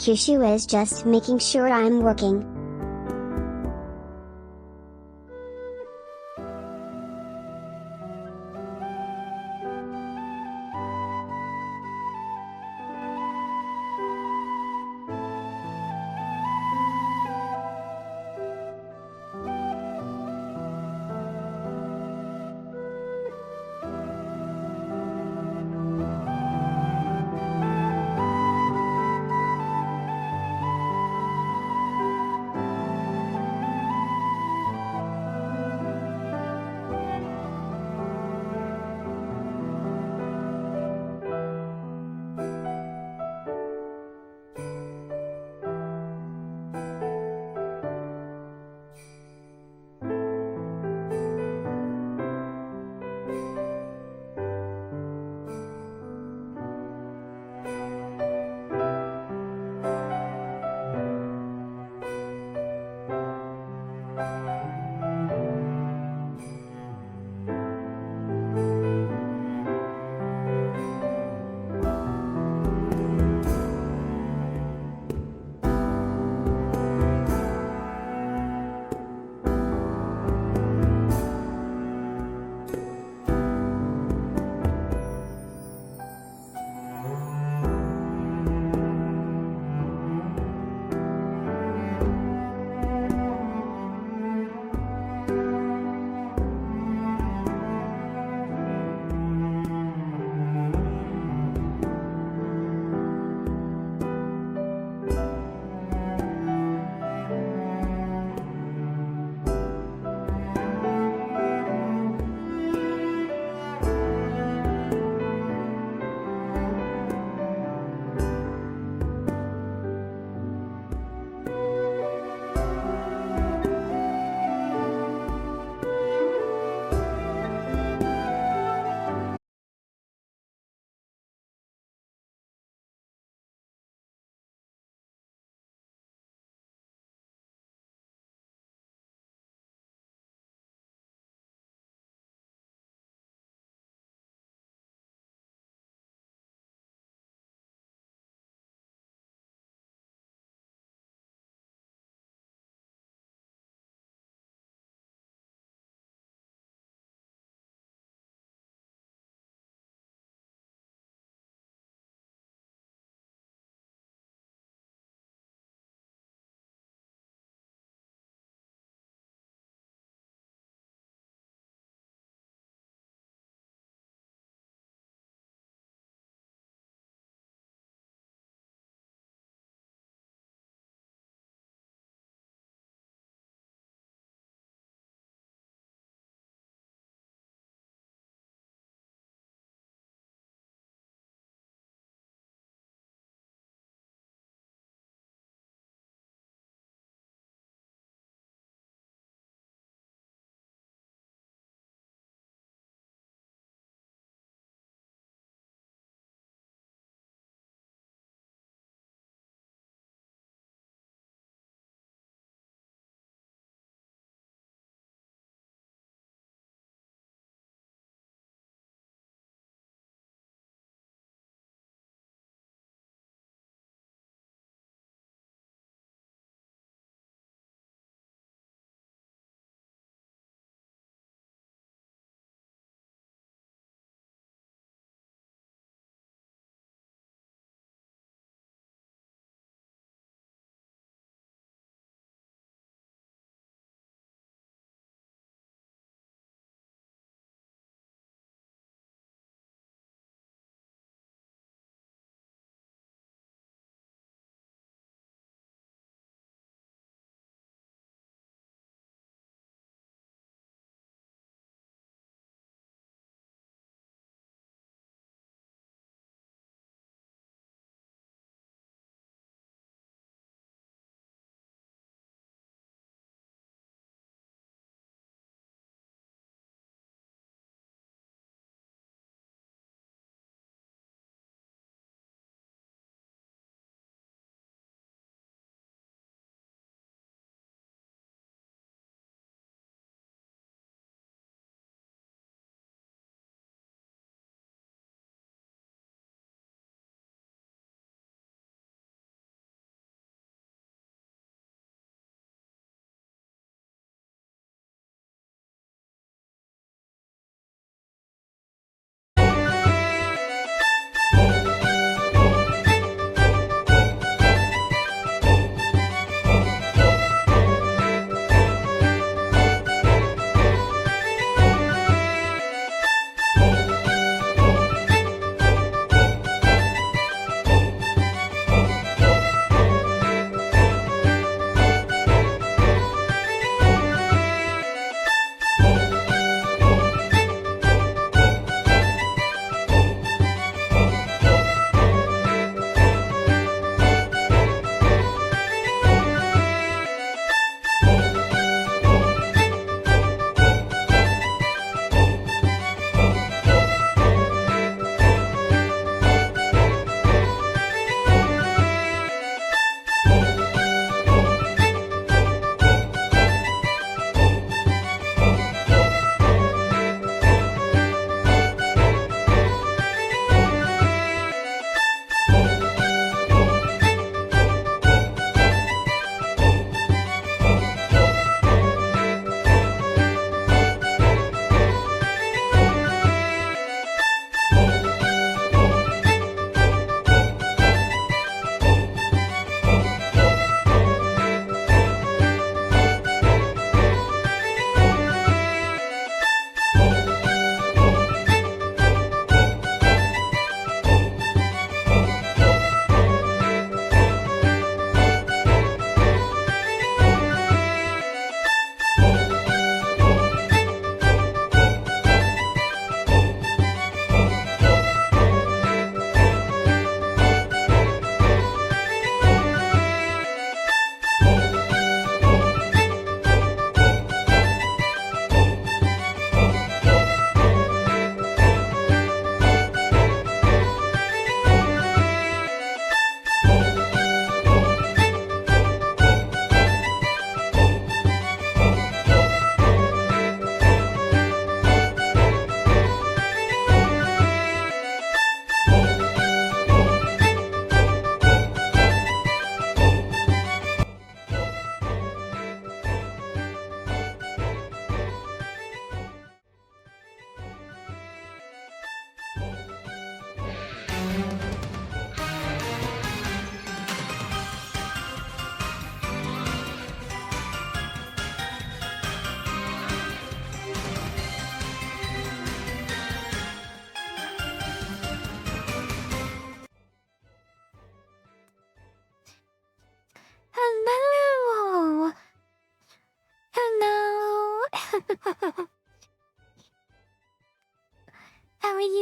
Kyushu is just making sure I'm working.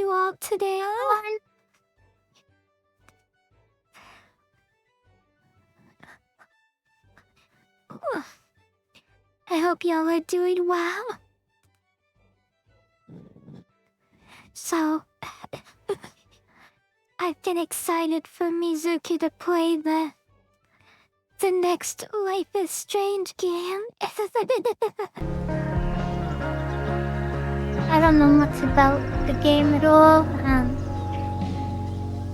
you all today. I hope y'all are doing well. So, I've been excited for Mizuki to play the next Life is Strange game. I don't know much about the game at all.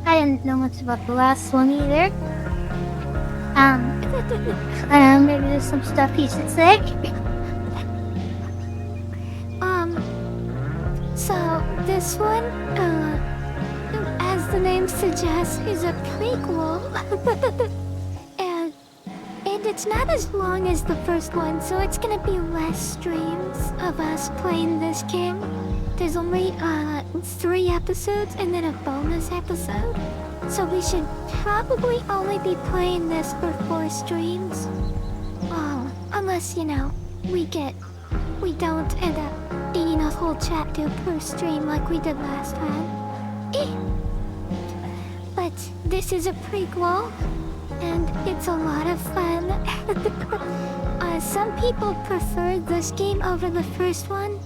I didn't know much about the last one either. Maybe there's some stuff you should say. So this one, as the name suggests, is a prequel. And it's not as long as the first one, so it's gonna be less streams of us playing this game. There's only 3 episodes and then a bonus episode. So we should probably only be playing this for 4 streams. Unless, you know, we don't end up eating a whole chapter per stream like we did last time. But this is a prequel, and it's a lot of fun. Some people prefer this game over the first one.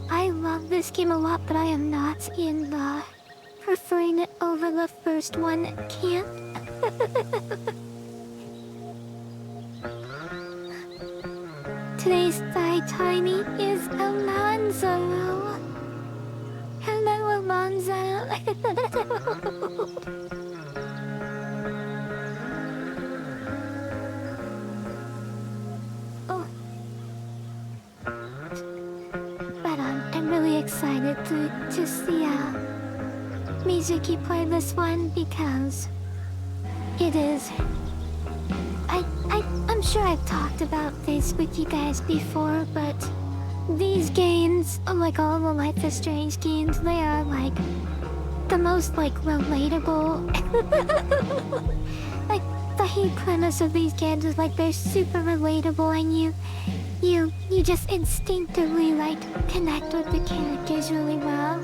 I love this game a lot, but I am not in the preferring it over the first one camp. Today's Tiny is Alonzo. Hello, Alonzo. But I'm really excited to see Mizuki play this one because it is. I'm sure I've talked about this with you guys before, but these games, like all the Life is Strange games, they are like the most like relatable. Like the whole premise of these games is like they're super relatable, and you just instinctively like connect with the characters really well.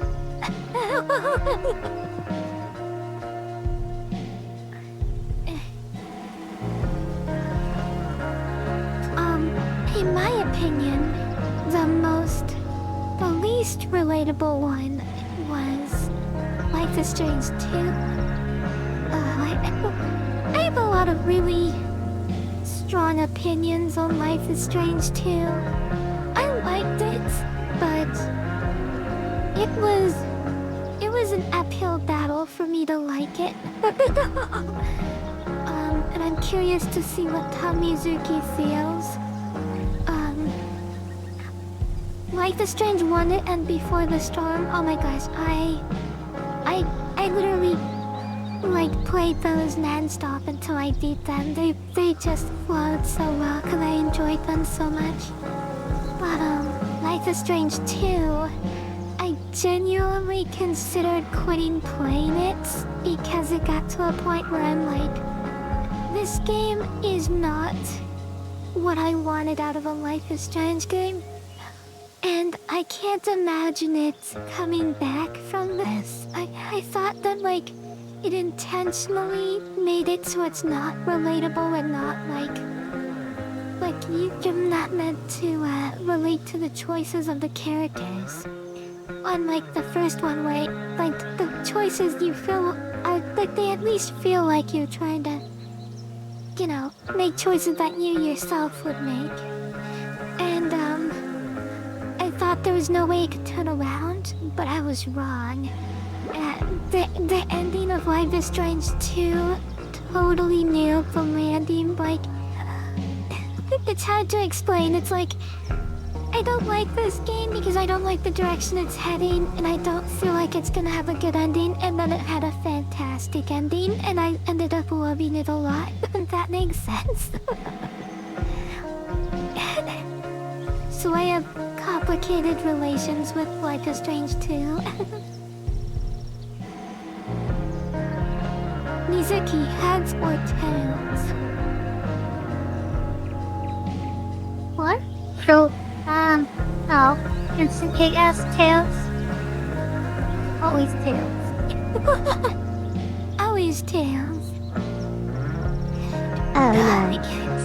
In my opinion, the least relatable one was Life is Strange 2. I have a lot of really strong opinions on Life is Strange 2. I liked it, but it was an uphill battle for me to like it. And I'm curious to see what Mizuki feels. Life is Strange 1 and Before the Storm, oh my gosh, I literally like played those non-stop until I beat them. They just flowed so well because I enjoyed them so much. But Life is Strange 2, I genuinely considered quitting playing it because it got to a point where I'm like, this game is not what I wanted out of a Life is Strange game. And I can't imagine it coming back from this. I thought that, like, it intentionally made it so it's not relatable and not, like you're not meant to, relate to the choices of the characters. Unlike the first one where, like, the choices you feel are, like, they at least feel like you're trying to, you know, make choices that you yourself would make. And, I thought there was no way it could turn around, but I was wrong. The ending of Life is Strange 2 totally nailed the landing. Like, it's hard to explain. It's like, I don't like this game because I don't like the direction it's heading, and I don't feel like it's gonna have a good ending, and then it had a fantastic ending, and I ended up loving it a lot. That makes sense. So I have complicated relations with Life is Strange 2. Mizuki, heads or tails? What? So, instant cake ass tails? Always tails. Always tails. Oh no.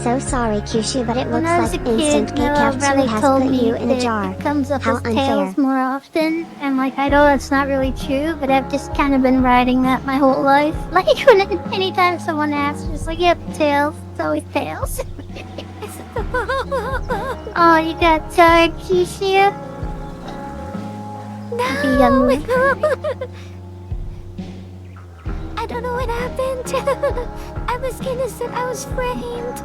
So sorry, Kyushu, but it When looks I was like a kid, instant my cake little F2 brother has told put me you in a that jar. it comes up How as unfair. tails more often, and like I know that's not really true, but I've just kind of been riding that my whole life. Like anytime someone asks, just like, yep, tails. It's always tails. Oh, you got tired, Kyushu? No! I don't know what happened. I was innocent. I was framed.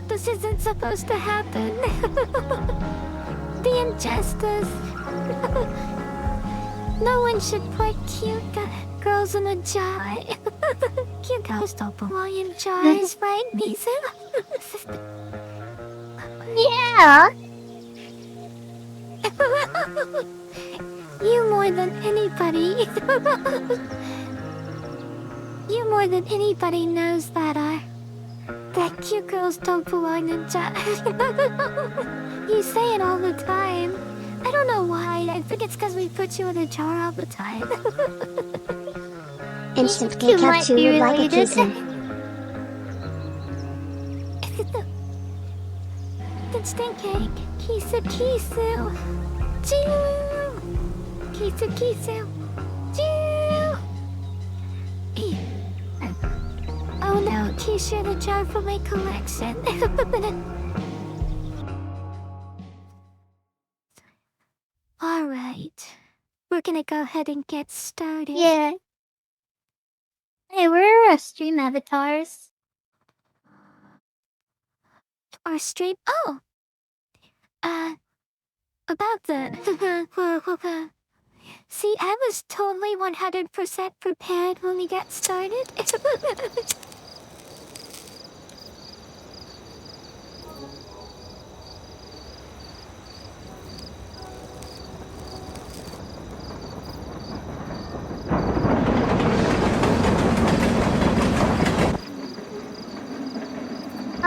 This isn't supposed to happen. The injustice. No one should put cute girls in a jar. Cute girls don't belong in jars, right, Mizu? Yeah. You more than anybody. You more than anybody knows that cute girls don't belong in jars. You say it all the time. I don't know why. I think it's because we put you in a jar all the time. Instant cake F2 would like a kissing. Instant cake. KissuKissu. KissuKissu. Oh no, Kyushu the jar for my collection. Alright. We're gonna go ahead and get started. Yeah. Hey, where are our stream avatars? Our stream? Oh! About the... See, I was totally 100% prepared when we got started.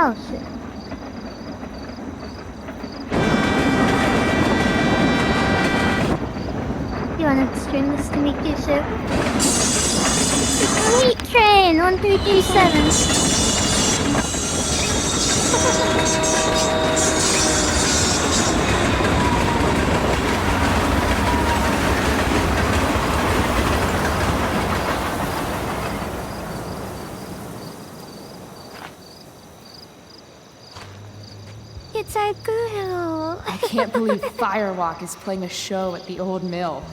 Oh, shit. You wanna stream this to me, Kyushu? Meat train 1337. It's our girl. I can't believe Firewalk is playing a show at the old mill.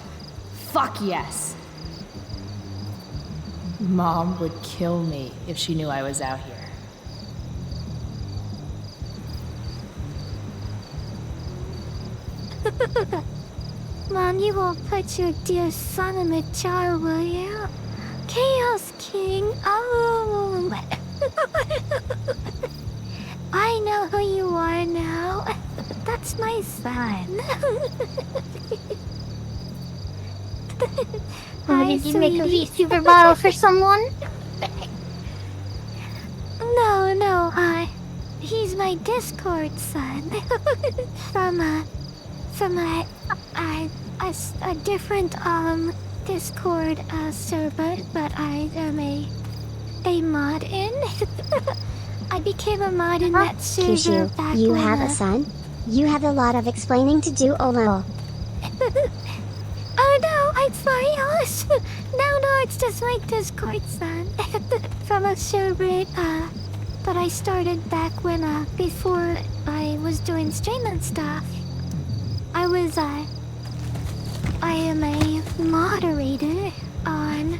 Fuck yes! Mom would kill me if she knew I was out here. Mom, you won't put your dear son in a jar, will you? Chaos King, oh! I know who you are now. That's my son. Hi, did you make a Vtuber bottle for someone? No, he's my Discord son. from a different, Discord, server, but I am a mod in. I became a mod in that server Kyushu, back you when, have a son? You have a lot of explaining to do, oh lol. Oh no, I'm sorry, Alice. No, it's just my Discord son. From a server, that I started back when, before I was doing streaming stuff. I am a moderator on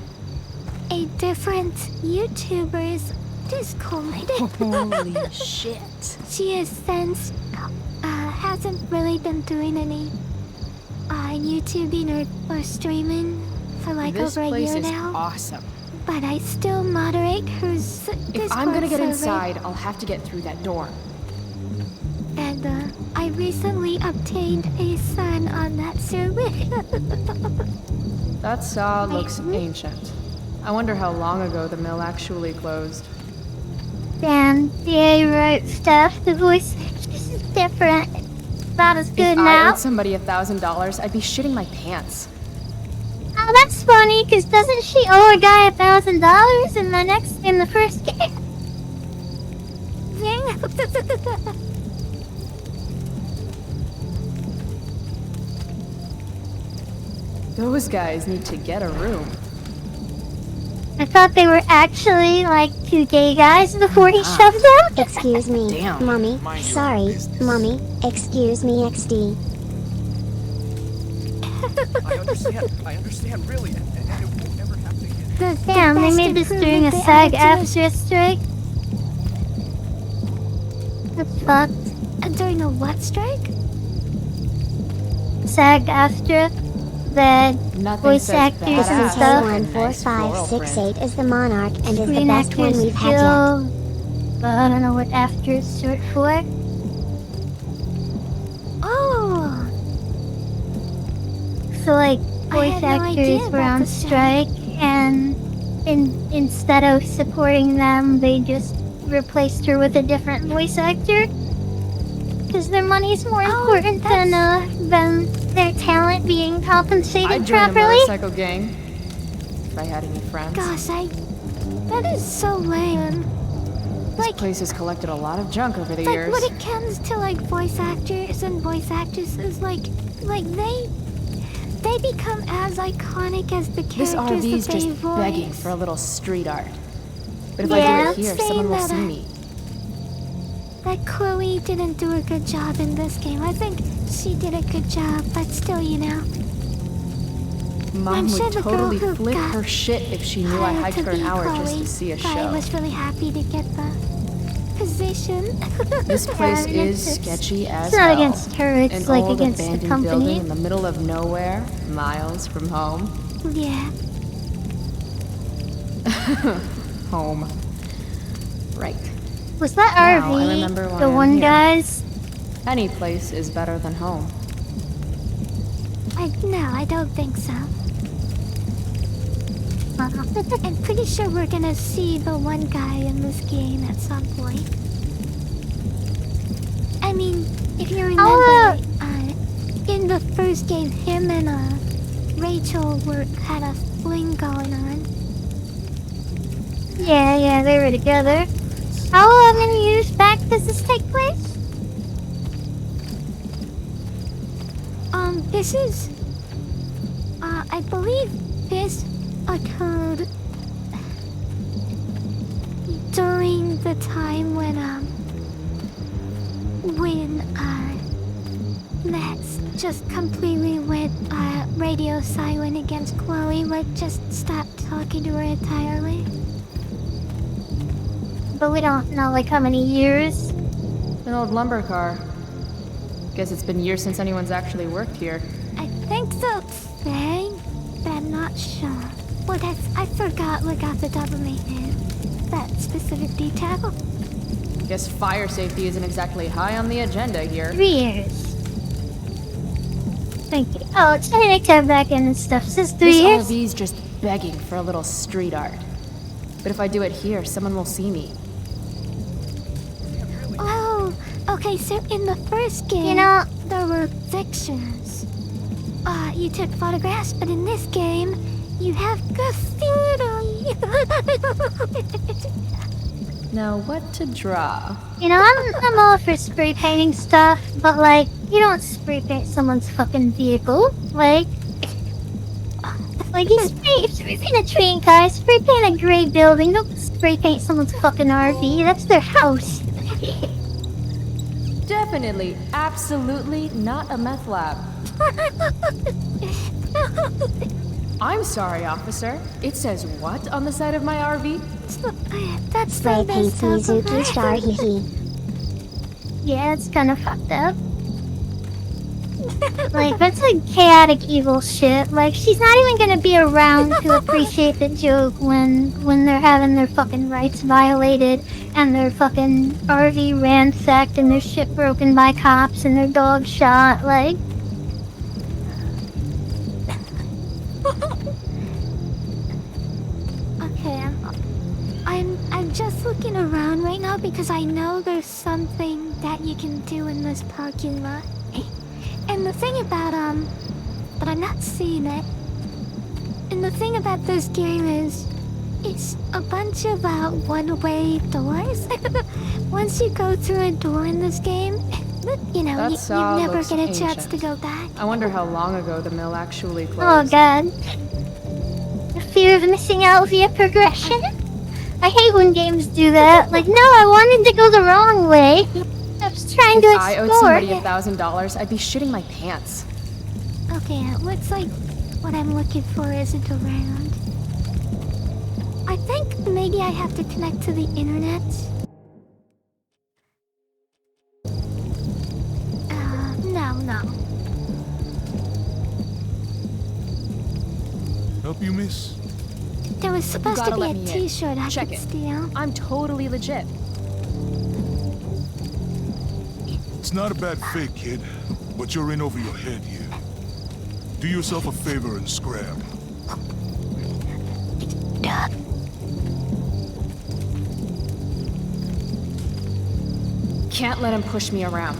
a different YouTuber's Discord. Holy shit. She has since, hasn't really been doing any, YouTubing or streaming for like over a year now. This place is awesome. But I still moderate her Discord If I'm gonna get server. inside, I'll have to get through that door. And, I recently obtained a son on that server. That saw looks ancient. I wonder how long ago the mill actually closed. Dan, DA wrote stuff. The voice is different. about as good If I now. owed somebody $1,000, I'd be shitting my pants. Oh, that's funny, cause doesn't she owe a guy $1,000 in the first game? Those guys need to get a room. I thought they were actually like two gay guys before he shoved them. Excuse me, Damn. mommy. Mind your Sorry, business. mommy. Excuse me, XD. I understand, really, and it won't ever happen again. Damn, they made this during a SAG-AFTRA strike. That's fucked. During a what strike? SAG-AFTRA, the Nothing voice says actors and badass stuff. like a nice floral print. K14568 is the monarch and is the Screen best one Actors we've had yet. Guild. I don't know what AFTRA is short for. Oh, So like, I voice had no idea actors were about on the strike. strike, and instead of supporting them, they just replaced her with a different voice actor. Because their money's more important than their talent being I'd compensated join a properly. motorcycle gang. If I had any friends. gosh, that is so lame. This place has collected a lot of junk over the Like years. when it comes to like voice actors and voice actresses, like they become as iconic as the This characters RV's that they just voice. begging for a little street art. But if I Yeah. do it here, Saying someone will that see I- me. That Chloe didn't do a good job in this game. I think she did a good job, but still, you know. Mom I'm sure would the girl totally who flip got her shit if she knew I hired hiked to for an be hour just Chloe to see a probably show. was really happy to get the position. This place Yeah, is it's- sketchy as It's not hell. against her, it's An like old against the abandoned company. building in the middle of nowhere, miles from home. Yeah. Home. Right. Was that Now I RV remember why the I'm one here. guy's? Any place is better than home. No, I don't think so. I'm pretty sure we're gonna see the one guy in this game at some point. I mean, if you remember, in the first game, him and Rachel had a fling going on. Yeah, they were together. How many years back does this take place? This is, I believe this occurred during the time when Max just completely went, radio silent against Chloe, like just stopped talking to her entirely. But we don't know like how many years. An old lumber car. Guess it's been years since anyone's actually worked here. I think the thing, but I'm not sure. Well, I forgot what got the top of my head. That specific detail. Guess fire safety isn't exactly high on the agenda here. 3 years. Thank you. Oh, it's turning to back in and stuff. Says 3 This years? RV's just begging for a little street art. But if I do it here, someone will see me. Oh, okay, so in the first game, You know- there were pictures. You took photographs, but in this game, you have graffiti. Now, what to draw? You know, I'm all for spray painting stuff, but like, you don't spray paint someone's fucking vehicle. Like you spray paint a train car, spray paint a gray building, don't spray paint someone's fucking RV. That's their house. Definitely, absolutely not a meth lab. I'm sorry, officer. It says what on the side of my RV? That's Spray the paints best of Mizuki star them. hee. Yeah, it's kind of fucked up. Like, that's like chaotic evil shit. Like, she's not even gonna be around to appreciate the joke when they're having their fucking rights violated and their fucking RV ransacked and their shit broken by cops and their dog shot. Like, Okay, I'm just looking around right now because I know there's something that you can do in this parking lot. And the thing about, but I'm not seeing it. And the thing about this game is, it's a bunch of, one-way doors. Once you go through a door in this game, you know, you never get a chance to go back. I wonder how long ago the mill actually closed. Oh god. The fear of missing out via progression? I hate when games do that. Like, no, I wanted to go the wrong way. I was trying to explore. If I owed somebody $1,000, I'd be shitting my pants. Okay, it looks like what I'm looking for isn't around. I think maybe I have to connect to the internet. No. Help you, miss? There was supposed to be a t-shirt I Check could it. steal. I'm totally legit. It's not a bad fake, kid, but you're in over your head here. Do yourself a favor and scrap. Can't let him push me around.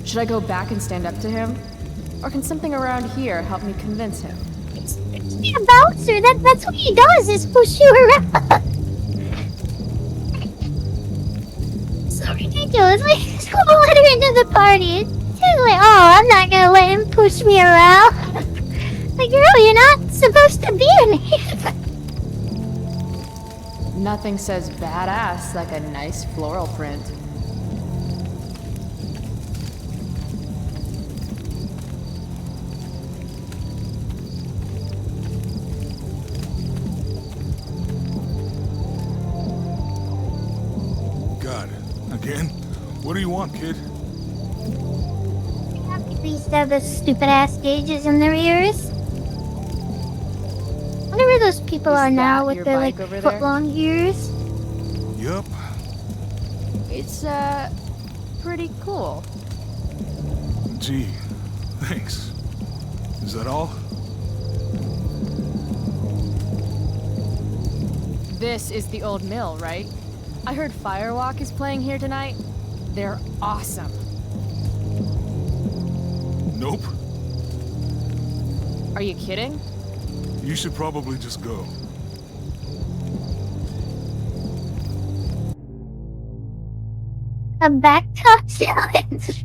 Should I go back and stand up to him? Or can something around here help me convince him? It's a bouncer. That's what he does, is push you around. So ridiculous. Like, just go let her into the party. She's like, oh, I'm not gonna let him push me around. Like, girl, you're not supposed to be in here. Nothing says badass like a nice floral print. Got it. Again? What do you want, kid? You have to reset the stupid ass gauges in their ears. I wonder where those people are now with their like foot-long ears. Yup. It's, pretty cool. Gee, thanks. Is that all? This is the old mill, right? I heard Firewalk is playing here tonight. They're awesome. Nope. Are you kidding? You should probably just go. A backtalk challenge.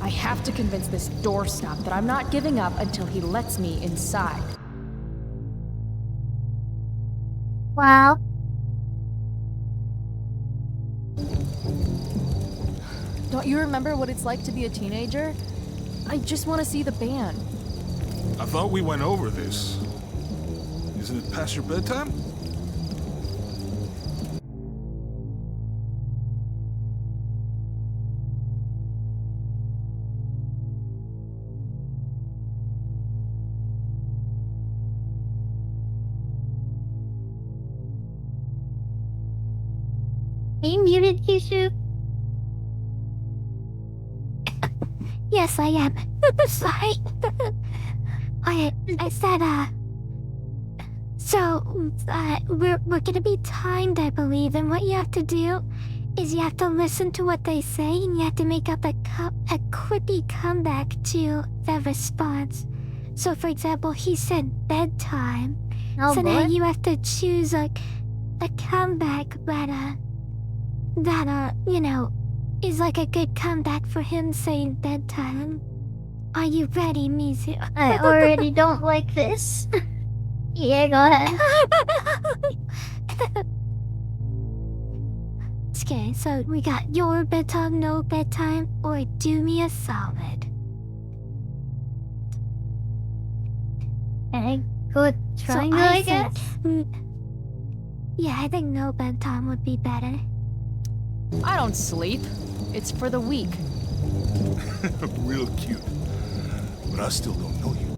I have to convince this doorstop that I'm not giving up until he lets me inside. Wow. Don't you remember what it's like to be a teenager? I just want to see the band. I thought we went over this. Isn't it past your bedtime? Are you muted, Kyushu? Yes, I am. Sorry. I said, so, we're gonna be timed, I believe, and what you have to do is you have to listen to what they say, and you have to make up a quippy comeback to the response. So, for example, he said bedtime. Oh, so boy. now you have to choose, like, a comeback that, you know, is like a good comeback for him saying bedtime. Are you ready, Mizu? I already don't like this. Yeah, go ahead. Okay, so we got your bedtime, no bedtime, or do me a solid. Okay, good triangle, I guess. Yeah, I think no bedtime would be better. I don't sleep. It's for the weak. Real cute. But I still don't know you.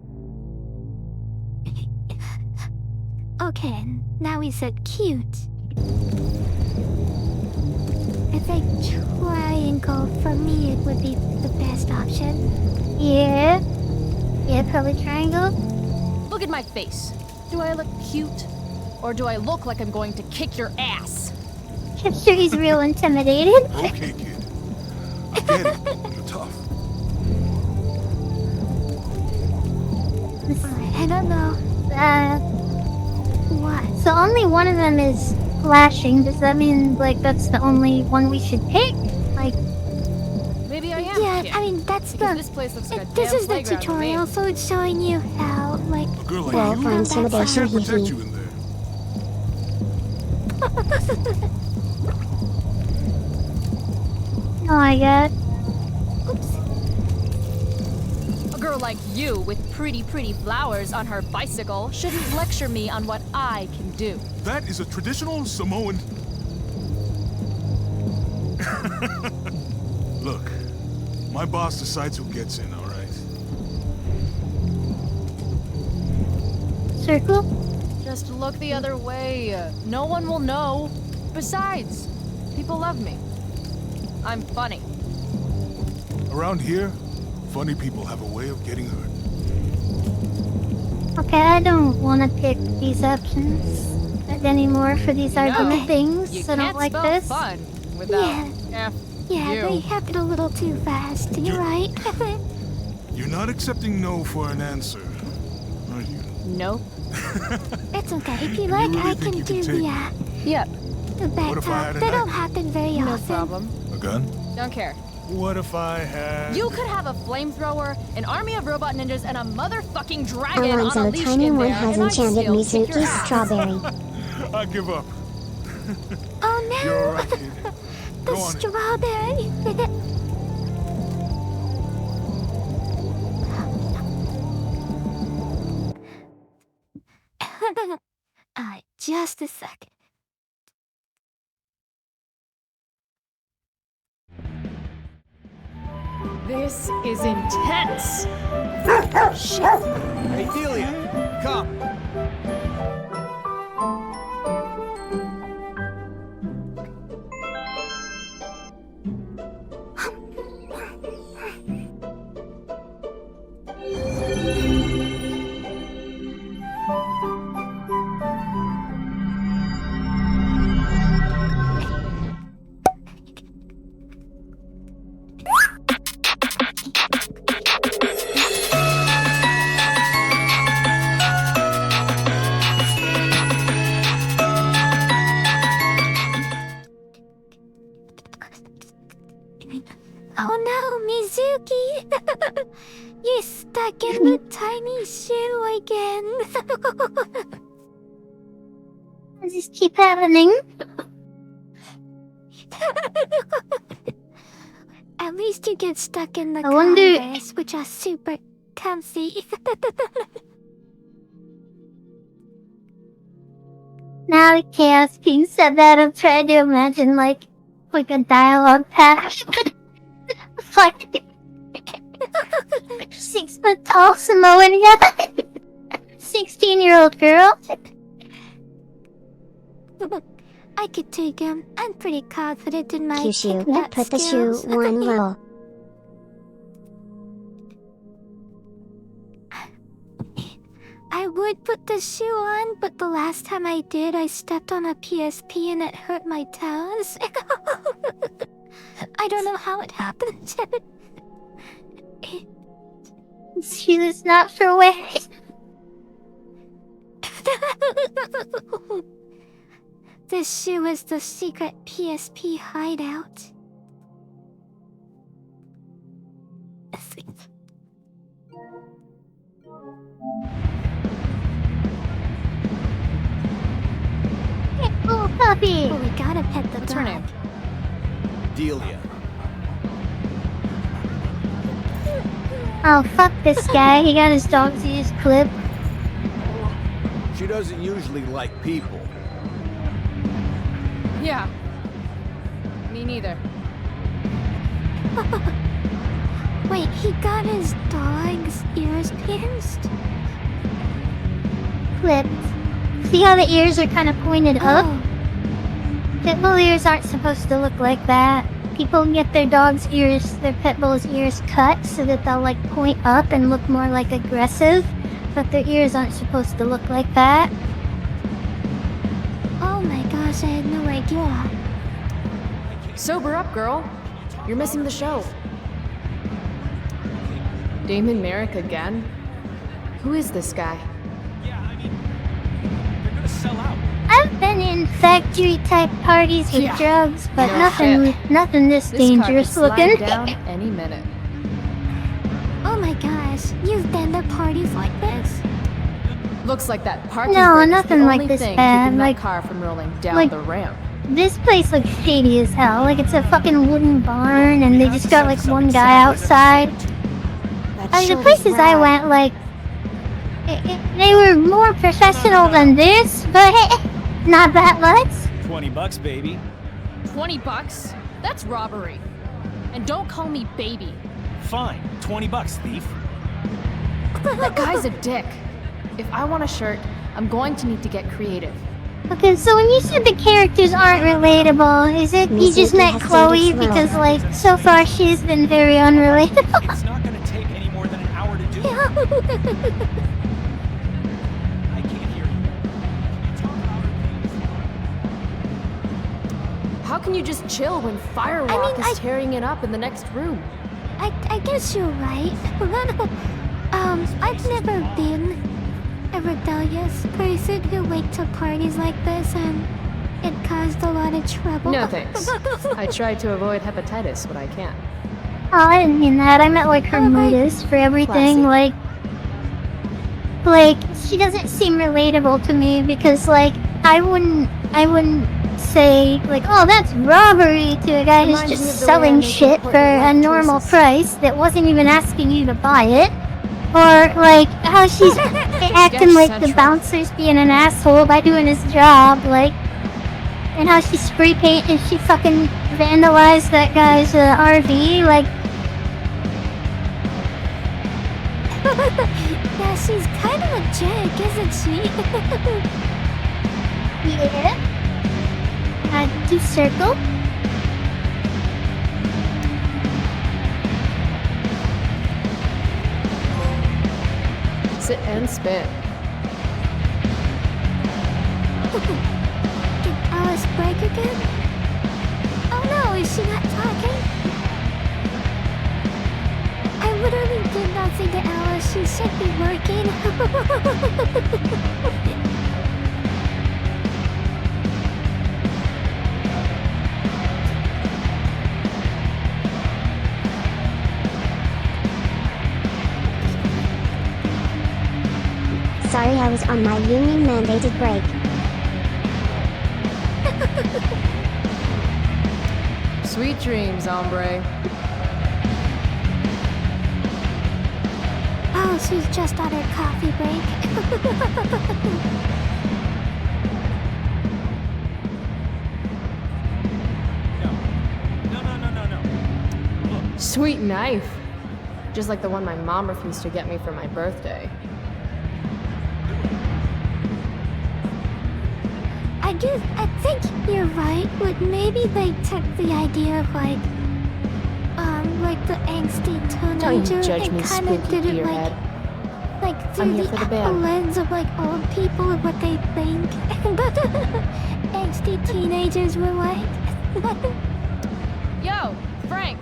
Okay, now we said cute. I think triangle for me it would be the best option. Yeah. Yeah, probably triangle. Look at my face. Do I look cute? Or do I look like I'm going to kick your ass? I'm sure he's real intimidated. Okay, kid. I get it. You're tough. I don't know. What? So only one of them is flashing. Does that mean, like, that's the only one we should pick? Like, Maybe I am. Yeah, kid. I mean, that's Because the... this place looks like a This damn is the playground to me. tutorial, so it's showing you how, like... A girl like Well, you, for I intimidation, can't protect hee you in there. oh my god. A girl like you with pretty flowers on her bicycle shouldn't lecture me on what I can do. That is a traditional Samoan... Look, my boss decides who gets in, all right? Circle? Just look the other way. No one will know. Besides, people love me. I'm funny. Around here, funny people have a way of getting hurt. Okay, I don't want to pick these options anymore for these argument things. You I don't can't like spell this. fun without F Yeah, you. they happened a little too fast. You're right. You're not accepting no for an answer, are you? Nope. It's okay. If you You like, really I think can you do can take Yep, the back What if I talk. had a They knife? don't happen very no often. problem. A gun? Don't care. What if I had... You could have a flamethrower, an army of robot ninjas, and a motherfucking dragon on a Alonzo, leash Tiny in One there, has and I'd enchanted still kick your Mizuki's ass. strawberry. I give up. Oh no! You're all right, kid. The Go on. strawberry. Just a second. This is intense. Hey, Delia, come. Oh no, Mizuki! You're stuck in the tiny shoe again. Does this keep happening? At least you get stuck in the I wonder- Converse, which are super comfy. Now the chaos being said that, I'm trying to imagine like a dialogue patch. Like 6 foot tall Samoan guy. 16-year-old girl. I could take him. I'm pretty confident in my Kyushu, kidnap put the shoe skills. one low. I would put the shoe on, but the last time I did, I stepped on a PSP and it hurt my toes. I don't know how it happened. She was not for wearing. This shoe is the secret PSP hideout. Oh, puppy. Oh, we gotta pet the What's dog. her name? Delia. Oh, fuck this guy. He got his dog's ears clipped. She doesn't usually like people. Yeah. Me neither. Wait, he got his dog's ears pierced? Clipped. See how the ears are kind of pointed up? Oh, Pitbull ears aren't supposed to look like that. People get their dog's ears, their pitbull's ears cut so that they'll like point up and look more like aggressive, but their ears aren't supposed to look like that. oh my gosh, I had no idea. Sober up, girl. You're missing the show. Damon Merrick again? Who is this guy? Yeah, I mean, they're gonna sell out. I've been in factory-type parties with Yeah. drugs, but No nothing this This dangerous car could slide looking. down any minute. Oh my gosh, you've been to parties like this? Looks like that parking No, brake is nothing the like only this thing bad, keeping like- that car from rolling down like- the ramp. This place looks shady as hell. Like it's a fucking wooden barn, and they just got like one guy outside. That I mean, the show places was I rad. went, like, they were more professional than this, but not that much. $20, baby. 20 bucks? That's robbery. And don't call me baby. Fine, $20, thief. That guy's a dick. If I want a shirt, I'm going to need to get creative. Okay, so when you said the characters aren't relatable, is it you just Mizuki met has Chloe stated slow. because, like, so far she's been very unrelatable? It's not gonna take any more than an hour to do it. I can't hear you. Can you talk louder, please? How can you just chill when Firewalk is tearing it up in the next room? I guess you're right. I've never been a rebellious person who went to parties like this and it caused a lot of trouble. No thanks. I try to avoid hepatitis when I can. Oh, I didn't mean that. I meant, like, her mood is for everything, Classy. like, she doesn't seem relatable to me because, like, I wouldn't say, like, oh, that's robbery to a guy who's Reminds me just of the way I selling make shit for important a life normal choices. price that wasn't even asking you to buy it. Or, like, how she's acting like the Central. bouncer's being an asshole by doing his job, like, and how she spray paint and she fucking vandalized that guy's RV, like, Yeah, she's kind of a jerk, isn't she? yeah. Do circle. Sit and spin. Did Alice break again? Oh no, is she not talking? I literally did nothing to Alice. She should be working. Sorry, I was on my union mandated break. Sweet dreams, hombre. Oh, she's just on her coffee break. No. Look, Sweet knife. Just like the one my mom refused to get me for my birthday. I think you're right, but maybe they took the idea of like the angsty Don't teenager you judge and me, kind of spooky did it earhead. like I'm through here the for the band. lens of like old people and what they think. Angsty teenagers were like. Yo, Frank.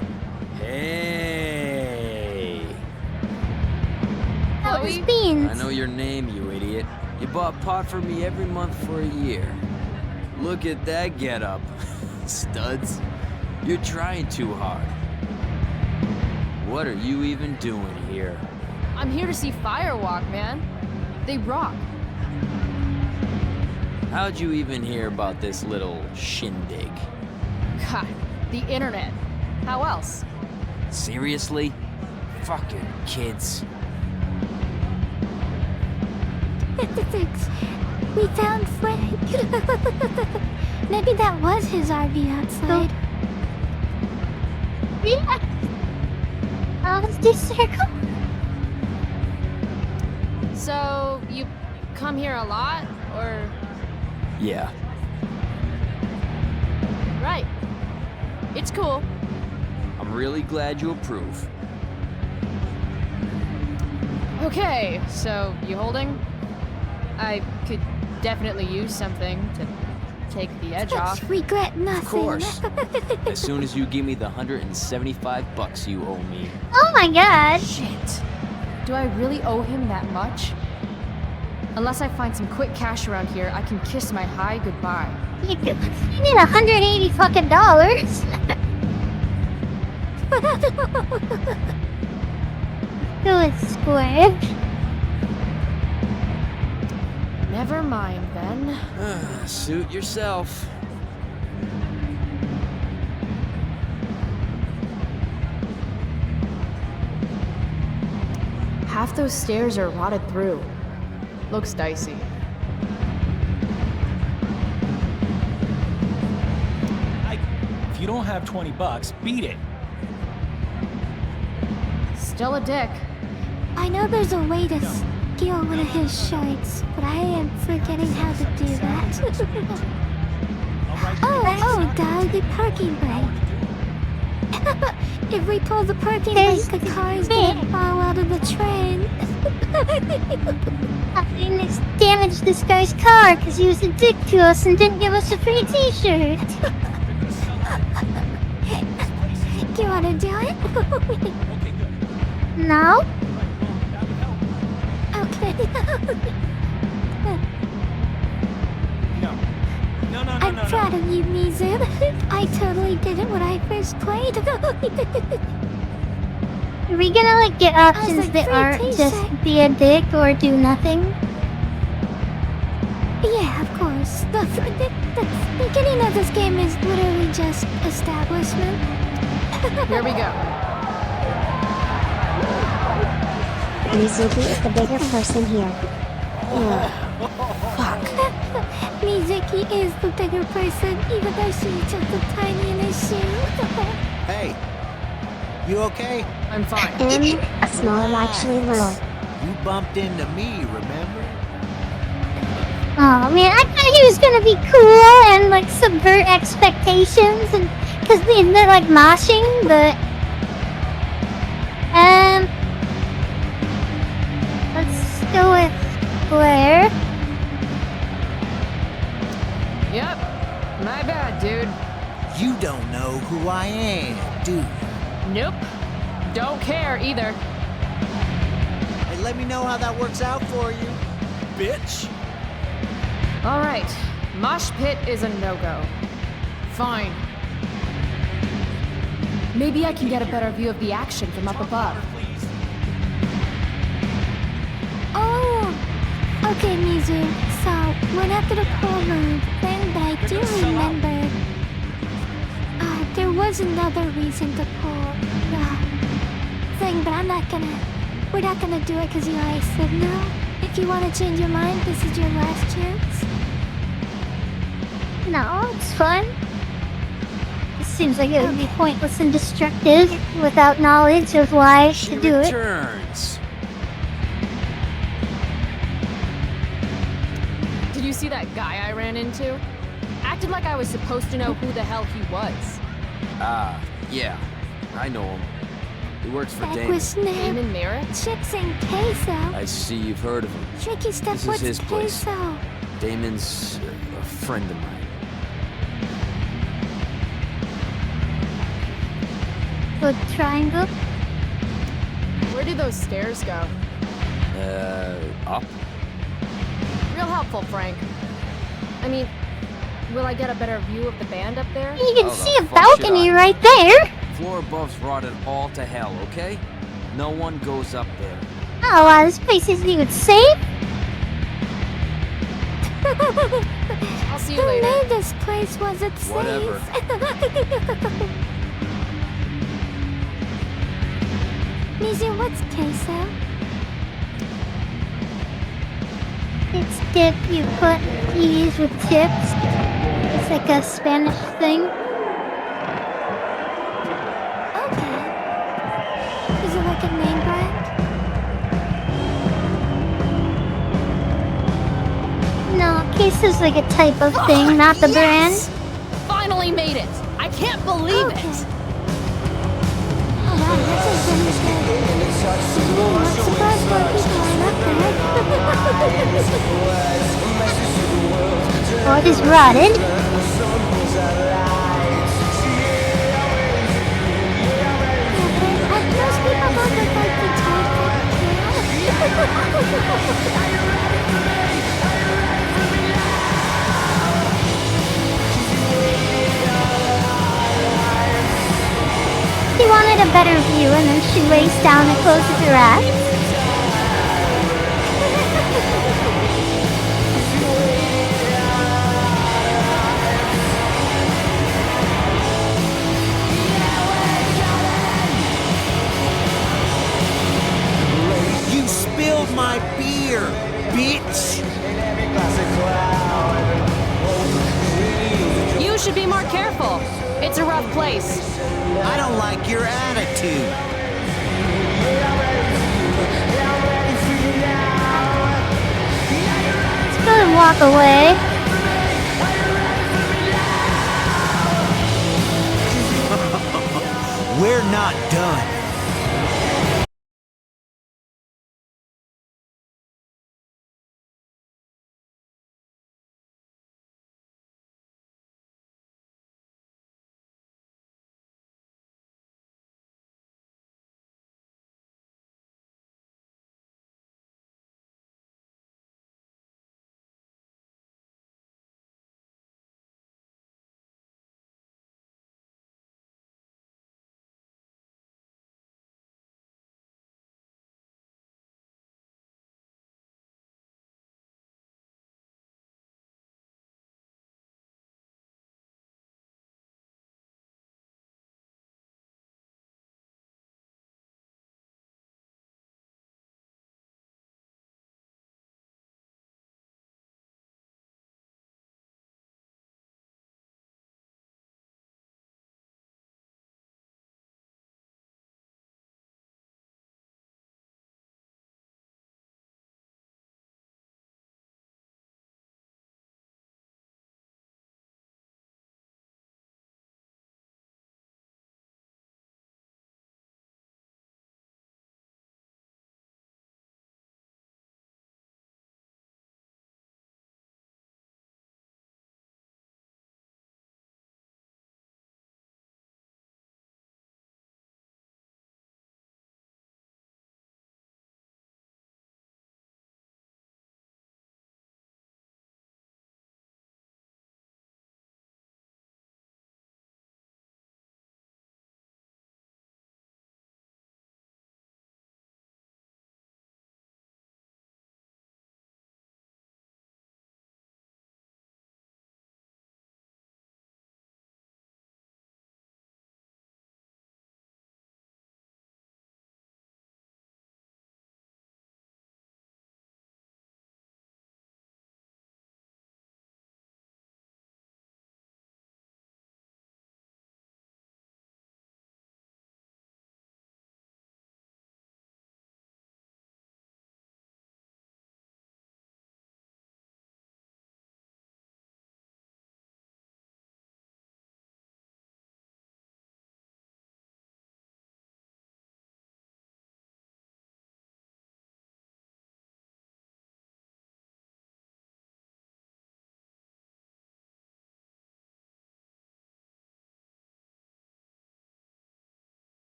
Hey! That was Chloe? Beans. I know your name, you idiot. You bought pot for me every month for a year. Look at that getup. Studs. You're trying too hard. What are you even doing here? I'm here to see Firewalk, man. They rock. How'd you even hear about this little shindig? God, the internet. How else? Seriously? Fucking kids. We found Frank. Maybe that was his RV outside. Yeah. Let's do circle. So, you come here a lot, or? Yeah. Right. It's cool. I'm really glad you approve. Okay, so you holding? I could definitely use something to take the edge off. Regret nothing. Of course. As soon as you give me the $175 you owe me. Oh my god. Shit. Do I really owe him that much? Unless I find some quick cash around here, I can kiss my high goodbye. You need $180 fucking dollars. Do it, Square. Never mind then. Suit yourself. Half those stairs are rotted through. Looks dicey. If you don't have 20 bucks, beat it. Still a dick. I know there's a way to steal one of his shirts, but I am forgetting how to do that. oh, Doug, the parking brake. If we pull the parking brake, the car's gonna fall out of the train. I didn't damage this guy's car because he was a dick to us and didn't give us a free t-shirt. Do you want to do it? No? Okay. No. I'm proud of you, Mizu. I totally did it when I first played. Are we gonna get options that aren't just be a dick or do nothing? Yeah, of course. The beginning of this game is literally just establishment. Here we go. Mizuki is the bigger person here. Mizuki is the bigger person, even though she's just a tiny in his shoe. Hey, you okay? I'm fine. And a smaller actually little. You bumped into me, remember? Oh man, I thought he was gonna be cool and like subvert expectations, and because they're like moshing, but let's go with Blair. Yep. My bad, dude. You don't know who I am, do you? Nope. Don't care either. Hey, let me know how that works out for you, bitch. All right. Mosh pit is a no-go. Fine. Maybe I can get a better view of the action from up above. Oh, okay, Mizu. So went after the pool room thing, but I do remember there was another reason to pull the thing, but we're not gonna do it because you already said no. If you want to change your mind, this is your last chance. No, it's fun. It seems like it would be pointless and destructive without knowledge of why She to do it. returns. Did you see that guy I ran into? Acted like I was supposed to know who the hell he was. Yeah. I know him. He works for That Damon. was Snap. Damon Merritt? Chips and queso. I see you've heard of him. Tricky stuff. This is What's his place. queso? Damon's a friend of mine. Good triangle. Where do those stairs go? Up? Real helpful, Frank. I mean, will I get a better view of the band up there? You can Oh, the see a fuck should balcony I? right there. Floor above's rotted all to hell, okay? No one goes up there. Oh, wow, this place isn't even safe. I'll see you Who later. made this place? Was it safe? Whatever. Mizu, what's queso? It's dip you put cheese with chips. It's like a Spanish thing. Okay. Is it like a name brand? No, queso's like a type of thing, not the Yes! Finally made it! I can't believe brand. it! Oh wow, that's a really good. I'm not surprised more people are up there. Oh, it is rotted. and then she lays down and closes her eyes. You spilled my beer, bitch! You should be more careful. It's a rough place. I don't like your attitude. Let's go and walk away. We're not done.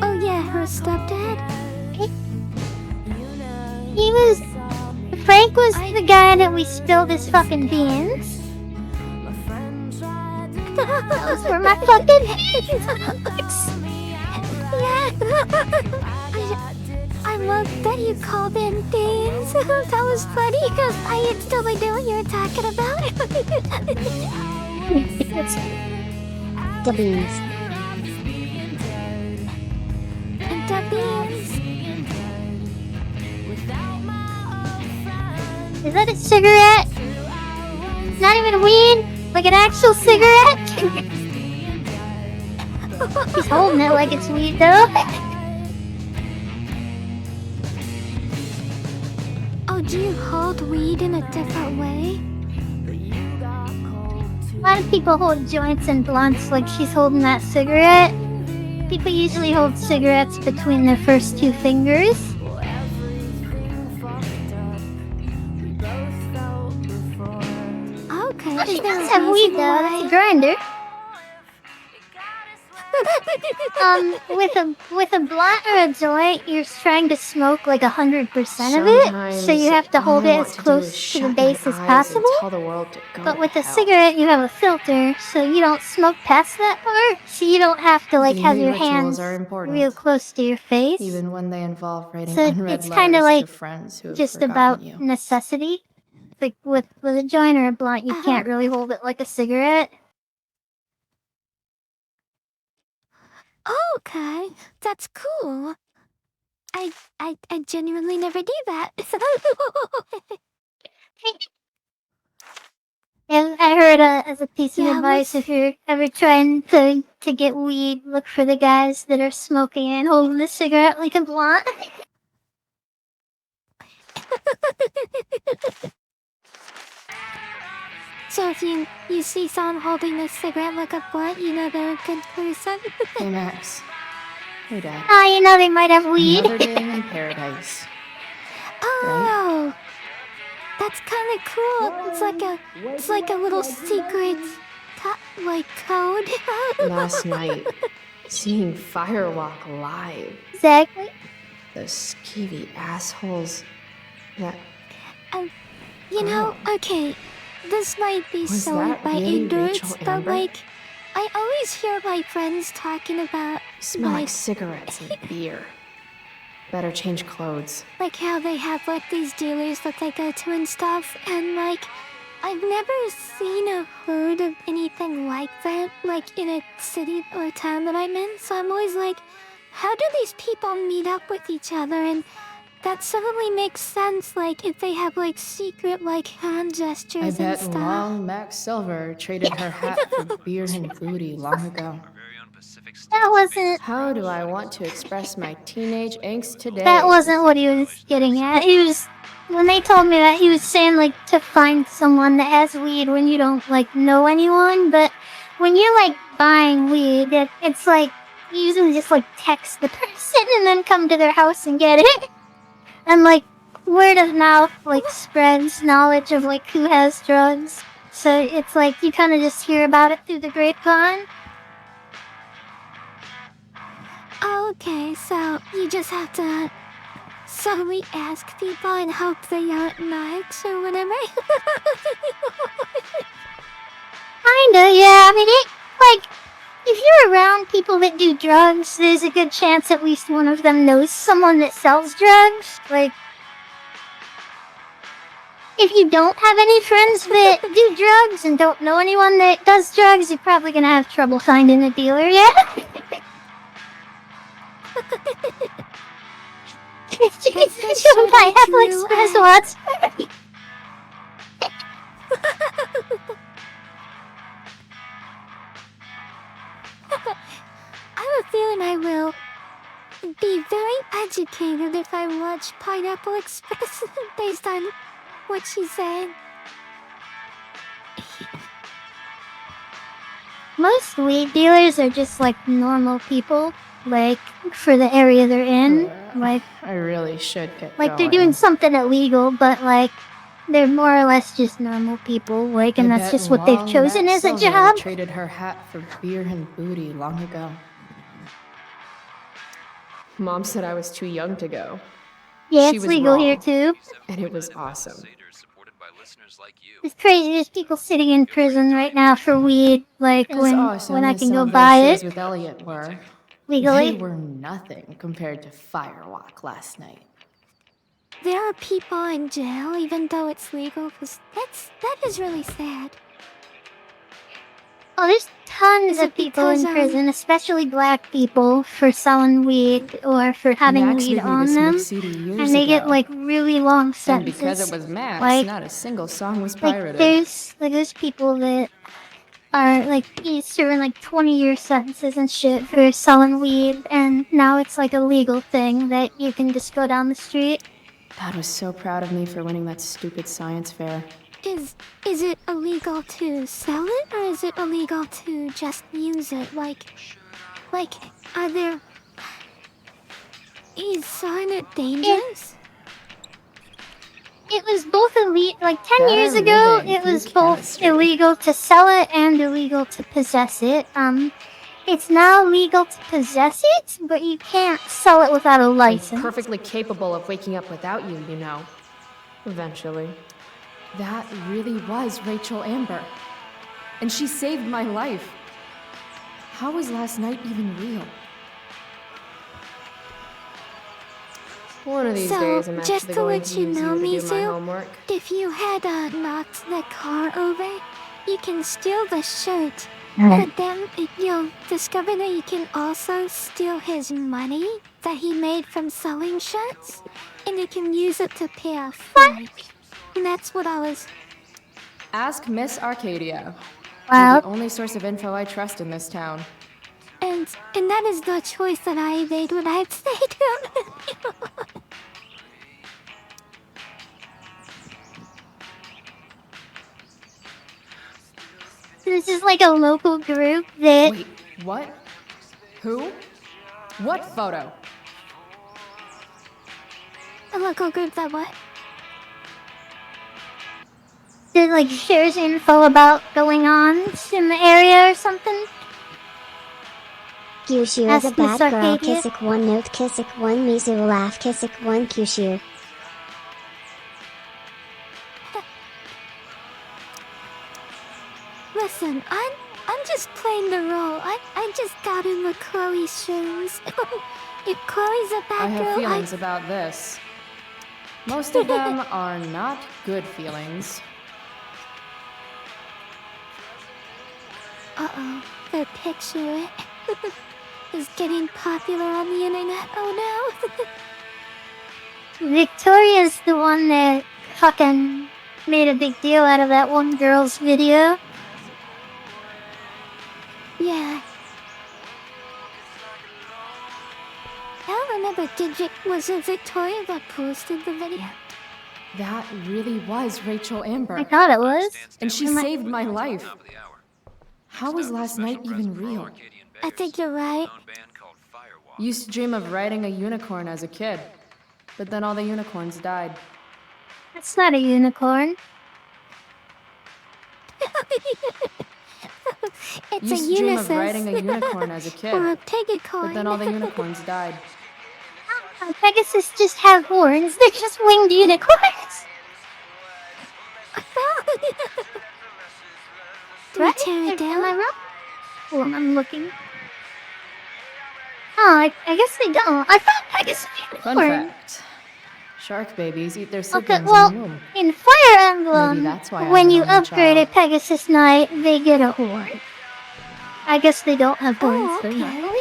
Oh yeah, her stepdad? He was... Frank was the guy that we spilled his fucking beans. Those were my fucking beans! Yeah. I love that you called in beans. That was funny because I instantly knew what you were talking about. The beans. The beans. Is that a cigarette? Not even weed? Like an actual cigarette? He's holding it like it's weed though. Oh, do you hold weed in a different way? A lot of people hold joints and blunts like she's holding that cigarette. People usually hold cigarettes between their first two fingers. Okay. Is there have weed though. That's a grinder. With a blunt or a joint, you're trying to smoke like 100% of it, so you have to hold it as close to the base as possible. But with a cigarette, you have a filter, so you don't smoke past that part, so you don't have to like have your hands real close to your face. Even when they involve writing So unread it's kind of letters like to friends who have just forgotten about you. necessity. Like with a joint or a blunt, you can't really hold it like a cigarette. Okay, that's cool. I genuinely never do that. And I heard as a piece of advice, if you're ever trying to get weed, look for the guys that are smoking and holding the cigarette like a blunt. So if you see someone holding a cigarette like a blunt, you know they're a good person. Hey, Max. Hey, Dad. Ah, you know they might have weed. Another day in paradise. Oh, that's kind of cool. It's like a little secret, code. Last night, seeing Firewalk live. Exactly. Those skeevy assholes. That. You know, okay, this might be Was so that by really ignorance, Rachel but Amber? like, I always hear my friends talking about Smell like cigarettes and beer. Better change clothes. like how they have like these dealers that they go to and stuff, and like, I've never seen or heard of anything like that, like in a city or town that I'm in. So I'm always like, how do these people meet up with each other? And that suddenly makes sense, like if they have like secret like hand gestures I and bet stuff. long Max Silver traded her hat for beer and booty long ago. That wasn't. How do I want to express my teenage angst today? That wasn't what he was getting at. He was. When they told me that, he was saying like to find someone that has weed when you don't like know anyone. But when you're like buying weed, it's like you usually just like text the person and then come to their house and get it. And like word of mouth like spreads knowledge of like who has drugs. So it's like you kind of just hear about it through the grapevine. Okay, so you just have to subtly ask people and hope they aren't narcs or whatever. Kinda, yeah. I mean, like, if you're around people that do drugs, there's a good chance at least one of them knows someone that sells drugs. Like, if you don't have any friends that do drugs and don't know anyone that does drugs, you're probably gonna have trouble finding a dealer, yeah? You might have like Spazzots. I have a feeling I will be very educated if I watch Pineapple Express based on what she said. Most weed dealers are just like normal people, like for the area they're in. Like I really should get they're going. doing something illegal, but like they're more or less just normal people. Like, and that's just what they've chosen as a job. Traded her hat for beer and booty long ago. Mom said I was too young to go. Yeah, She it's was legal wrong. here too. And it was awesome. It's crazy. There's people sitting in prison right now for weed. Like As awesome when I as can some go of those buy shows it with Elliot were. legally. They were nothing compared to Firewalk last night. There are people in jail even though it's legal. That is really sad. Oh, there's tons of people in prison, especially black people, for selling weed or for having Max weed made me on this them. mix CD years And they get ago. like really long And sentences. because it was Max, like, not a single song was like pirated. there's people that are like serving like 20-year sentences and shit for selling weed, and now it's like a legal thing that you can just go down the street. Dad was so proud of me for winning that stupid science fair. Is it illegal to sell it, or is it illegal to just use it? Like, are there... Is selling it dangerous? it was both illegal. Like 10 Better years ago, living it was through both chemistry. illegal to sell it and illegal to possess it. It's now legal to possess it, but you can't sell it without a I'm license. perfectly capable of waking up without you, you know. Eventually. That really was Rachel Amber. And she saved my life. How was last night even real? One of these So, days I'm just actually to going let to you use know, you to do my Mizu, homework. if you had knocked the car over, you can steal the shirt. But then you'll discover that you can also steal his money that he made from selling shirts, and you can use it to pay off fine. And that's what I was. Ask Miss Arcadia. Well, You're the only source of info I trust in this town. And that is the choice that I made when I stayed home. this is like a local group that Wait, what? Who? What photo? A local group that what? like shares info about going on in the area or something. Kyushu is a Ask Miss bad girl. Arcadia. KissuKissu note. KissuKissu Mizu will laugh. KissuKissu Kyushu. Listen, I'm just playing the role. I just got in with Chloe's shoes. If Chloe's a I bad have girl, feelings about this. Most of them are not good feelings. Uh-oh, the picture is getting popular on the internet. Oh no. Victoria's the one that fucking made a big deal out of that one girl's video. Yeah. I don't remember, was it Victoria that posted the video? That really was Rachel Amber. I thought it was. And she saved my life. How was last night even real? I think you're right. Used to dream of riding a unicorn as a kid. But then all the unicorns died. That's not a unicorn. It's Used a to dream unicorn. of riding a unicorn as a kid. Or a pegacorn. But then all the unicorns died. Pegasus just have horns. They're just winged unicorns. Do we tear it down? Am I wrong? Oh, I'm looking. Oh, I guess they don't. I thought Pegasus had Fun horns. fact. Shark babies eat their Okay, siblings well, in the womb. in Fire Emblem, Maybe that's why when I'm you an only upgrade a child. Pegasus Knight, they get a horn. I guess they don't have horns. Oh, though, okay. normally.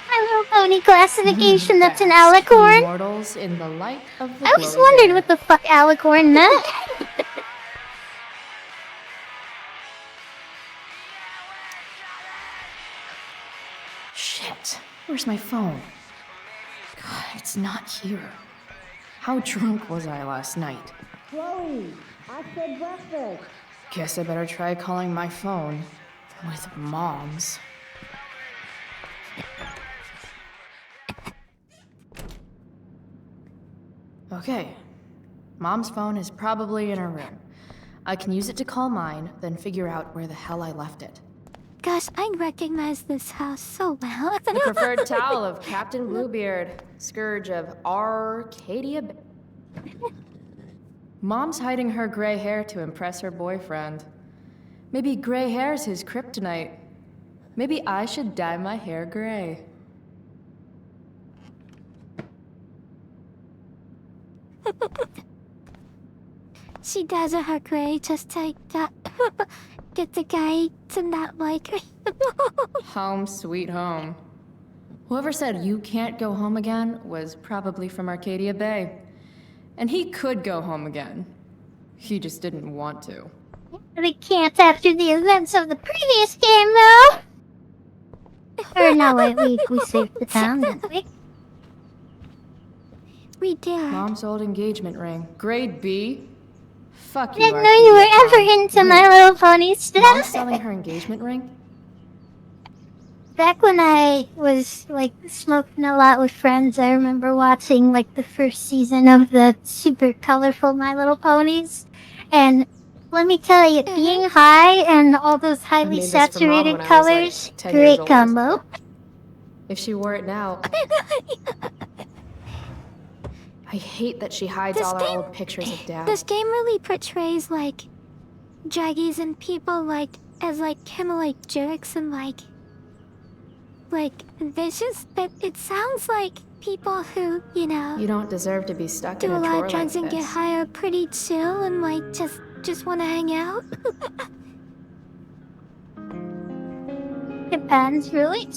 My Little Pony classification, that's an Best alicorn. Immortals in the light of the I always glowy wondered day. what the fuck alicorn meant. Shit. Where's my phone? God, it's not here. How drunk was I last night? Chloe, I said breakfast. Guess I better try calling my phone with Mom's. Okay. Mom's phone is probably in her room. I can use it to call mine, then figure out where the hell I left it. Gosh, I recognize this house so well. The preferred towel of Captain Bluebeard, scourge of Arcadia. Mom's hiding her gray hair to impress her boyfriend. Maybe gray hair's his kryptonite. Maybe I should dye my hair gray. She does her gray just to get the guy to not like her. Home sweet home. Whoever said you can't go home again was probably from Arcadia Bay. And he could go home again. He just didn't want to. They can't after the events of the previous game, though. Or no, wait, we saved the town, didn't we? We did. Mom's old engagement ring. Grade B? Fuck I you, didn't know you were Arcadia ever Town. into My Little Pony Mom's stuff. selling her engagement ring? back when I was, like, smoking a lot with friends, I remember watching, like, the first season of the super colorful My Little Ponies. And let me tell you, being high and all those highly made this for Mom saturated when I was, like, colors, 10 years great old. combo. If she wore it now... I hate that she hides all our old pictures of Dad. This game really portrays, like, druggies and people, like, as, like, kind of like jerks and, like, vicious, but it sounds like people who, you know, You don't deserve to be stuck do in a a lot drawer of like drugs and get this. high are pretty chill and, like, just want to hang out. Depends, really.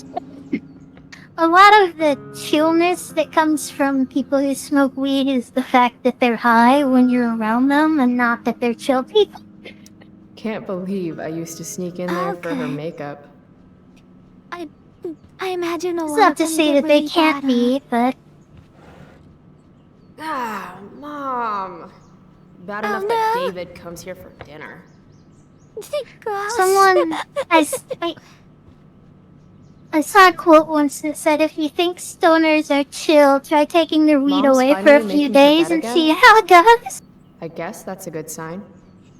A lot of the chillness that comes from people who smoke weed is the fact that they're high when you're around them and not that they're chill people. Can't believe I used to sneak in there for her Okay. makeup. I imagine a It's lot not of to them say get that they really can't bad, be, but Ah, Mom! Bad Oh, enough no. that David comes here for dinner. Gross. someone I saw a quote once that said, if you think stoners are chill, try taking their weed Mom's away for a finally few making her days bed and again? see how it goes. I guess that's a good sign.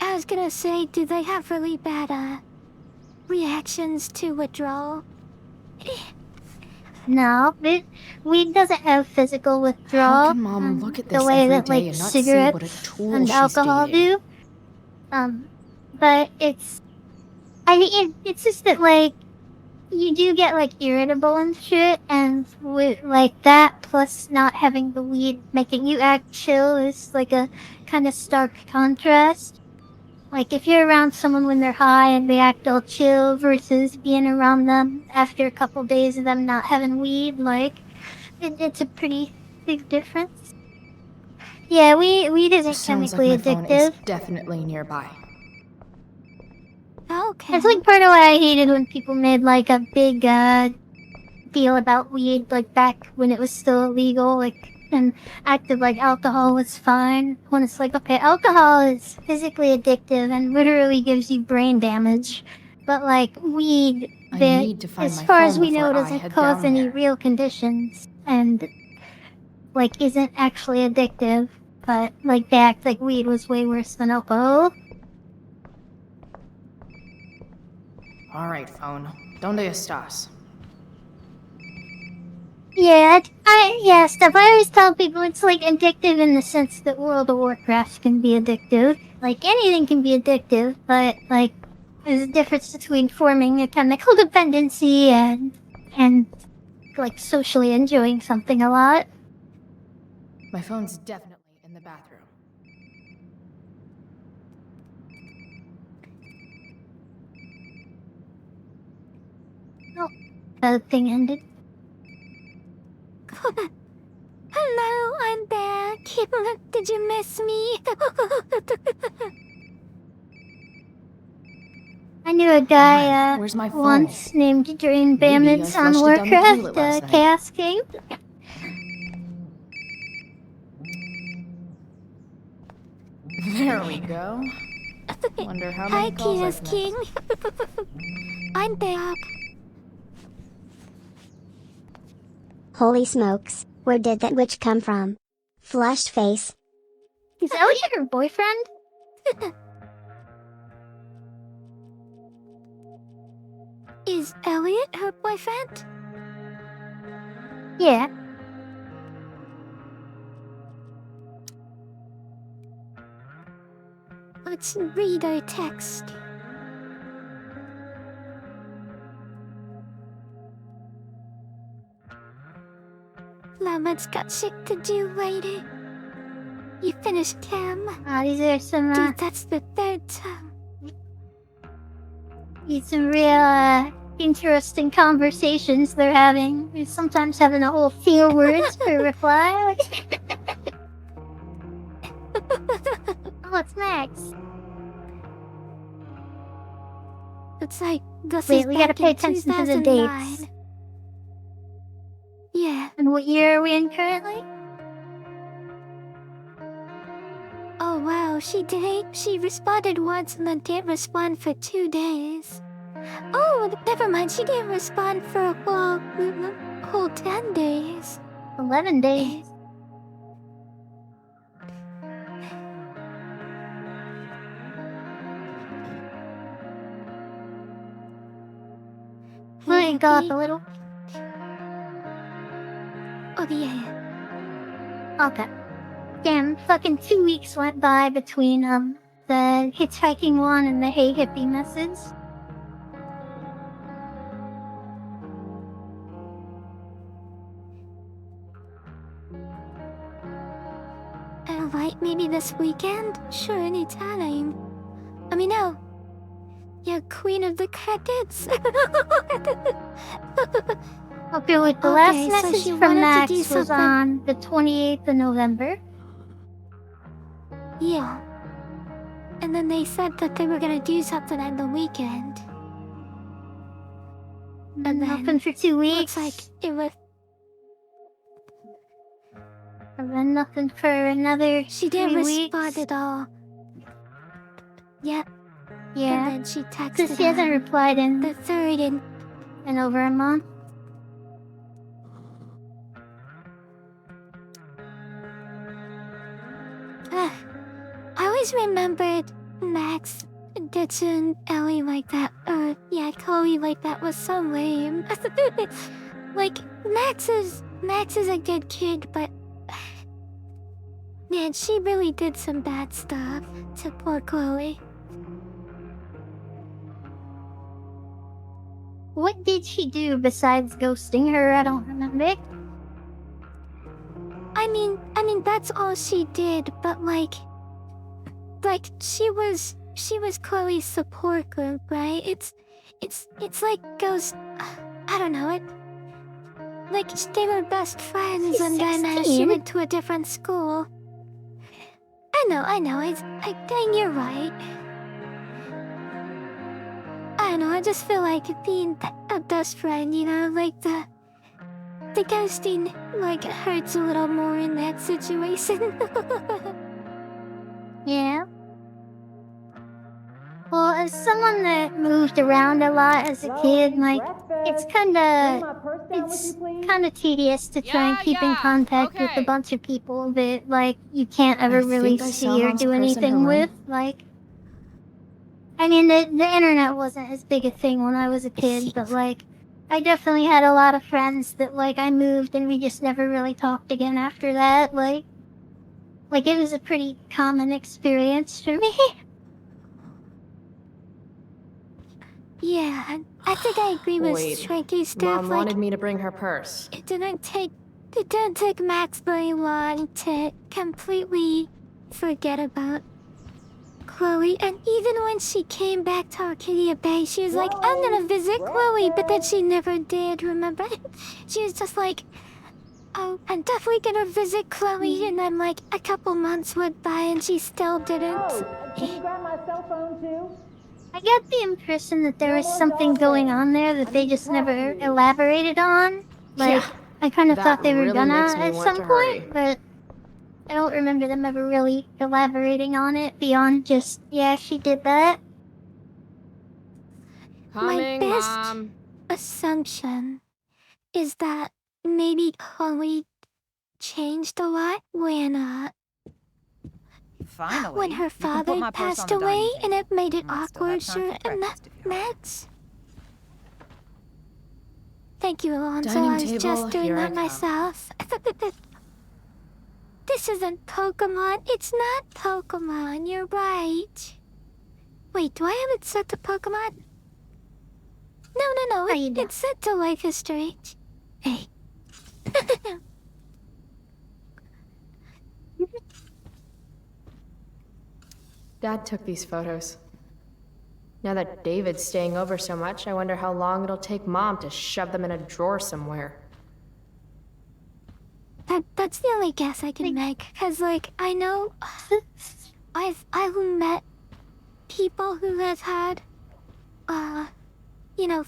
I was gonna say, do they have really bad, reactions to withdrawal? No, weed doesn't have physical withdrawal. How can Mom look at the this way every that, day like, and not see cigarettes what a tool and she's alcohol dating? do. But I think it's just that, like, you do get, like, irritable and shit, and with, like, that plus not having the weed making you act chill is, like, a kind of stark contrast. Like, if you're around someone when they're high and they act all chill versus being around them after a couple days of them not having weed, like, it's a pretty big difference. Yeah, weed isn't Sounds like chemically my phone is addictive. definitely nearby. Okay. It's like part of why I hated when people made, like, a big, deal about weed, like, back when it was still illegal, like, and acted like alcohol was fine, when it's like, okay, alcohol is physically addictive and literally gives you brain damage, but, like, weed, I that, need to find as my far phone as we know, before I doesn't head cause down any there. real conditions, and, like, isn't actually addictive, but, like, they act like weed was way worse than alcohol. Alright, phone. Donde estás? Yeah, stuff. I always tell people it's, like, addictive in the sense that World of Warcraft can be addictive. Like, anything can be addictive, but, like, there's a difference between forming a chemical dependency and, like, socially enjoying something a lot. My phone's definitely in the bathroom. Oh, the thing ended. Hello, I'm back. Did you miss me? I knew a guy, Where's my phone? once named Drain Maybe I Bammons on flushed it down the Warcraft, toilet last night. Chaos Game. There we go. Wonder how Hi, many calls Kia's I've King. missed. I'm back. Holy smokes, where did that witch come from? Flushed face. Is Elliot her boyfriend? Is Elliot her boyfriend? Yeah. Let's read our text. Lamad's got shit to do later. You finished Cam? These are some, Dude, that's the third time. real, interesting conversations they're having. They're sometimes having a whole few words per reply. Oh, it's Max. It's like, this Wait, is we back gotta pay in attention to the 2009. dates. Yeah. And what year are we in currently? Oh wow, she responded once and then didn't respond for 2 days. Oh, never mind. She didn't respond for a whole 10 days. 11 days. My god, the little... Oh, yeah. Okay. Damn, fucking 2 weeks went by between, the hitchhiking one and the hey hippie message. Right, maybe this weekend? Sure, anytime. I mean, no. You're queen of the crickets. Okay, wait, the last message from Max was on the 28th of November. Yeah. And then they said that they were gonna do something on the weekend. And Nothing for 2 weeks. Looks like it was... And then nothing for another She didn't 3 weeks. respond at all. Yep. Yeah. And then she texted So she hasn't replied in the 3rd in over a month. I always remembered Max ditching Ellie like that. Yeah, Chloe like that was so lame. Like, Max is a good kid, but... Man, she really did some bad stuff to poor Chloe. What did she do besides ghosting her? I don't remember. I mean, that's all she did, but like, she was Chloe's support group, right? It's like ghost. I don't know it. Like they were best friends, She's and 16. then she went to a different school. I know. I think you're right. I don't know. I just feel like being a best friend, you know, like the ghosting, like, hurts a little more in that situation. Yeah. Well, as someone that moved around a lot as a kid, like, it's kinda tedious to try and keep in contact with a bunch of people that, like, you can't ever really see or do anything with. Like, I mean, the internet wasn't as big a thing when I was a kid, but, like, I definitely had a lot of friends that, like, I moved and we just never really talked again after that. Like, it was a pretty common experience for me. Yeah, I think I agree with Shrinky stuff. Mom wanted me to bring her purse. It didn't take Max very long to completely forget about Chloe, and even when she came back to Arcadia Bay, she was like, I'm gonna visit Chloe, but then she never did, remember? She was just like, oh, I'm definitely gonna visit Chloe, and then like a couple months went by and she still didn't. Can you grab my cell phone too? I get the impression that there was something going on there that they just never elaborated on. Like, I kind of thought they were gonna at some point, but I don't remember them ever really elaborating on it beyond just, yeah, she did that. My best assumption is that maybe Chloe changed a lot when her father passed away, and it made it awkward, sure, and Max? Thank you, Alonso. I was just doing that myself. This isn't Pokemon. It's not Pokemon. You're right. Wait, do I have it set to Pokemon? No. It's set to Life is Strange. Hey. Dad took these photos. Now that David's staying over so much, I wonder how long it'll take Mom to shove them in a drawer somewhere. That's the only guess I can make, cause like I know I've met people who have had you know,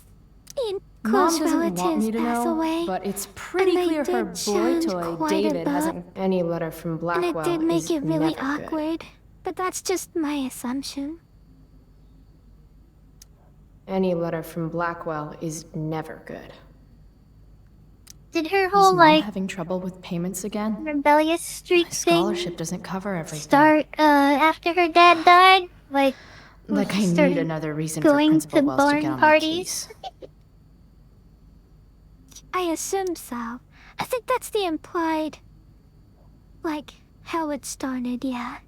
close relatives pass away, but it's pretty clear her boy toy David hasn't any letter from Blackwell. And it did make it really awkward, but that's just my assumption. Any letter from Blackwell is never good. Did her Is whole, Mom like, having trouble with payments again? rebellious streak My thing scholarship doesn't cover everything. start, after her dad died? Like Like I need started another reason for going Principal to Wells to get barn on my parties? case. I assume so. I think that's the implied... like, how it started, yeah.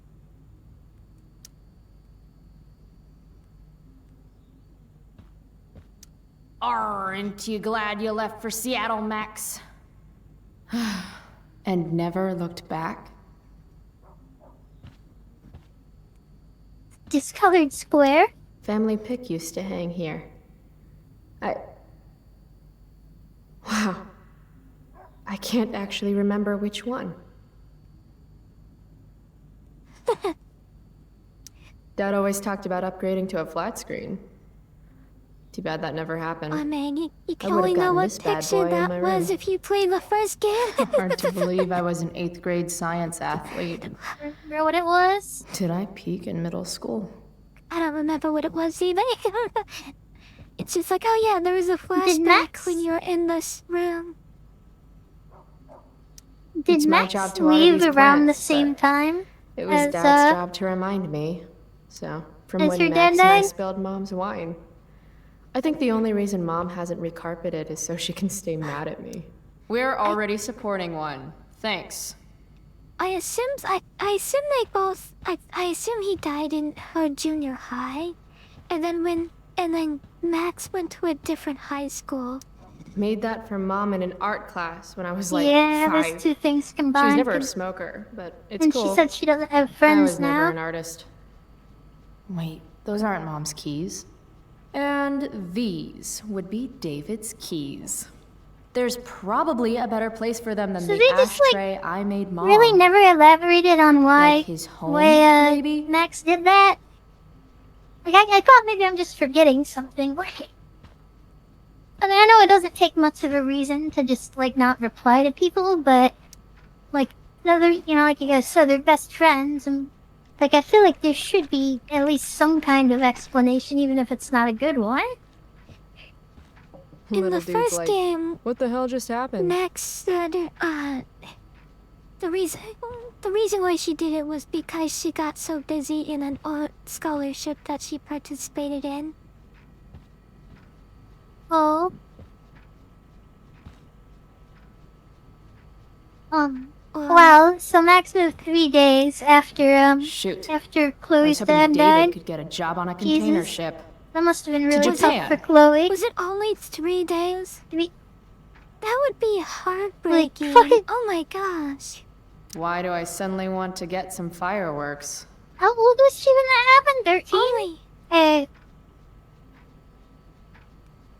Aren't you glad you left for Seattle, Max? And never looked back? Discolored square? Family pic used to hang here. Wow. I can't actually remember which one. Dad always talked about upgrading to a flat screen. Too bad that never happened. Oh man, you can I would've only know gotten what this bad picture boy in that my was room. if you played the first game. Hard to believe I was an 8th grade science athlete. Remember what it was? Did I peak in middle school? I don't remember what it was either. It's just like, oh yeah, there was a Did flashback Max? when you were in this room. Did It's my Max job to water leave these around the plants, same but time? It was as, Dad's job to remind me. So, from as when your Max dad and I died? spilled Mom's wine. I think the only reason Mom hasn't recarpeted is so she can stay mad at me. We're already supporting one. Thanks. I assume they both. I assume he died in her junior high, and then Max went to a different high school. Made that for Mom in an art class when I was like yeah, 5. those two things She combined. was never a could- smoker, but it's and cool. she said she doesn't have I friends was never now. an artist. Wait, those aren't Mom's keys. And these would be David's keys. There's probably a better place for them than So the they just, like, ashtray I made Mom. Really never elaborated on why, Like his home, maybe? Max did that. Like, I thought maybe I'm just forgetting something. Wait. I mean, I know it doesn't take much of a reason to just, like, not reply to people, but, like, like you guys said, they're best friends, and, like, I feel like there should be at least some kind of explanation, even if it's not a good one. In Little the dude's first like, game, what the hell just happened? Max said, the reason why she did it was because she got so busy in an art scholarship that she participated in. Oh. Well, so Max moved 3 days after, Shoot. after I was Chloe's hoping dad David died. could get a job on a container Jesus. ship. That must have been really tough Japan. for Chloe. Was it only 3 days? Three- That would be heartbreaking. fucking- Oh my gosh. Why do I suddenly want to get some fireworks? How old was she when that happened? 13? Only.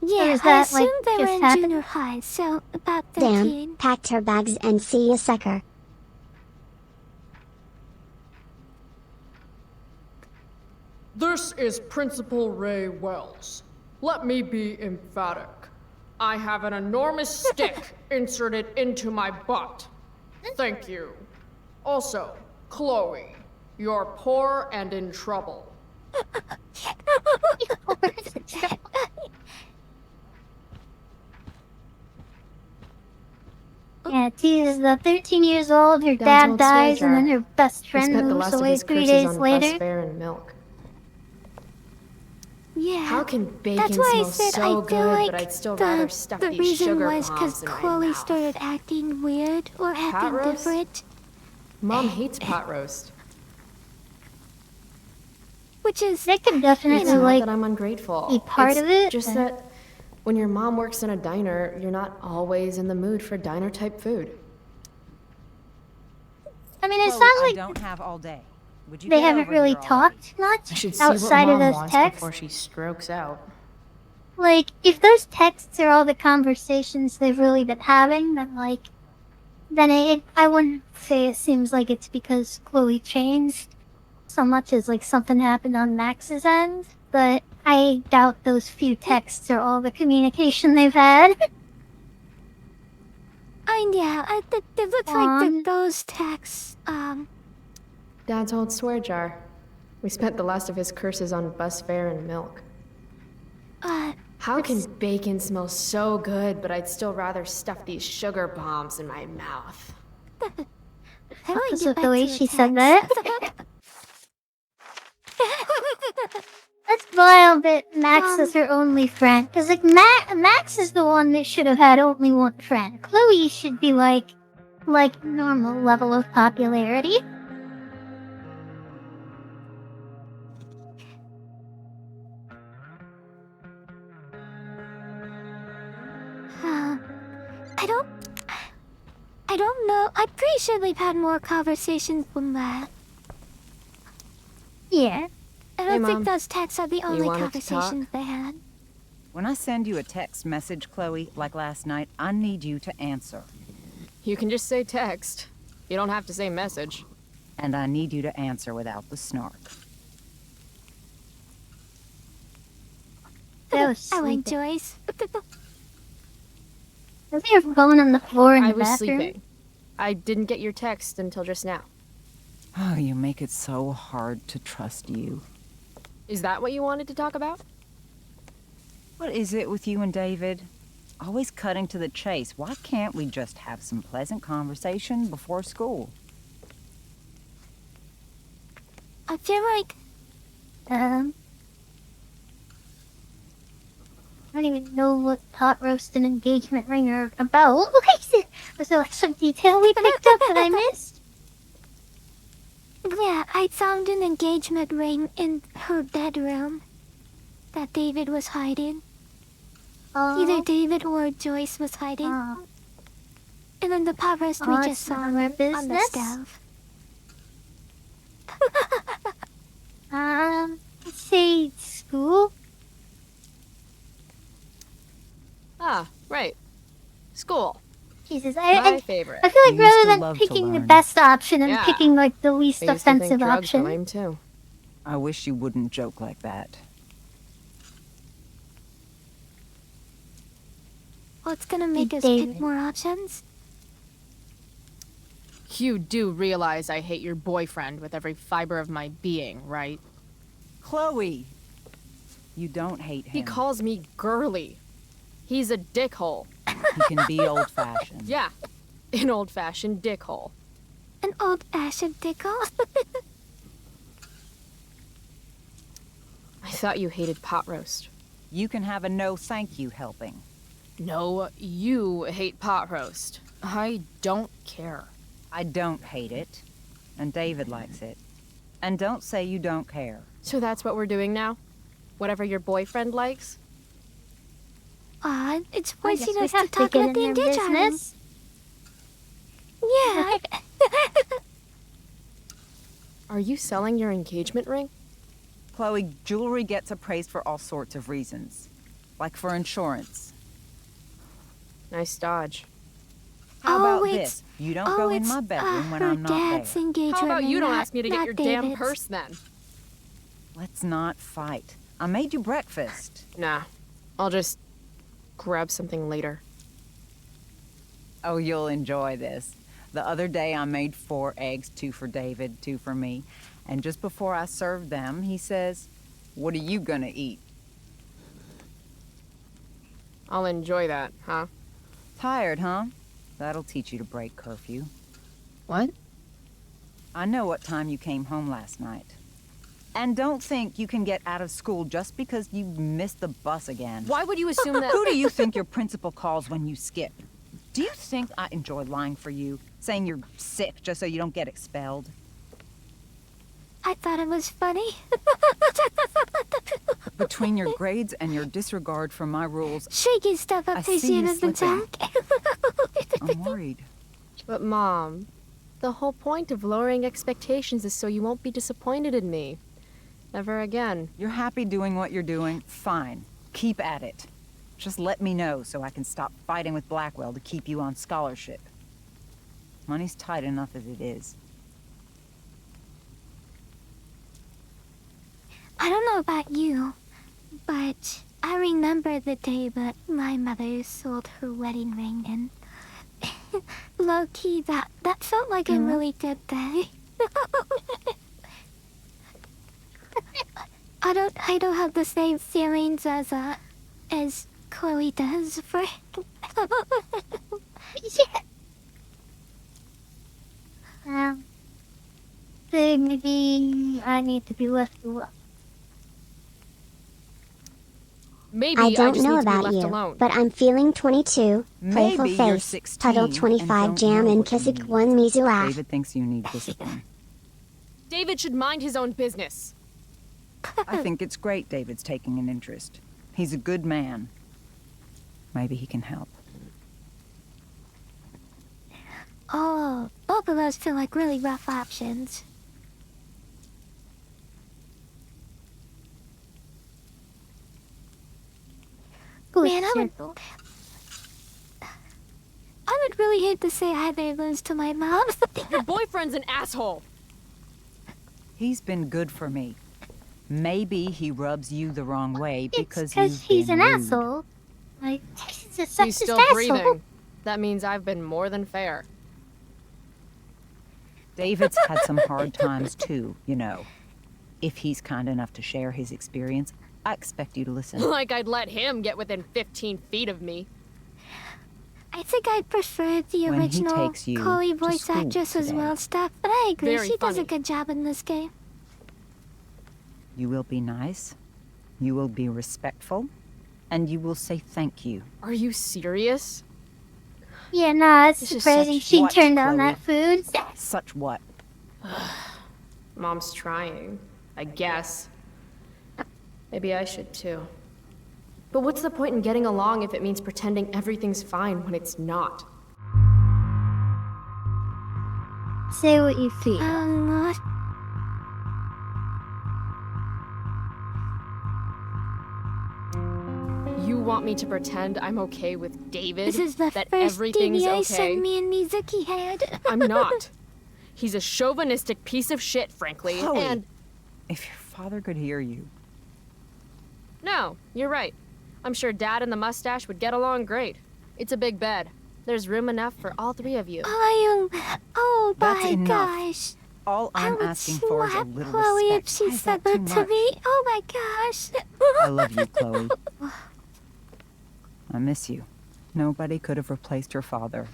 Yeah, is I that, like, assumed they were just in happened? junior high, so about 13. Damn, packed her bags and see ya sucker. This is Principal Ray Wells. Let me be emphatic. I have an enormous stick inserted into my butt. Thank you. Also, Chloe, you're poor and in trouble. Yeah, she's 13 years old, her Dad's dad old dies, swear and then jar. her best He friend spent the moves last of away his 3 curses days on later. bus fare and milk. Yeah. How can bacon That's why I smell said so I feel good, like but I'd still rather stuff the these reason sugar was bombs in my Chloe mouth? started acting weird or acting roast? different, Mom hates pot roast. which is They could definitely, It's not like, that I'm ungrateful. be part It's of it, just but- that when your mom works in a diner, you're not always in the mood for diner-type food. I mean, it Chloe, sounds I like don't have all day. Would you they get haven't over really here already? talked much I should see outside what of Mom those wants texts. before she strokes out. Like, if those texts are all the conversations they've really been having, then I wouldn't say it seems like it's because Chloe changed so much as like something happened on Max's end. But I doubt those few texts are all the communication they've had. it looks like those texts, Dad's old swear jar. We spent the last of his curses on bus fare and milk. How can bacon smell so good, but I'd still rather stuff these sugar bombs in my mouth? How do I That's get the back way to she the said text? that. That's wild that Max is her only friend. Cause like Max is the one that should have had only one friend. Chloe should be like normal level of popularity. I don't know. I'm pretty sure they've had more conversations than that. Yeah. I Hey, don't Mom. think those texts are the only wanted to talk? conversations they had. When I send you a text message, Chloe, like last night, I need you to answer. You can just say text. You don't have to say message. And I need you to answer without the snark. That was I like sleeping. Joyce. Was your phone on the floor in I the was bathroom? sleeping. I didn't get your text until just now. Oh, you make it so hard to trust you. Is that what you wanted to talk about? What is it with you and David? Always cutting to the chase. Why can't we just have some pleasant conversation before school? I feel like I don't even know what pot roast and engagement ring are about. Was there like some detail we picked up that I missed? yeah, I found an engagement ring in her bedroom that David was hiding. Either David or Joyce was hiding. And then the pot roast we it's just saw none of our on the business. stove. Let's say school. Ah, right. School. Jesus, My favorite. I feel like You used rather to than love to picking the learn. best option and Yeah. picking like the least I used to think offensive drugs option. were lame too. I wish you wouldn't joke like that. Well, it's gonna make us David. pick more options. You do realize I hate your boyfriend with every fiber of my being, right? Chloe! You don't hate him. He calls me girly. He's a dickhole. He can be old-fashioned. Yeah, an old-fashioned dickhole. An old-fashioned tickle. I thought you hated pot roast. You can have a no thank you helping. No, you hate pot roast. I don't care. I don't hate it. And David likes it. And don't say you don't care. So that's what we're doing now? Whatever your boyfriend likes? It's I forcing guess we us to have to talk get about in the their engagement ring. business. Yeah. Are you selling your engagement ring? Chloe, jewelry gets appraised for all sorts of reasons. Like for insurance. Nice dodge. How Oh, about it's- this? You don't go in my bedroom when her I'm not dad's there. engagement How about ring, you don't not- ask me to get not your damn David's. purse then? Let's not fight. I made you breakfast. Nah, I'll just grab something later. Oh, you'll enjoy this. The other day I made 4 eggs, 2 for David, 2 for me. And just before I served them, he says, "What are you gonna eat?" I'll enjoy that, huh? Tired, huh? That'll teach you to break curfew. What? I know what time you came home last night. And don't think you can get out of school just because you missed the bus again. Why would you assume that? Who do you think your principal calls when you skip? Do you think I enjoy lying for you? Saying you're sick just so you don't get expelled? I thought it was funny. Between your grades and your disregard for my rules, Shaking stuff I up to see you Xana's and slipping. Jack. I'm worried. But Mom, the whole point of lowering expectations is so you won't be disappointed in me. Never again. You're happy doing what you're doing? Fine. Keep at it. Just let me know so I can stop fighting with Blackwell to keep you on scholarship. Money's tight enough as it is. I don't know about you, but I remember the day that my mother sold her wedding ring, and low-key, that felt like a really good day. I don't have the same feelings as Chloe does for. Maybe I need to be left alone. Maybe I don't just know need to be about left you, alone. but I'm feeling 22. Playful Maybe you're face. 16 Puddle and 25 don't jam know and what you KissuKissu need. 1 Mizu laugh. David thinks you need discipline. David should mind his own business. I think it's great David's taking an interest. He's a good man. Maybe he can help. Oh, both of those feel like really rough options. Man, I would really hate to say I may lose to my mom. Your boyfriend's an asshole. He's been good for me. Maybe he rubs you the wrong way because Because he's an rude. asshole. Like, he's a He's sexist still asshole. breathing. That means I've been more than fair. David's had some hard times too, you know. If he's kind enough to share his experience, I expect you to listen. Like I'd let him get within 15 feet of me. I think I'd prefer the When he original takes you Chloe to voice school actress as today. well stuff, but I agree, Very she does a funny. good job in this game. You will be nice, you will be respectful, and you will say thank you. Are you serious? Yeah, nah, it's This is surprising such she what, turned down Chloe? that food. Such what? Mom's trying, I guess. Maybe I should too. But what's the point in getting along if it means pretending everything's fine when it's not? Say what you feel. What? You want me to pretend I'm okay with David? This is the that first everything's deviation okay? me and Mizuki had. I'm not. He's a chauvinistic piece of shit, frankly, Chloe. and... If your father could hear you. No, you're right. I'm sure Dad and the mustache would get along great. It's a big bed. There's room enough for all three of you. Oh That's my enough. gosh. All I I'm would asking for is a slap little Chloe if respect. she Why is said that too that to much? me. Oh my gosh. I love you, Chloe. I miss you. Nobody could have replaced your father.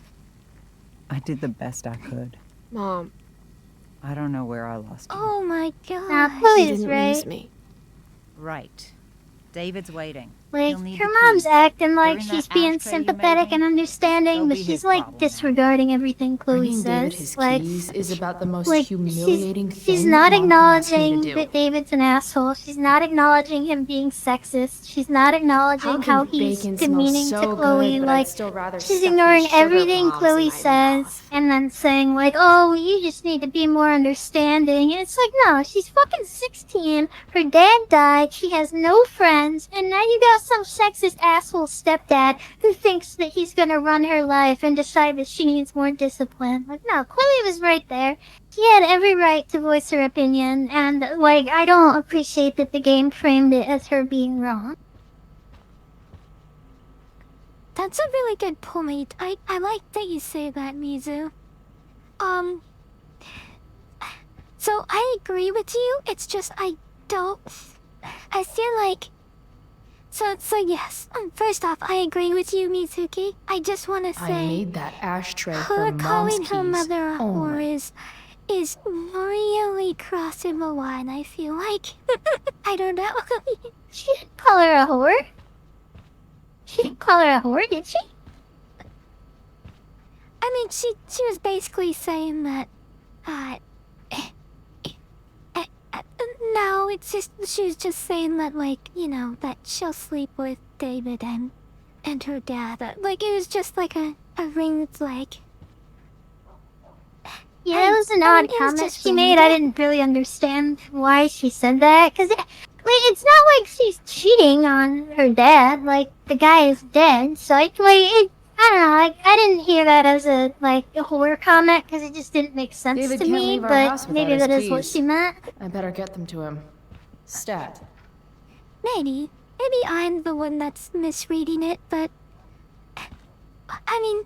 I did the best I could. Mom, I don't know where I lost you. Oh my gosh. Nah, you Chloe's didn't right. lose me. Right. David's waiting. Like, He'll need her the mom's key. acting like During she's that being ashtray you made sympathetic me, and understanding, that'll but be she's his like problem now. disregarding everything Chloe Bringing David says. his Like, keys is about the most like humiliating thing she's not Mom can ask me to acknowledging do. that David's an asshole. She's not acknowledging him being sexist. She's not acknowledging how he's bacon smell demeaning so to Chloe. good, but I'd Like, still rather she's stuff ignoring these sugar everything bombs Chloe in my says mouth. and then saying like, "Oh, you just need to be more understanding." And it's like, no, she's fucking 16. Her dad died. She has no friends, and now you got some sexist asshole stepdad who thinks that he's gonna run her life and decide that she needs more discipline. Like, no, Chloe was right there. She had every right to voice her opinion, and like, I don't appreciate that the game framed it as her being wrong. That's a really good point. I like that you say that, Mizu. So I agree with you. It's just I feel like. So yes. First off, I agree with you, Mizuki. I just want to say. I made that ashtray her for Mom's calling keys. her mother a whore only. is really crossing the line. I feel like. I don't know. She didn't call her a whore. She didn't call her a whore, did she? I mean, she was basically saying that. No, it's just she was just saying that, like, you know, that she'll sleep with David and her dad. Like, it was just like a ring flag. Yeah, it was an odd comment she made. I didn't really understand why she said that, because it's not like she's cheating on her dad. Like, the guy is dead, so I don't know, I didn't hear that as a whore comment, because it just didn't make sense David to can't me, leave our but house without maybe his that is what keys. she meant. I better get them to him. Stat. Maybe I'm the one that's misreading it, but I mean,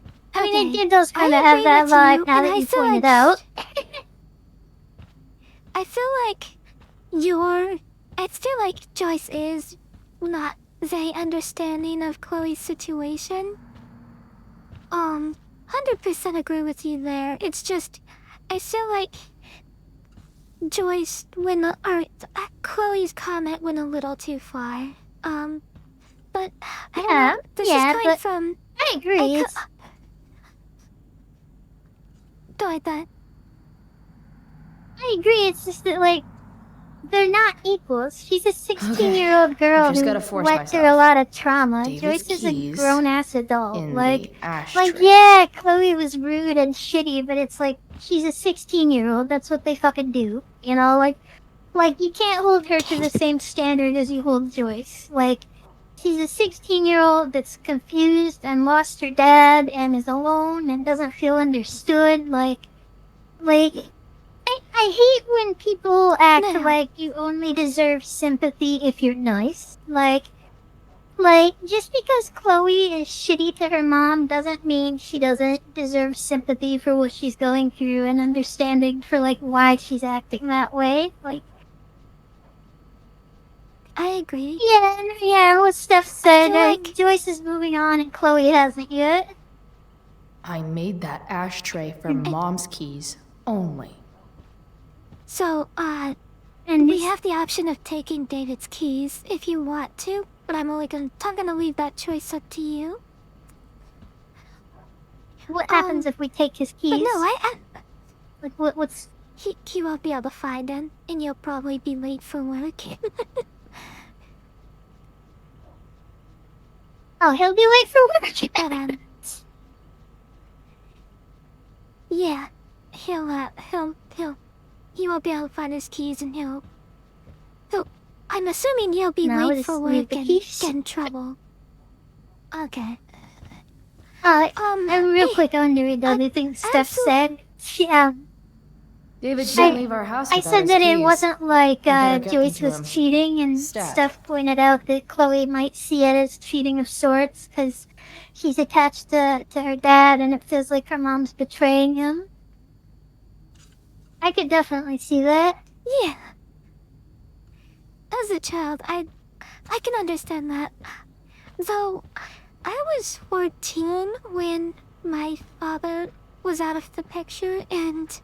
it does kind of have that vibe now that you point it out. I feel like you're I feel like Joyce is not very understanding of Chloe's situation. 100% agree with you there. It's just, I feel like Joyce Chloe's comment went a little too far. But I don't know. This is coming from. I agree. Go like that. I agree. It's just that like they're not equals. She's a 16-year-old girl who went through a lot of trauma. Joyce is a grown-ass adult. Like, yeah, Chloe was rude and shitty, but it's like she's a 16-year-old. That's what they fucking do. You know, like you can't hold her to the same standard as you hold Joyce. Like, she's a 16-year-old that's confused and lost her dad and is alone and doesn't feel understood. Like. I hate when people act like you only deserve sympathy if you're nice. Like, just because Chloe is shitty to her mom doesn't mean she doesn't deserve sympathy for what she's going through and understanding for, like, why she's acting that way. Like, I agree. Yeah, what Steph said, like Joyce is moving on and Chloe hasn't yet. I made that ashtray for Mom's keys only. So, and we have the option of taking David's keys if you want to, but I'm gonna leave that choice up to you. What happens if we take his keys? But no, what's... He won't be able to find them, and you'll probably be late for work. Oh, he'll be late for work. But, yeah, he won't be able to find his keys, and I'm assuming he'll be late for work and get in trouble. Okay. And real quick, I want to read the other thing Steph said. David didn't leave our house. I said that it wasn't like Joyce was cheating, and Steph pointed out that Chloe might see it as cheating of sorts because she's attached to her dad, and it feels like her mom's betraying him. I could definitely see that. Yeah. As a child, I can understand that. Though, I was 14 when my father was out of the picture, and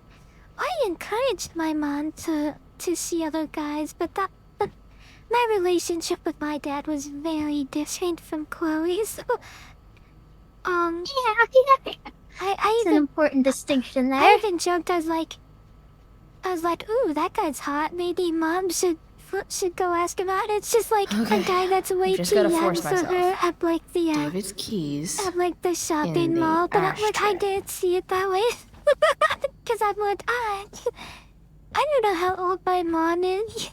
I encouraged my mom to see other guys, but my relationship with my dad was very different from Chloe's. Yeah, it's an important distinction there. I even joked, I was like, ooh, that guy's hot. Maybe Mom should go ask him out. It's just like a guy that's way too young for her at like the David's keys at like the shopping mall. But I didn't see it that way. Cause I'm like, I don't know how old my mom is,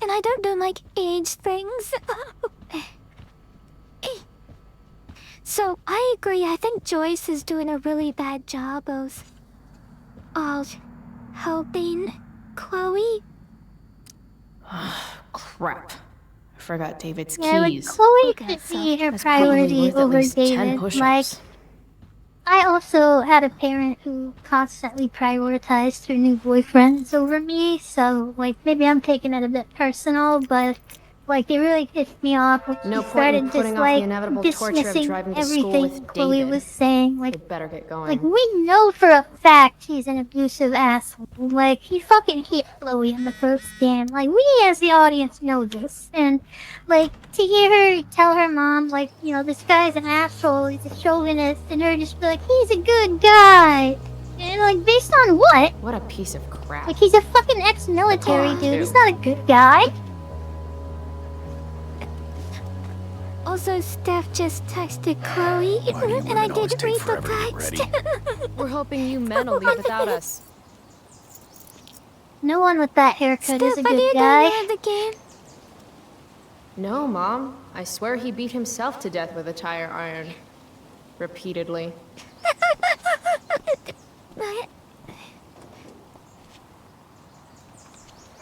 and I don't do like age things. So I agree. I think Joyce is doing a really bad job of helping Chloe. Crap. I forgot David's keys. Like Chloe could be her priority over David. Like, I also had a parent who constantly prioritized her new boyfriends over me, so, like, maybe I'm taking it a bit personal, but, like, it really pissed me off when she started just, like, dismissing everything Chloe was saying. Like, better get going. Like, we know for a fact he's an abusive asshole. Like, he fucking hit Chloe in the first game. Like, we as the audience know this. And, like, to hear her tell her mom, like, you know, this guy's an asshole, he's a chauvinist, and her just be like, he's a good guy. And, like, based on what? What a piece of crap. Like, he's a fucking ex-military dude. He's not a good guy. Also, Steph just texted Chloe, and I didn't read the text. We're hoping you men will leave without us. No one with that haircut is a good Steph, guy. are you the game? No, Mom. I swear he beat himself to death with a tire iron. Repeatedly.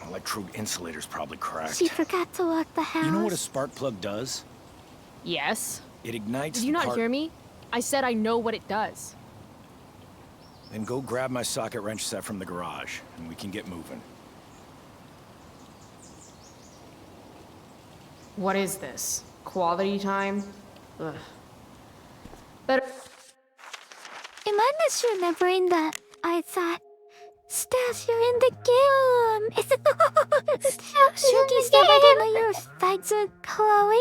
Electrode insulator's probably cracked. She forgot to lock the house. You know what a spark plug does? Yes. It ignites Did you not hear me? I said I know what it does. Then go grab my socket wrench set from the garage, and we can get moving. What is this? Quality time? Ugh. Better. Am I misremembering that? I thought, Steph, you're in the game. Shrinky Steph, I didn't know you were friends with Chloe.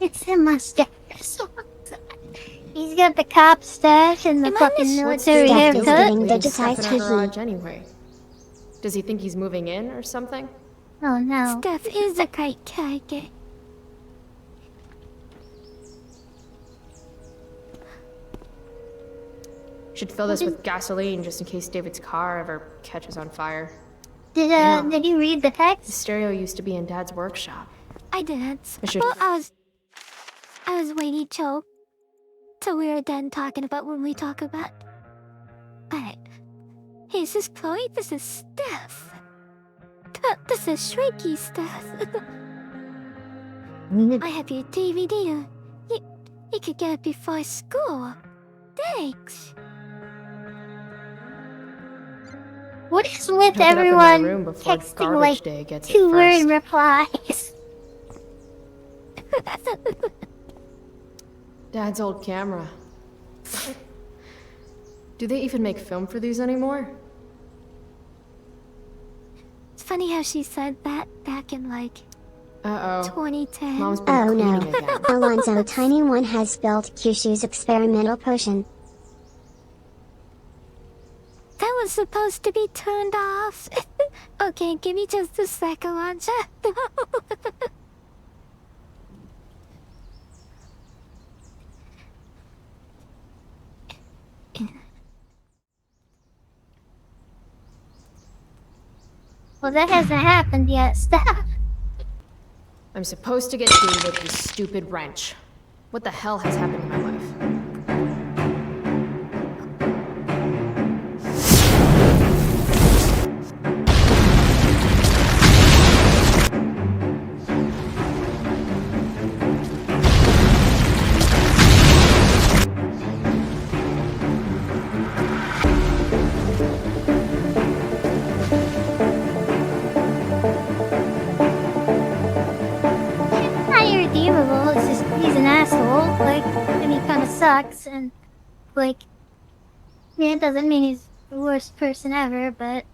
It's a mustache. He's got the cop stash and the fucking military haircut. Getting digitized in our garage anyway. Does he think he's moving in or something? Oh no. Steph is a great character. Should fill this with gasoline just in case David's car ever catches on fire. Did you read the text? The stereo used to be in Dad's workshop. I didn't. I should. Well, I was waiting till we were done talking about when we talk about. Alright. Hey, is this Chloe? This is Steph. This is Shrinky Steph. I have your DVD. You could get it before school. Thanks. What is with everyone texting like two-word replies? Dad's old camera. Do they even make film for these anymore? It's funny how she said that back in like 2010. Mom's been Oh no. cleaning again. Alonzo Tiny One has spilled Kyushu's experimental potion. That was supposed to be turned off. Okay, give me just a second, Alonzo. Well, that hasn't happened yet. Stop. I'm supposed to get David this stupid wrench. What the hell has happened in my life? It's just he's an asshole, like, and he kind of sucks, and like, yeah, it doesn't mean he's the worst person ever, but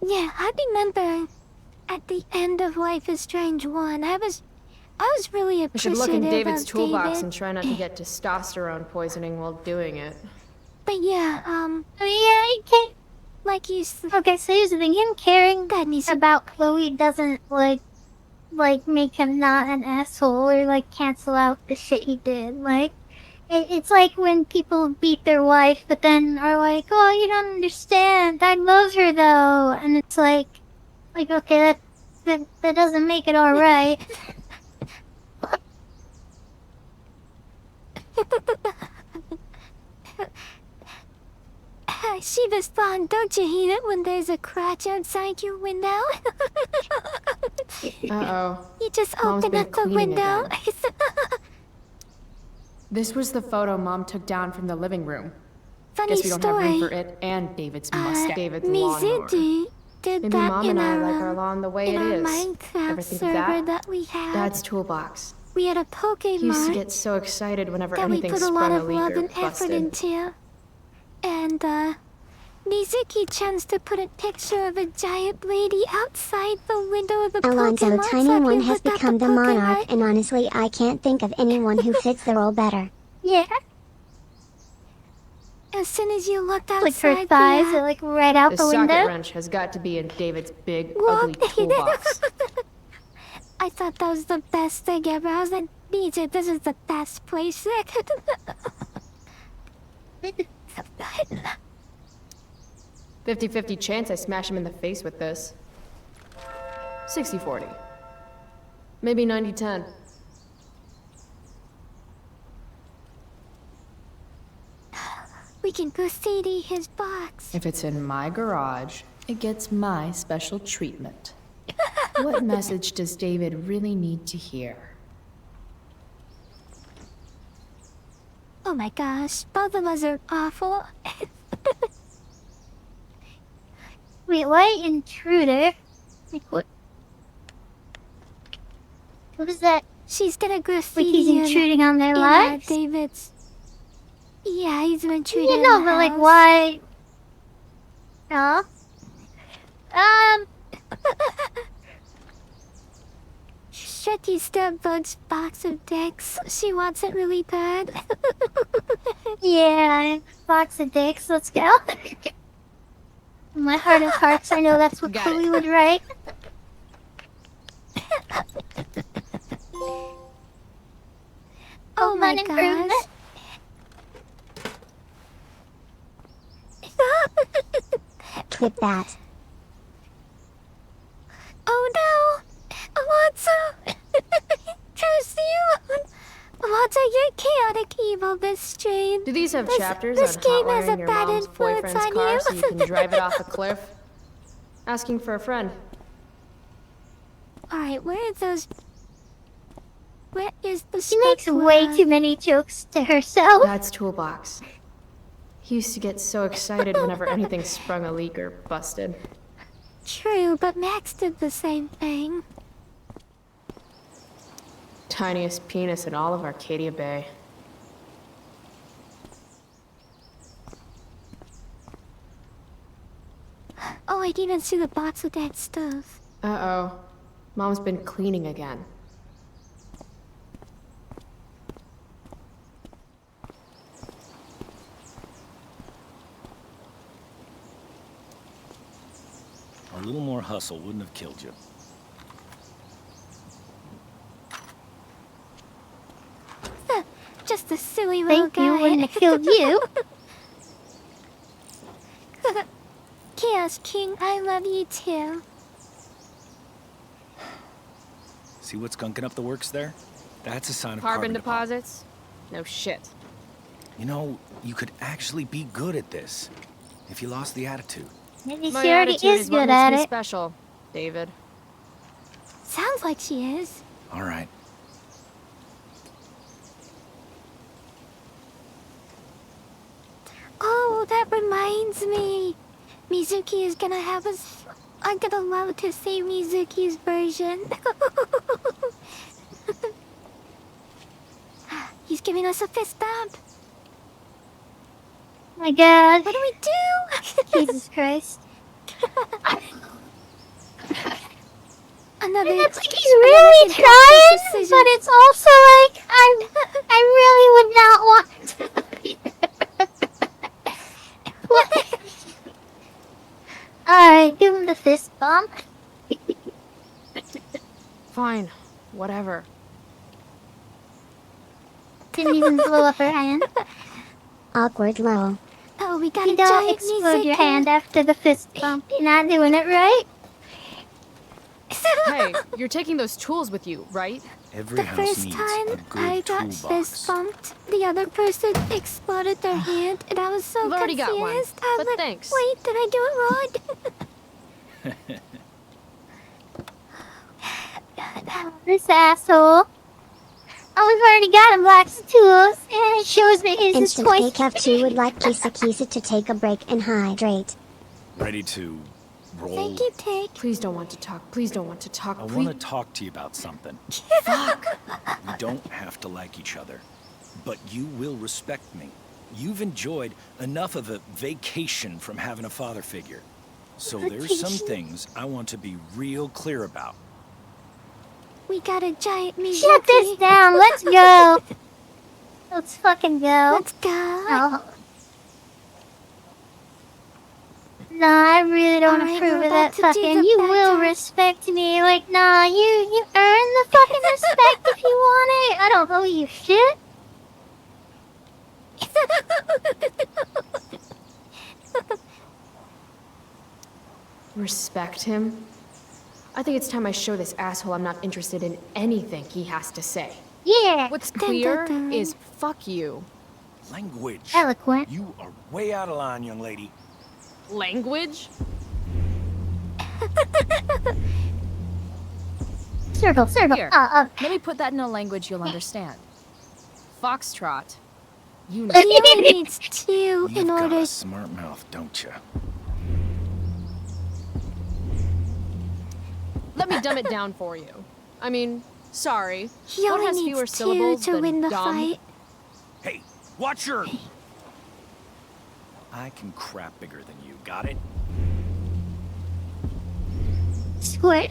yeah, I remember at the end of Life is Strange 1, I was really I appreciative should look in David's of toolbox David. and try not to get testosterone poisoning while doing it. But yeah, I mean, yeah, you can't. Like you said. Okay, so here's the thing: him caring about Chloe doesn't like make him not an asshole or like cancel out the shit he did. Like, it's like when people beat their wife, but then are like, "Oh, you don't understand. I love her though," and it's like okay, that doesn't make it all right. I see this song, don't you hate it when there's a crotch outside your window? Uh-oh. You just Mom's open been up the cleaning window. again. This was the photo Mom took down from the living room. Funny Guess we don't story. have room for it and David's mustache. David's lawnmower. Mizuki did Maybe that Mom in and I our, like our lawn the way in it our is. Minecraft Ever think of server that we had. Dad's toolbox. We had a Pokemon He used to get so excited whenever that we anything put a sprung lot a of leak love or and effort busted. into. And, Mizuki chose to put a picture of a giant lady outside the window of the Alonzo Pokemon Tiny shop One and has looked at become the Pokemon. monarch, and honestly, I can't think of anyone who fits the role better. Yeah. As soon as you looked outside, Like her thighs are like right out The the socket window. wrench has got to be in David's big, Well, ugly toolbox. I thought that was the best thing ever. I was like, DJ, this is the best place. 50-50 chance I smash him in the face with this. 60-40. Maybe 90-10. We can go CD his box. If it's in my garage, it gets my special treatment. What message does David really need to hear? Oh my gosh, both of us are awful. Wait, why intruder? Like, what? What was that? She's gonna graffiti. Like he's intruding on their in, lives? David's. Yeah, he's intruding. You know, but like, why? No. Shetty stepbud's box of dicks. She wants it really bad. Yeah, box of dicks. Let's go. In my heart of hearts, I know that's what Chloe would write. Oh my gosh. Clip that. Oh no! Alonso! Trust you! Alonso, you're chaotic evil, Miss Jane. Do these have chapters this on game has hotwiring a your bad mom's influence boyfriend's on car you? so you can drive it off a cliff? Asking for a friend. Alright, where are those... Where is the She makes way too many jokes to herself. Dad's toolbox. He used to get so excited whenever anything sprung a leak or busted. True, but Max did the same thing. Tiniest penis in all of Arcadia Bay. Oh, I didn't even see the box with that stuff. Uh-oh. Mom's been cleaning again. A little more hustle wouldn't have killed you. Just a silly little Thank guy. you, wouldn't have killed you. Chaos King, I love you too. See what's gunking up the works there? That's a sign of Carbon deposits? No shit. You know, you could actually be good at this if you lost the attitude. Maybe My she already attitude is what good makes at me it. special, David. Sounds like she is. All right. Oh, that reminds me. Mizuki is gonna have us. I'm gonna love to see Mizuki's version. He's giving us a fist bump. Oh my god. What do we do? Jesus Christ. Another. It's like he's really trying, but it's also like I really would not want to. Alright, give him the fist bump. Fine. Whatever. Didn't even blow up her hand. Awkward low. Oh, we got You a don't giant explode your Mizuki. hand after the fist bump. You're not doing it right. Hey, you're taking those tools with you, right? Every The house first needs time a I good got toolbox. fist bumped, the other person exploded their hand, and I was so I've already confused. got one, I was but like, thanks. wait, did I do it wrong? This asshole. Oh, we've already got him Black's tools, and it shows me his Instant twice. KissuKissu would like KissuKissu to take a break and hydrate. Ready to roll? Thank you, Take. Please don't want to talk. Please don't want to talk. I Please. want to talk to you about something. Fuck. We don't have to like each other, but you will respect me. You've enjoyed enough of a vacation from having a father figure. So there's some things I want to be real clear about. We got a giant Mizuki. Shut this down. Let's go. Let's fucking go. Let's go. Oh. No, I really don't Alright, approve we're of that about to do fucking. the You back will talk. respect me. Like, nah, you earn the fucking respect if you want it. I don't owe you shit. Respect him? I think it's time I show this asshole I'm not interested in anything he has to say. Yeah. What's Dun, clear dun, dun. is fuck you. Language. Eloquent. You are way out of line, young lady. Language? Circle. Here. Let me put that in a language you'll understand. Foxtrot. You know. He only needs 2 You've in got order. a smart mouth, don't you? Let me dumb it down for you. I mean, sorry. He what only has needs fewer 2 syllables to than win the dumb? fight. Hey, watch your... I can crap bigger than you, got it? Squirt.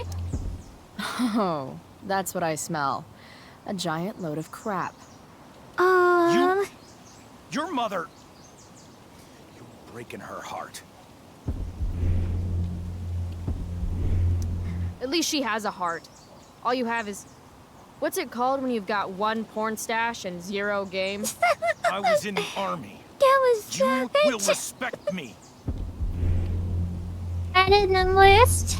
Oh, that's what I smell. A giant load of crap. Your mother... You're breaking her heart. At least she has a heart. All you have is... What's it called when you've got 1 porn stash and 0 game? I was in the army. That was You will respect me. Added on the list.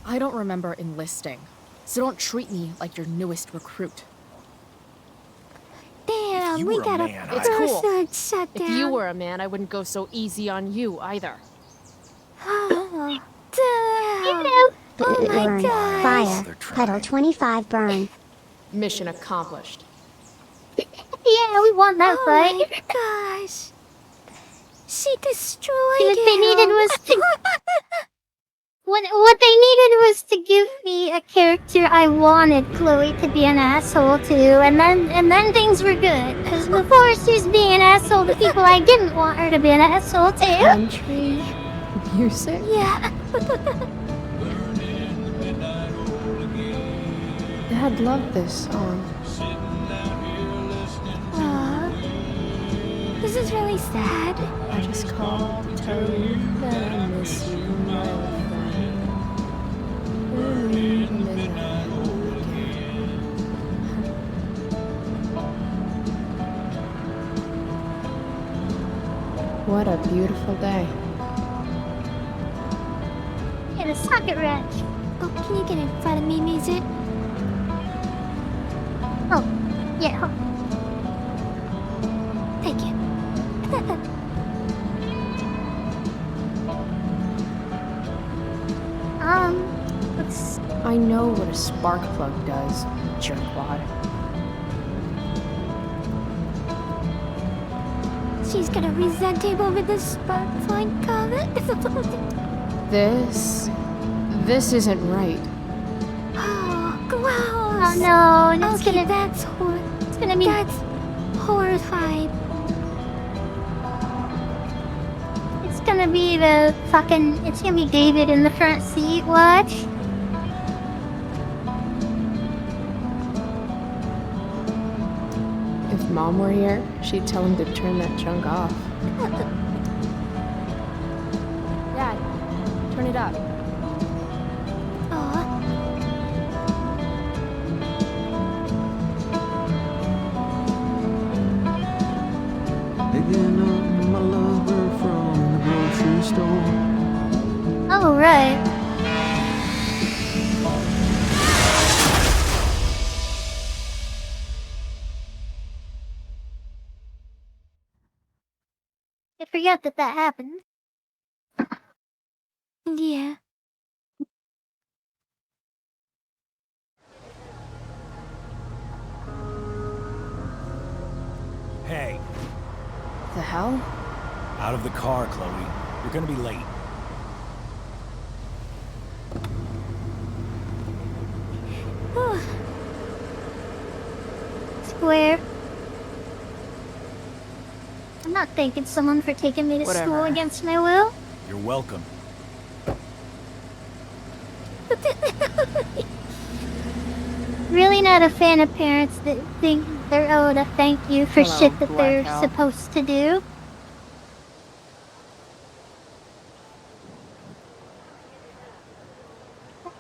I don't remember enlisting, so don't treat me like your newest recruit. Damn, you we were a gotta man, It's cool. shut down. If you were a man, I wouldn't go so easy on you either. Oh, Burn. my gosh. Fire. Pedal 25 burn. Mission accomplished. Yeah, we won that Oh fight. my gosh. She destroyed What they needed him. was to... What they needed was to give me a character I wanted Chloe to be an asshole to, and then things were good. Because before she was being an asshole to people I didn't want her to be an asshole to. Country music? Yeah. Dad loved this song. Aw. This is really sad. I just called to tell you that I miss you, my old friend. What a beautiful day. And a socket wrench. Oh, can you get in front of me, music? Oh, yeah. Thank you. Let's... I know what a spark plug does, jerkwad. She's gonna resent him over the spark flying comment. This isn't right. Oh, gross. Oh no, and it's Okay, gonna... It's gonna be... That's horrifying. It's gonna be the fucking... It's gonna be David in the front seat, watch. If Mom were here, she'd tell him to turn that junk off. Dad, turn it up. Aw. Picking up my lover from the grocery store. Oh, right. I forget that happened. Yeah. Hey, The hell? out of the car, Chloe. You're gonna be late. Square. I'm not thanking someone for taking me to Whatever. school against my will. You're welcome. Really not a fan of parents that think they're owed a thank you for Hello, shit that they're Blackout. supposed to do.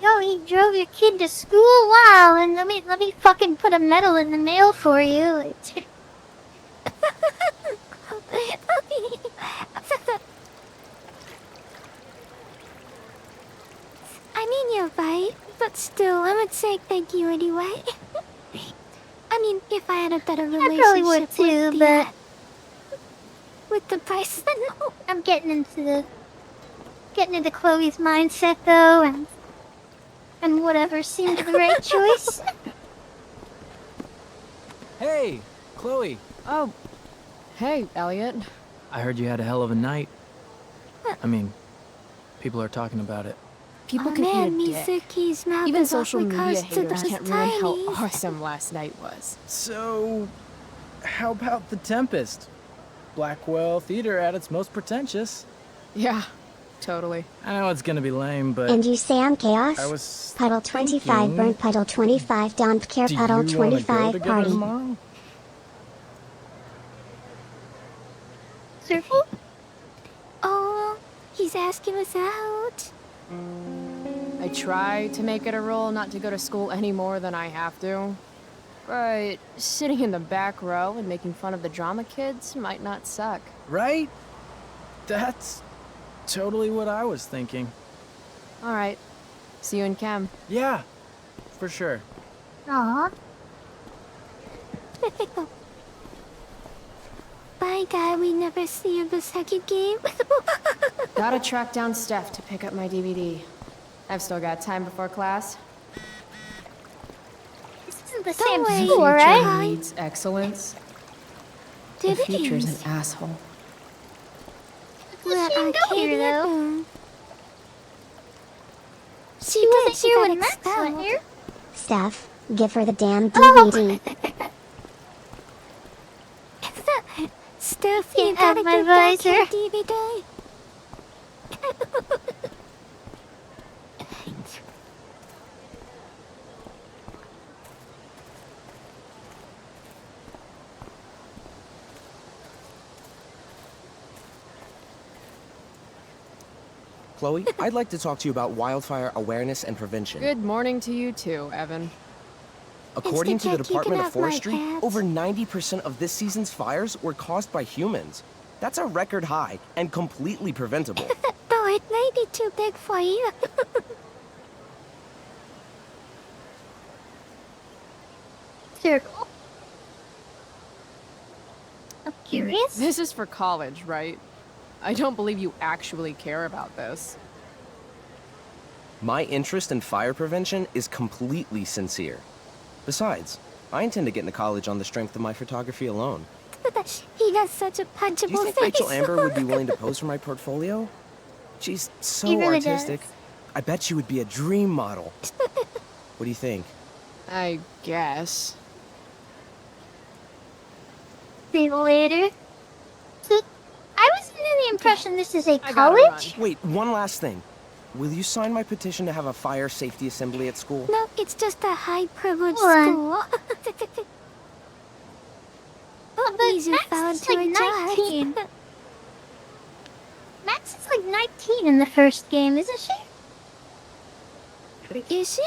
Yo, you drove your kid to school? Wow, and let me fucking put a medal in the mail for you. Like, I mean, you're right, but still, I would say thank you anyway. I mean, if I had a better relationship probably would too, with the, but- with the person. I'm getting into Chloe's mindset though, and whatever seemed the right choice. Hey, Chloe. Oh, Hey, Elliot. I heard you had a hell of a night. I mean, people are talking about it. People Oh can man, eat a dick. Mizuki's mouth Even is social awfully media close to haters those can't ruin how tinies. awesome last night was. So, how about the Tempest? Blackwell Theater at its most pretentious. Yeah, totally. I know it's gonna be lame, but And you say I'm chaos? I was Puddle 25 thinking, burn puddle 25 don't care do puddle you wanna go 25 together party. tomorrow? Circle? Oh, he's asking us out. I try to make it a rule not to go to school any more than I have to. But sitting in the back row and making fun of the drama kids might not suck. Right? That's totally what I was thinking. Alright. See you in chem. Yeah, for sure. Aw. Bye, guy. We never see you the second game. Gotta track down Steph to pick up my DVD. I've still got time before class. This isn't the Don't same worry, school, Future right? needs excellence. The Did it future's an is. asshole. Well, she didn't go here, though. She She wasn't did. She here got when Max expelled. went here. Steph, give her the damn DVD. Steph, Can't you gotta have my give back visor. your DVD. Chloe, I'd like to talk to you about wildfire awareness and prevention. Good morning to you too, Evan. According to the Mr. Jack, you Department can of have my Forestry, pets. over 90% of this season's fires were caused by humans. That's a record high and completely preventable. Though it may be too big for you. Circle. I'm curious. This is for college, right? I don't believe you actually care about this. My interest in fire prevention is completely sincere. Besides, I intend to get into college on the strength of my photography alone. He has such a punchable Do you think face. Rachel Amber would be willing to pose for my portfolio? She's so He really artistic. does. I bet she would be a dream model. What do you think? I guess. See you later. So, I was under the impression this is a gotta college? Wait, one last thing. Will you sign my petition to have a fire safety assembly at school? No, it's just a high privilege Hold on. school. Oh, Please, but you Max fell is into like a jar. 19. Max is like 19 in the first game, isn't she? Is she?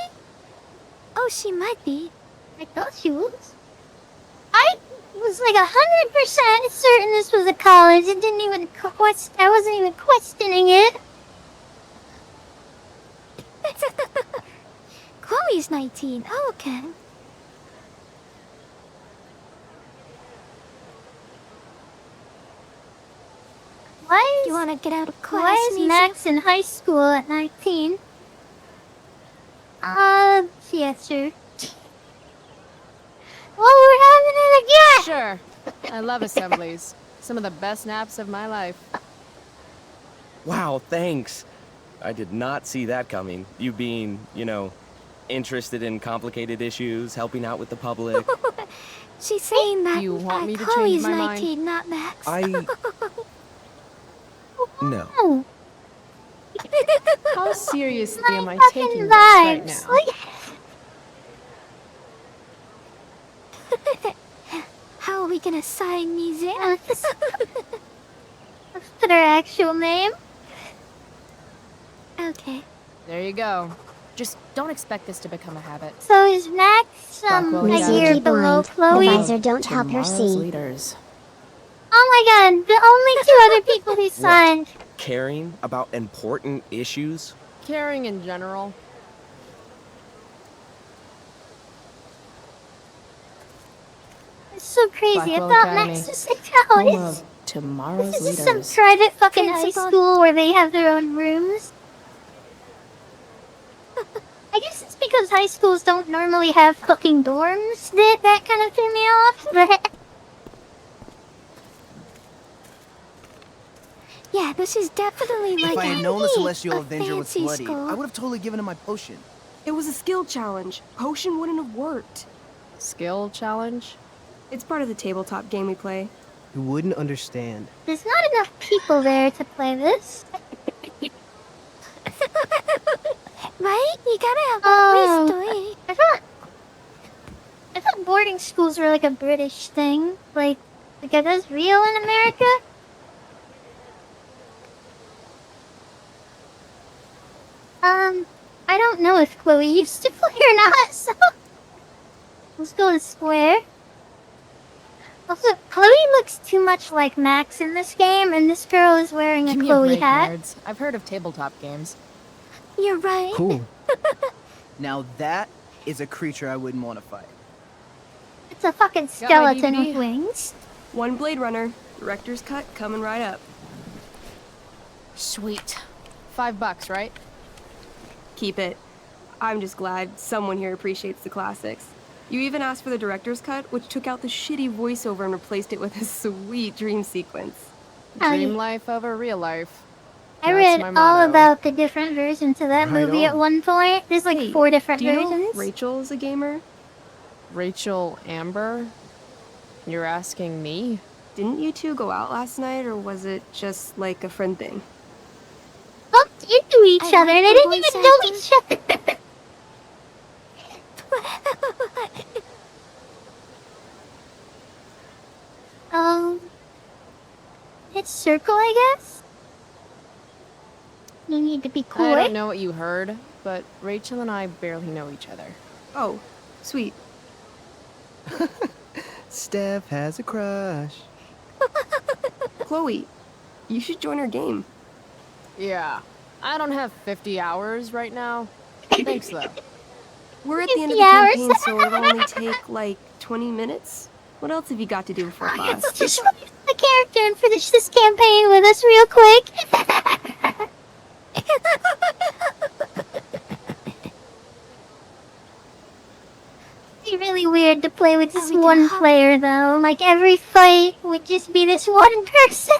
Oh, she might be. I thought she was. I was like 100% certain this was a college. It didn't even I wasn't even questioning it. Chloe's 19. Oh, okay. Why You want to get out of class, Why is Mizu? Max in high school at 19? Yeah, sure. Oh, we're having it again! Sure. I love assemblies. Some of the best naps of my life. Wow, thanks. I did not see that coming. You being, you know, interested in complicated issues, helping out with the public. She's saying that You want me to change Chloe's my mind? 19, not Max. No. Oh, How seriously am I fucking taking this right vibes. now? How are we gonna sign music? Let's put her actual name. Okay. There you go. Just don't expect this to become a habit. So is Max Blackwell a is year Mizuki below blind. The Chloe? visor don't help her Tomorrow's see. leaders. Oh my god, the only two other people who signed. Caring about important issues? Caring in general. It's so crazy. Blackwell I thought Academy. Max was in Home college. of tomorrow's This is leaders. some private fucking high Principal. school where they have their own rooms. I guess it's because high schools don't normally have fucking dorms that kind of threw me off. But Yeah, this is definitely like If I had known the Celestial Avenger was fancy bloody, school. I would have totally given him my potion. It was a skill challenge. Potion wouldn't have worked. Skill challenge? It's part of the tabletop game we play. You wouldn't understand. There's not enough people there to play this. Right? You gotta have a story. I thought boarding schools were like a British thing. Like are those real in America? I don't know if Chloe used to play or not, so let's go to Square. Also, Chloe looks too much like Max in this game, and this girl is wearing a Give me Chloe break, hat. nerds. I've heard of tabletop games. You're right. Cool. Now that is a creature I wouldn't want to fight. It's a fucking skeleton with wings. One Blade Runner, director's cut coming right up. Sweet. $5, right? Keep it. I'm just glad someone here appreciates the classics. You even asked for the director's cut, which took out the shitty voiceover and replaced it with a sweet dream sequence. Dream life over real life. I That's read my all motto. about the different versions of that movie at one point. There's like 4 different Do you versions. know Rachel is a gamer? Rachel Amber? You're asking me? Didn't you two go out last night, or was it just like a friend thing? Bumped into each other, and they didn't even know each other. It's circle, I guess? You need to be cool. I don't know what you heard, but Rachel and I barely know each other. Oh, sweet. Steph has a crush. Chloe, you should join our game. Yeah. I don't have 50 hours right now. Thanks, though. We're at the end of the campaign, so it'll only take like 20 minutes. What else have you got to do before class? Just the character and finish this campaign with us real quick. It'd be really weird to play with just one player, though. Like, every fight would just be this one person.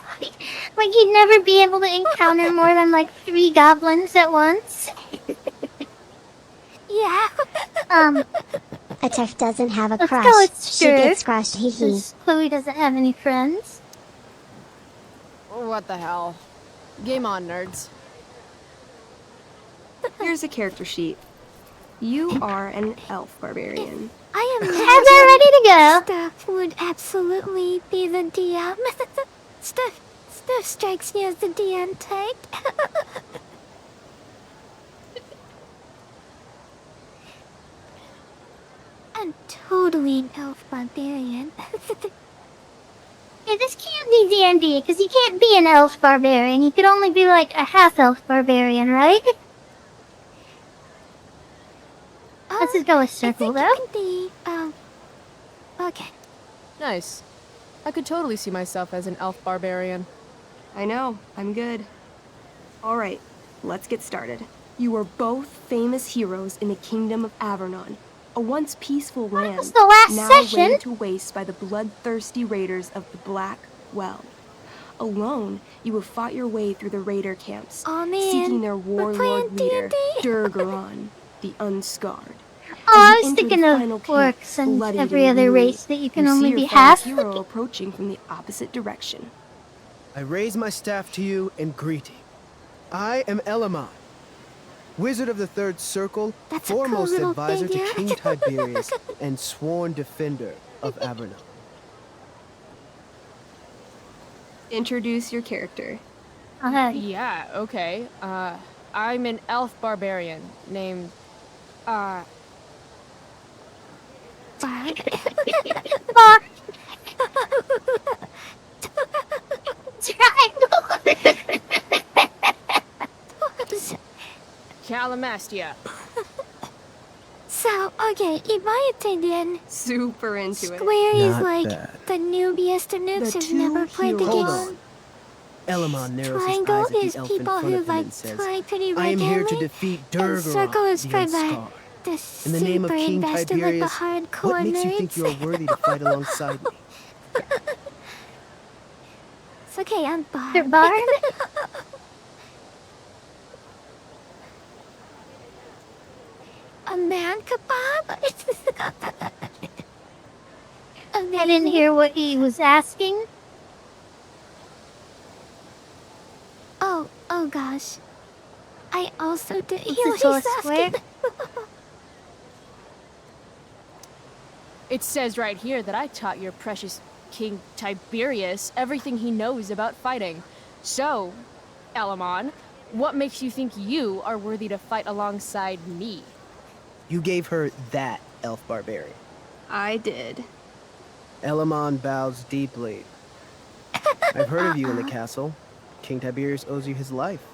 Like, you'd never be able to encounter more than, like, 3 goblins at once. Yeah. Atef doesn't have a Let's crush. go with She gets crushed, hee hee. Since Chloe doesn't have any friends. What the hell? Game on, nerds. Here's a character sheet. You are an elf barbarian. I am Have that ready to go. Steph would absolutely be the DM. Steph strikes me as the DM type. I'm totally an elf barbarian. Yeah, this can't be D&D, because you can't be an elf barbarian. You could only be, like, a half-elf barbarian, right? Let's just go with circle, though. Okay. Nice. I could totally see myself as an elf barbarian. I know, I'm good. Alright, let's get started. You are both famous heroes in the kingdom of Avernon, a once peaceful land, was the last now session? laid to waste by the bloodthirsty raiders of the Black Well. Alone, you have fought your way through the raider camps, seeking their warlord leader, Durgaron, the Unscarred. Oh, I was thinking of orcs and every other race that you can only be half. Hero approaching from the opposite direction. I raise my staff to you in greeting. I am Elamon, Wizard of the Third Circle, foremost advisor to King Tiberius, and sworn defender of Avernon. Introduce your character. Yeah, okay. I'm an elf barbarian named, Calamastia. So, okay, in my opinion, Super into it. Square is Not like bad. the newbiest of noobs who've never played the Hold game. on. Elamon narrows his Triangle eyes at is the elf in people front who of him like and says, try pretty I am here to regularly, defeat and Durgaron, circle is the for Unscarred. the In the name of super King invested like the Tiberius, hardcore what makes you think nerds. you are worthy to fight alongside me? It's okay, I'm barred. You're barred? A man kebab? I didn't hear what he was asking. Oh gosh. I also didn't hear It's what all he's square. asking. It says right here that I taught your precious King Tiberius everything he knows about fighting. So, Elamon, what makes you think you are worthy to fight alongside me? You gave her that, elf barbarian. I did. Elamon bows deeply. I've heard of you in the castle. King Tiberius owes you his life.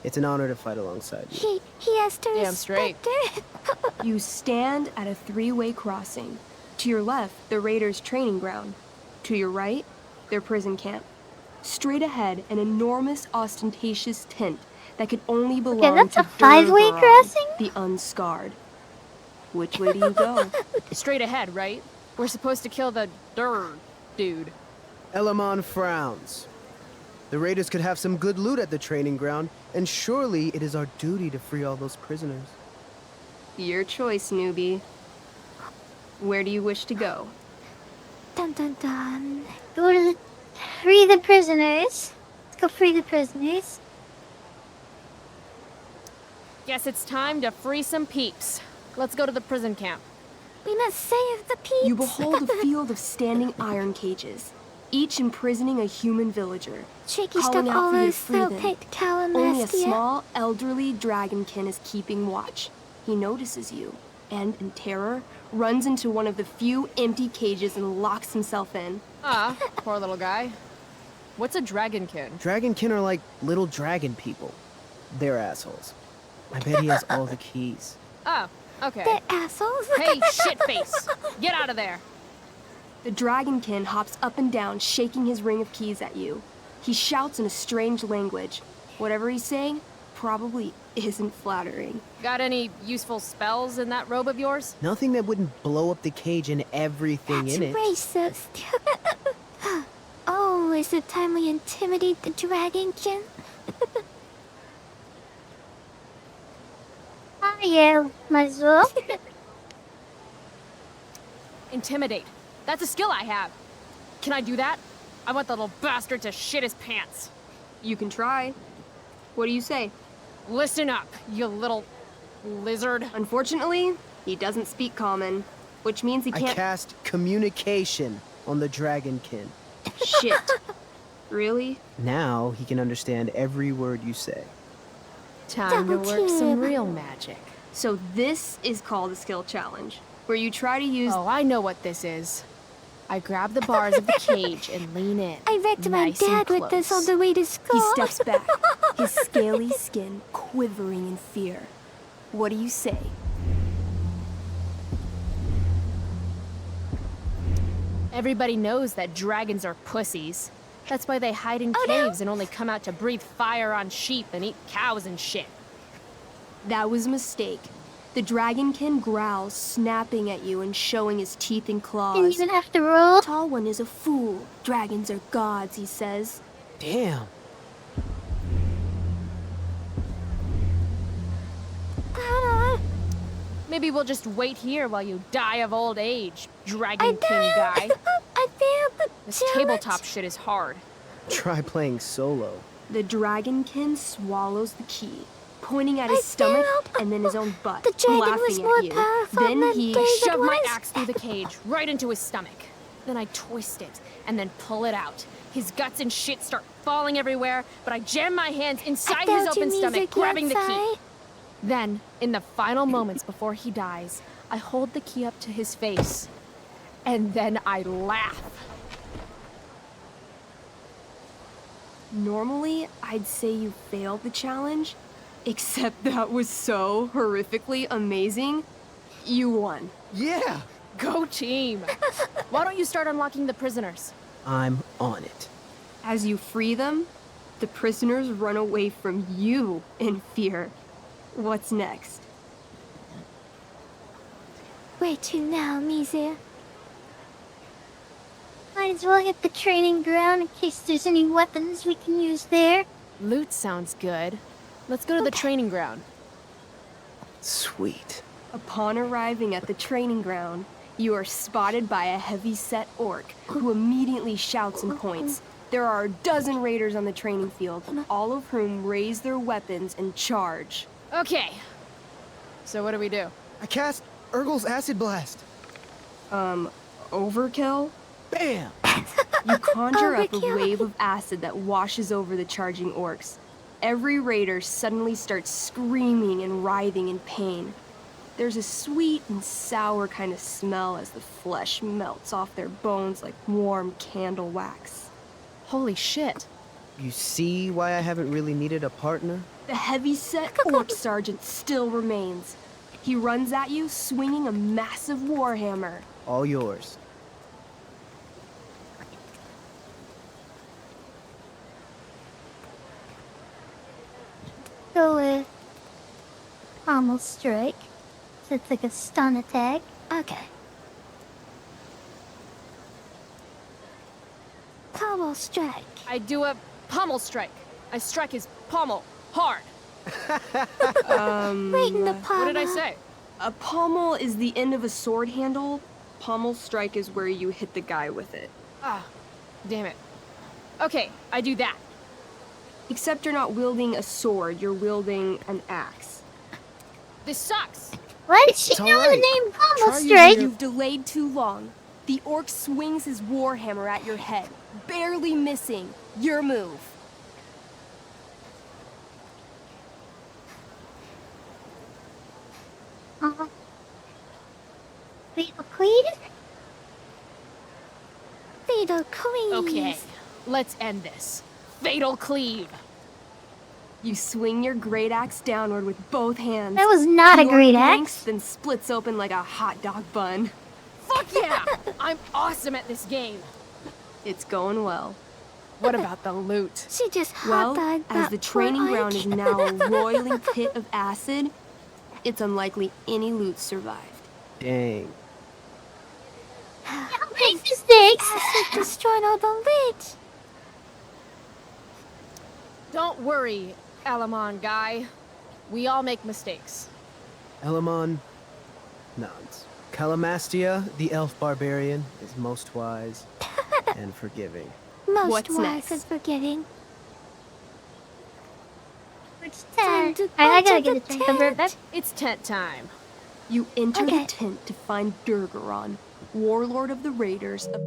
It's an honor to fight alongside you. He has to Damn straight. respect it. You stand at a three-way crossing. To your left, the raiders' training ground. To your right, their prison camp. Straight ahead, an enormous, ostentatious tent that could only belong that's to a five-way Durgaron, crossing? the unscarred. Which way do you go? Straight ahead, right? We're supposed to kill the dude. Elamon frowns. The raiders could have some good loot at the training ground, and surely it is our duty to free all those prisoners. Your choice, newbie. Where do you wish to go? Dun dun dun. Go to free the prisoners. Let's go free the prisoners. Guess it's time to free some peeps. Let's go to the prison camp. We must save the peeps. You behold a field of standing iron cages, each imprisoning a human villager. Shaky calling stuff out all for you to those free them. slow-picked calamastia. Only a small, elderly dragonkin is keeping watch. He notices you, and in terror, runs into one of the few empty cages and locks himself in. Ah, poor little guy. What's a dragonkin? Dragonkin are like little dragon people. They're assholes. I bet he has all the keys. Oh, okay. They're assholes. Hey, shitface! Get out of there! The dragonkin hops up and down, shaking his ring of keys at you. He shouts in a strange language. Whatever he's saying probably isn't flattering. Got any useful spells in that robe of yours? Nothing that wouldn't blow up the cage and everything in it. Racist. Oh, is it time we intimidate the dragonkin? Yeah, might as well. Intimidate. That's a skill I have. Can I do that? I want the little bastard to shit his pants. You can try. What do you say? Listen up, you little lizard. Unfortunately, he doesn't speak common, which means he I can't— cast communication on the dragonkin. Shit. Really? Now he can understand every word you say. Time to work some real magic. So this is called a skill challenge, where you try to use— Oh, I know what this is. I grab the bars of the cage and lean in. I wrecked my nice and dad with this on close. the way to school. He steps back, his scaly skin quivering in fear. What do you say? Everybody knows that dragons are pussies. That's why they hide in caves and only come out to breathe fire on sheep and eat cows and shit. That was a mistake. The dragonkin growls, snapping at you and showing his teeth and claws. Didn't even have to roll. Tall one is a fool. Dragons are gods, he says. Damn. Maybe we'll just wait here while you die of old age, Dragon King guy. I feel This tabletop shit is hard. Try playing solo. The dragonkin swallows the key, pointing at his stomach and then his own butt, The dragon laughing was at more you. powerful Then than he David Shove my was. axe through the cage, right into his stomach. Then I twist it, and then pull it out. His guts and shit start falling everywhere, but I jam my hands inside his open stomach, grabbing the key. Then, in the final moments before he dies, I hold the key up to his face. And then I laugh. Normally, I'd say you failed the challenge, except that was so horrifically amazing. You won. Yeah! Go team! Why don't you start unlocking the prisoners? I'm on it. As you free them, the prisoners run away from you in fear. What's next? Where to now, Mizu? I might as well hit the training ground in case there's any weapons we can use there. Loot sounds good. Let's go to the training ground. Sweet. Upon arriving at the training ground, you are spotted by a heavy-set orc who immediately shouts and points. There are a dozen raiders on the training field, all of whom raise their weapons and charge. Okay. So what do we do? I cast Urgel's Acid Blast. Overkill? Bam! You conjure up a wave of acid that washes over the charging orcs. Every raider suddenly starts screaming and writhing in pain. There's a sweet and sour kind of smell as the flesh melts off their bones like warm candle wax. Holy shit. You see why I haven't really needed a partner? The heavy-set orc sergeant still remains. He runs at you, swinging a massive warhammer. All yours. Go with Pommel Strike. So it's like a stun attack. Okay. Pommel Strike. I do a pommel strike. I strike his pommel hard. Right in the pommel. What did I say? A pommel is the end of a sword handle. Pommel strike is where you hit the guy with it. Ah, damn it. Okay, I do that. Except you're not wielding a sword, you're wielding an axe. This sucks. Why did she know the name Pommel Try Strike? You've delayed too long. The orc swings his warhammer at your head, barely missing. Your move. Fatal Cleave? Fatal Cleave. Okay, let's end this. Fatal Cleave. You swing your great axe downward with both hands. That was not a The orc great blinks, axe. then splits open like a hot dog bun. Fuck yeah! I'm awesome at this game. It's going well. What about the loot? She just Well, hot-dogged as that the poor training ground Ike. is now a roiling pit of acid, it's unlikely any loot survived. Dang. Make mistakes. Acid destroyed all the loot. Don't worry, Alamon guy. We all make mistakes. Elamon nods. Calamastia, the elf barbarian, is most wise and forgiving. Most What's wise next? and forgetting. It's Time 10. to I gotta go to get a the drink of tent. bourbon. It's tent time. You enter Okay. the tent to find Durgaron, warlord of the raiders of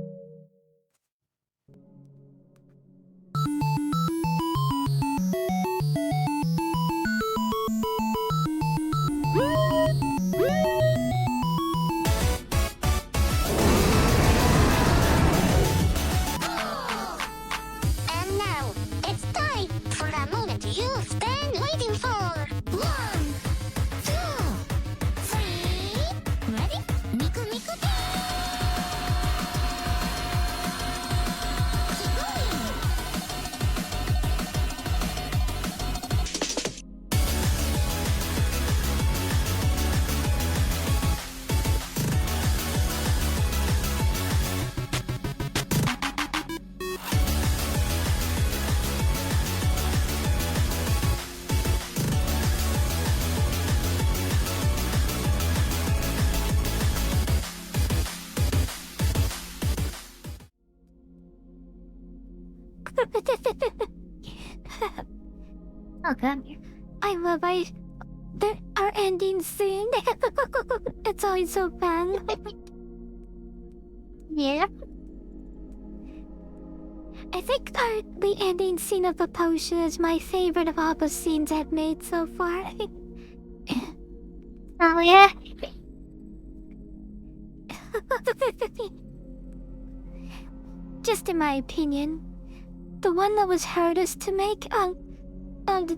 And now, it's time for the moment you've been waiting for. 1, 2, 3. Ready? Miku Miku Keep going. Oh, come here. I love our ending soon. It's always so fun. Yeah. I think the ending scene of the potion is my favorite of all the scenes I've made so far. Oh, yeah. Just in my opinion, the one that was hardest to make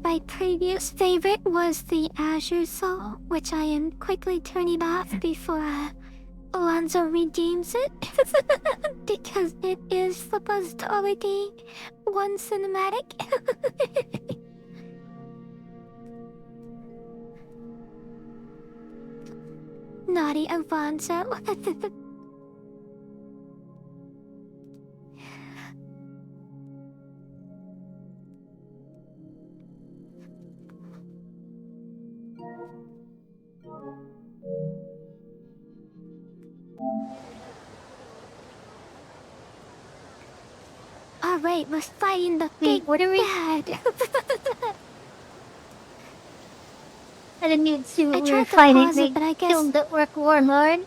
my previous favorite was the Azure Soul, which I am quickly turning off before Alonzo redeems it. Because it is supposed to only be one cinematic. Naughty Alonzo. Ray was fighting the Wait, big what are we? bad. I didn't even see what I we were tried to fighting. pause They it, but I guess... killed the orc warlord.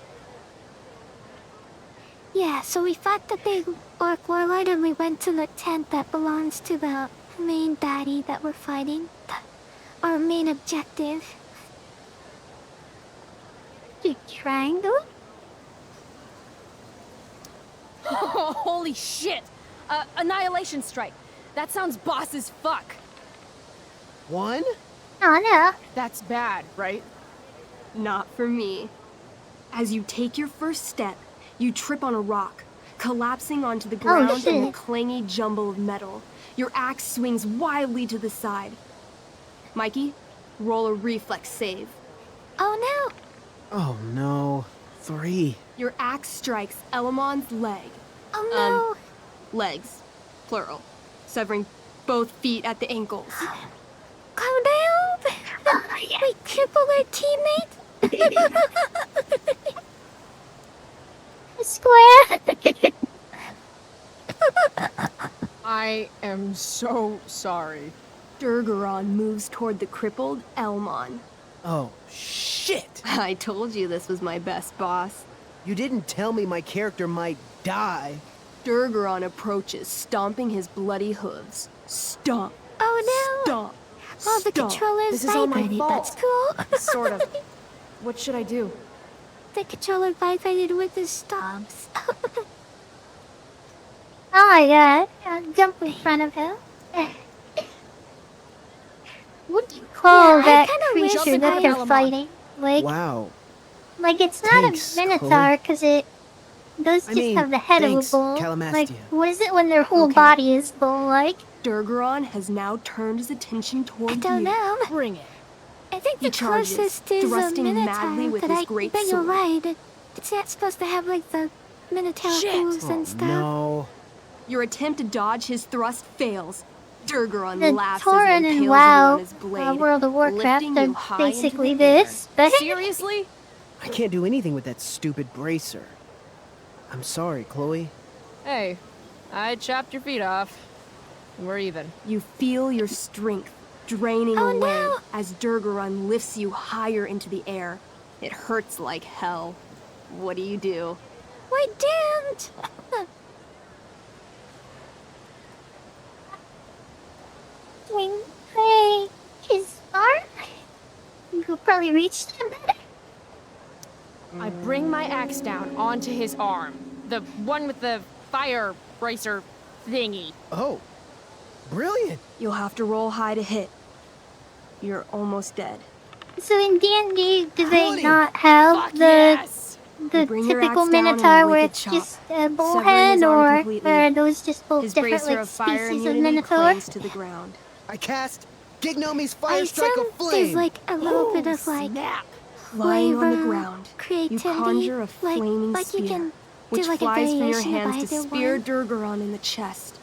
Yeah, so we fought the big orc warlord and we went to the tent that belongs to the main daddy that we're fighting. Our main objective. The triangle? Holy shit! Annihilation strike. That sounds boss as fuck. One? Oh no. That's bad, right? Not for me. As you take your first step, you trip on a rock, collapsing onto the ground in a clangy jumble of metal. Your axe swings wildly to the side. Mikey, roll a reflex save. Oh no! Oh no. 3. Your axe strikes Elamon's leg. Oh no! Legs, plural, severing both feet at the ankles. Calm down! We crippled our teammate? Square! I am so sorry. Durgaron moves toward the crippled Elmon. Oh, shit! I told you this was my best boss. You didn't tell me my character might die. Durgaron approaches, stomping his bloody hooves. Stomp. Oh no! Stomp. Oh, the Stomp. controller's This is all my vibrated. fault. That's cool. Sort of. What should I do? The controller vibrated with the stomps. Oh my god. I'll jump in front of him. What do you call that creature that they're fighting? Like, wow. Like it's not Thanks, a minotaur because it does I just mean, have the head thanks, of a bull. Calamastia. Like, what is it when their whole body is bull-like? Durgaron has now turned his attention toward you. I don't know. Bring it. I think He the charges, closest is a thrusting minotaur, madly with but his I great bet you're sword. right. It's not supposed to have like the minotaur hooves and stuff. No. Your attempt to dodge his thrust fails. Durgaron The laughs Tauren as he and impales you WoW, on his blade, World of Warcraft, lifting you are high basically into the air. this. But Seriously? I can't do anything with that stupid bracer. I'm sorry, Chloe. Hey, I chopped your feet off. We're even. You feel your strength draining Oh, away no. as Durgaron lifts you higher into the air. It hurts like hell. What do you do? We're doomed! Hey, his arm? You could probably reach him better. I bring my axe down onto his arm. The one with the fire bracer thingy. Oh, brilliant. You'll have to roll high to hit. You're almost dead. So in D&D, do they Honey. not have Fuck the yes! the Bring your typical axe down and minotaur a where wicked it's chop, just a severing bullhead, his arm or completely. are those just both His different bracer like of fire species of immunity minotaur? clings to the ground. I cast Gignomi's I Fire Strike assume of Flame. there's like a little bit of like Lying on the flavor, ground, you creativity, conjure a like flaming you spear, can which do like a flies from your variation of hands to either spear one. Durgaron in the chest,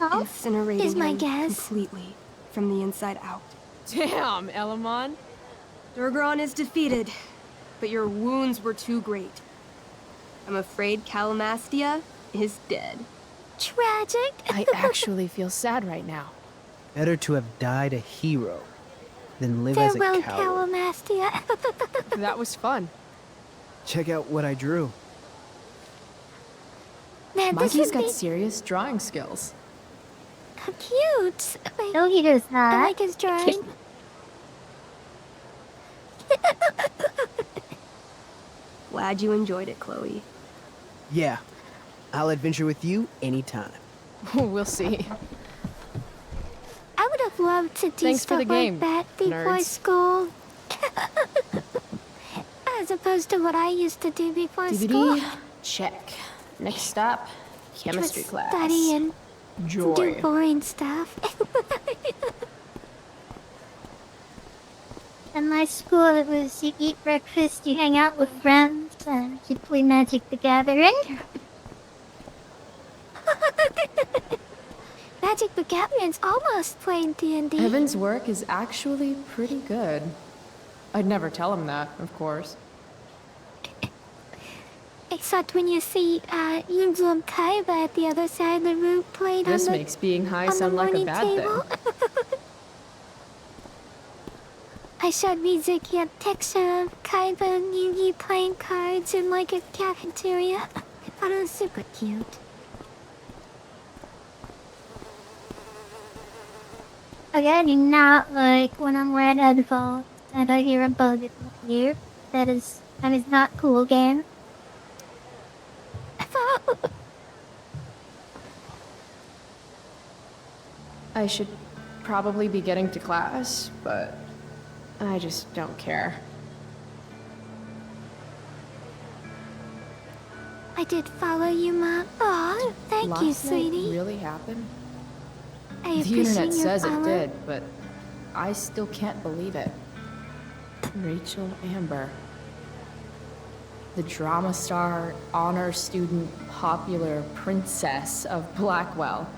Oh, incinerating is my him guess. completely from the inside out. Damn, Elamon. Durgaron is defeated, but your wounds were too great. I'm afraid Calamastia is dead. Tragic. I actually feel sad right now. Better to have died a hero than live as a Farewell, coward. Calamastia. That was fun. Check out what I drew. Man, this Mikey's would got be serious drawing skills. cute. Wait, no, he does I not. like his drawing. Glad you enjoyed it, Chloe. Yeah, I'll adventure with you anytime. We'll see. I would have loved to do Thanks for stuff the game, like that before nerds. school. As opposed to what I used to do before school. DVD? Check. Next stop, chemistry Just class. study and Joy. do boring stuff. In my school, it was you eat breakfast, you hang out with friends, and you play Magic the Gathering. Magic the Gathering's almost playing D&D. Evan's work is actually pretty good. I'd never tell him that, of course. Except when you see Yunzu and Kaiba at the other side of the room played This on the makes being high on the sound like a morning bad table. thing. I showed Mizuki a picture of Kaiba and Yugi playing cards in like a cafeteria. I thought it was super cute. Again, not like when I'm wearing headphones and I hear a bug in my ear. That is not cool, game. I should probably be getting to class, but I just don't care. I did follow you, Mom. Aw, thank you, Last night sweetie. really happened? I The appreciate internet your says it follow. did, but I still can't believe it. Rachel Amber. The drama star, honor student, popular princess of Blackwell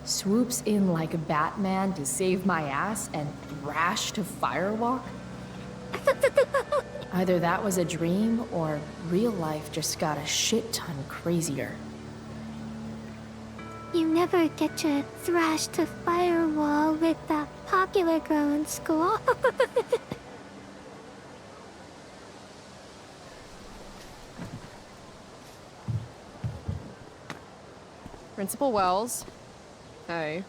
swoops in like a Batman to save my ass and thrash to Firewalk? Either that was a dream or real life just got a shit ton crazier. You never get your thrash to firewall with that popular girl in school. Principal Wells. Hey.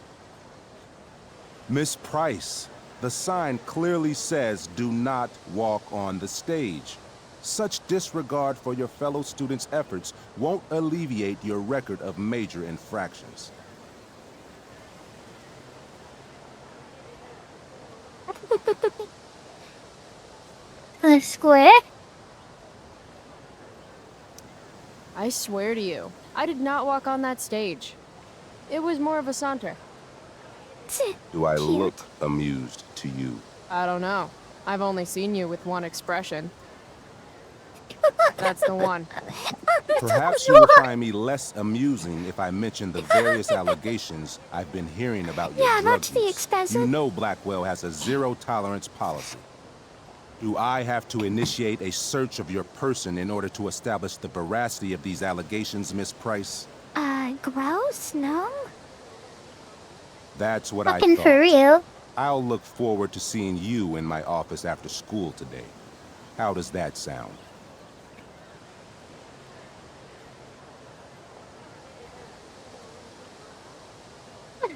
Miss Price, the sign clearly says do not walk on the stage. Such disregard for your fellow students' efforts won't alleviate your record of major infractions. The square? I swear to you, I did not walk on that stage. It was more of a saunter. Do I look amused to you? I don't know. I've only seen you with one expression. That's the one. Perhaps you will find me less amusing if I mention the various allegations I've been hearing about your drug that's the use. expensive. You know Blackwell has a zero-tolerance policy. Do I have to initiate a search of your person in order to establish the veracity of these allegations, Miss Price? Gross, no? That's what I Fucking thought. for real. I'll look forward to seeing you in my office after school today. How does that sound? You know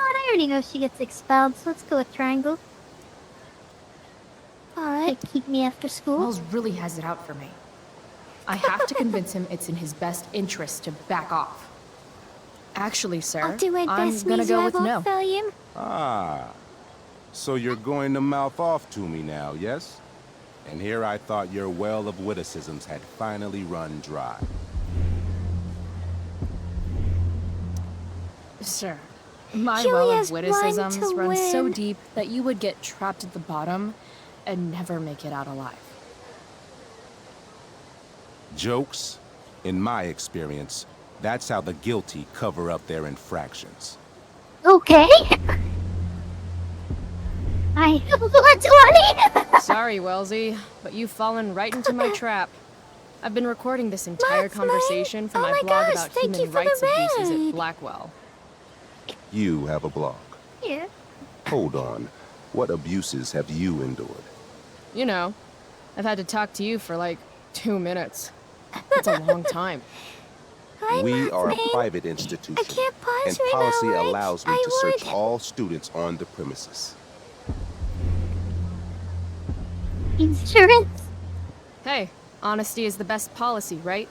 what? I already know she gets expelled, so let's go with triangle. Alright. Keep me after school. Wells really has it out for me. I have to convince him it's in his best interest to back off. Actually, sir, I'll do my I'm best, gonna go with miserable no. William. Ah, so you're going to mouth off to me now, yes? And here I thought your well of witticisms had finally run dry. Sir, my Julia's well of one witticisms to runs so win. deep that you would get trapped at the bottom and never make it out alive. Jokes, in my experience, that's how the guilty cover up their infractions. Okay. I 120. Sorry, Wellesley, but you've fallen right into my trap. I've been recording this entire conversation for Oh my my blog gosh, about thank you human for rights the abuses raid. at Blackwell. You have a blog. Yeah. Hold on. What abuses have you endured? You know, I've had to talk to you for like 2 minutes. That's a long time. We are a private institution, pause and right policy now, allows me I to search would. all students on the premises. Insurance? Hey, honesty is the best policy, right?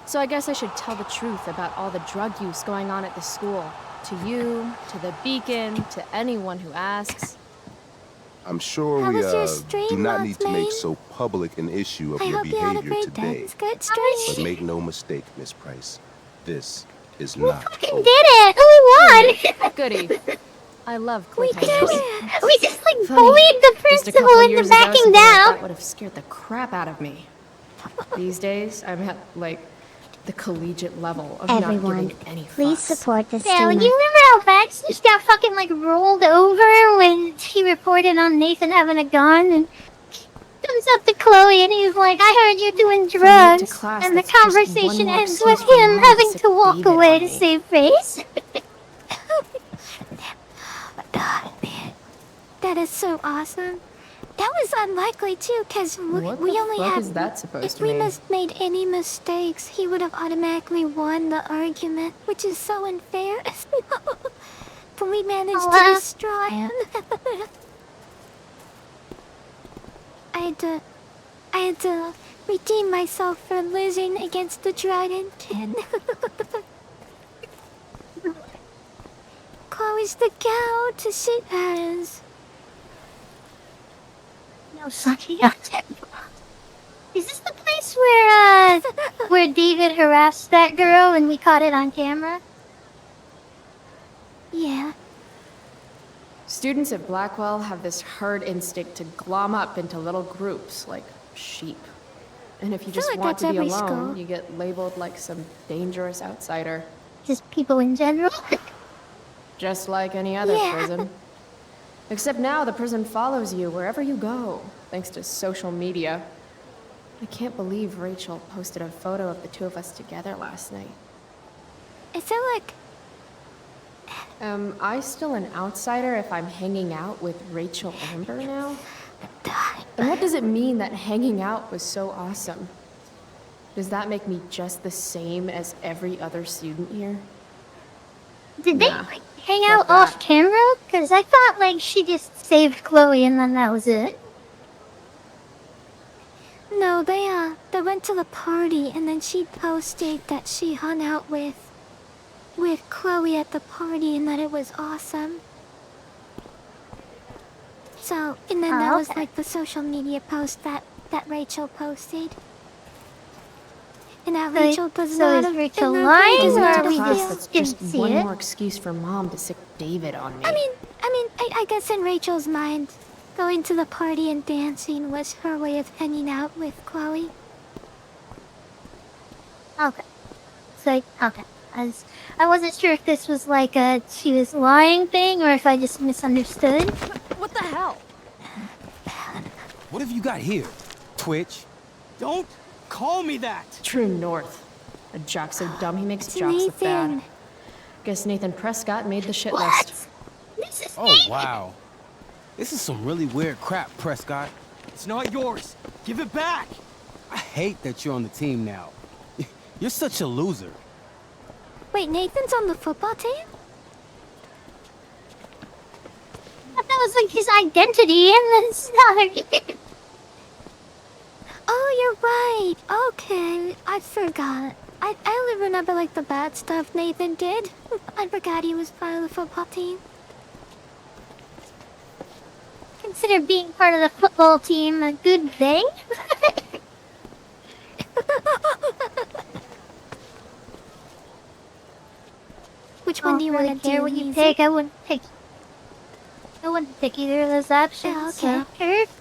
So I guess I should tell the truth about all the drug use going on at the school. To you, to the Beacon, to anyone who asks. I'm sure How we was your stream, do not need to make Mothman? so public an issue of I your hope you had a behavior great today. dance. Good stream. But make no mistake, Miss Price, this is not Fucking over. did it! We won! Goody. I love We cliffhangers. did it! We just like Funny, bullied the just a principal couple into years ago, backing something like down. that would have scared the crap out of me. These days, I'm at, like, the collegiate level of Everyone, not giving any please fucks. support this Yeah, like, streamer. you remember how Max just got fucking like rolled over when he reported on Nathan having a gun and comes up to Chloe and he's like, I heard you're doing late to drugs. class, And the that's just conversation one more ends excuse with for him Mom to having sick to walk David away on to me. save face. That is so awesome. That was unlikely too, because What we the only fuck had. is that supposed If to we mean? made any mistakes, he would have automatically won the argument, which is so unfair. But we managed to destroy him. I had to redeem myself for losing against the dragon kid. Chloe's the gal to sit as. No sucking on tempo. Is this the place where David harassed that girl and we caught it on camera? Yeah. Students at Blackwell have this herd instinct to glom up into little groups like sheep. And if you just like want that's to be every alone, school. you get labeled like some dangerous outsider. Just people in general? Just like any other Yeah. prison. Except now the prison follows you wherever you go, thanks to social media. I can't believe Rachel posted a photo of the two of us together last night. Is it like. Am I still an outsider if I'm hanging out with Rachel Amber now? And what does it mean that hanging out was so awesome? Does that make me just the same as every other student here? Did they Nah, like hang fuck out that. off camera? Because I thought like she just saved Chloe and then that was it. No, they went to the party and then she posted that she hung out with Chloe at the party and that it was awesome. So, and then that was okay. like the social media post that Rachel posted. And now So- Rachel does so not is have- Rachel and now lying, Chloe does or not are we have- just- That's didn't just see one it. more excuse for Mom to sick David on me. I guess in Rachel's mind, going to the party and dancing was her way of hanging out with Chloe. Okay. So, okay. I wasn't sure if this was like a she was lying thing or if I just misunderstood. What the hell? What have you got here? Twitch? Don't call me that! True North. A jock so dumb he makes It's jocks look bad. Nathan. Guess Nathan Prescott made the shit list. This is Oh, wow. This is some really weird crap, Prescott. It's not yours. Give it back! I hate that you're on the team now. You're such a loser. Wait, Nathan's on the football team? I thought that was like his identity and then it's not. Oh, you're right. Okay, I forgot. I only remember like the bad stuff Nathan did. I forgot he was part of the football team. Consider being part of the football team a good thing. Which one do you want to do? care what you Lizzie? pick? I wouldn't pick either of those options. Oh, okay. So.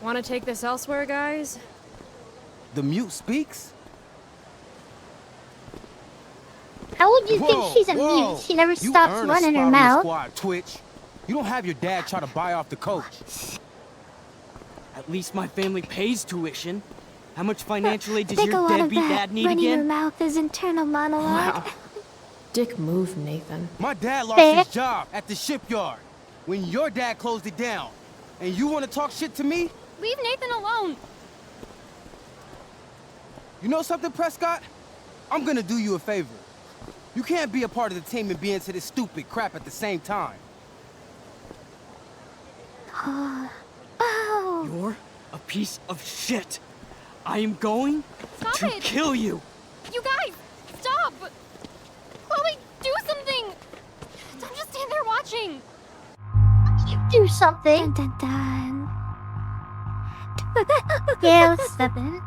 Want to take this elsewhere, guys? The mute speaks? How would you Whoa, think she's a whoa. mute? She never You stops earned a running spot her on the mouth. squad, Twitch. You don't have your dad try to buy off the coach. At least my family pays tuition. How much financial aid I does think a your lot of deadbeat that dad need running your again? mouth is internal monologue. Wow. Dick move, Nathan. My dad lost his job at the shipyard when your dad closed it down. And you want to talk shit to me? Leave Nathan alone. You know something, Prescott? I'm gonna do you a favor. You can't be a part of the team and be into this stupid crap at the same time. Oh. You're a piece of shit. I am going Stop to it. kill you. You guys, stop! Chloe, do something! Don't just stand there watching. You do something. Dun, dun, dun. Yeah, let's step in.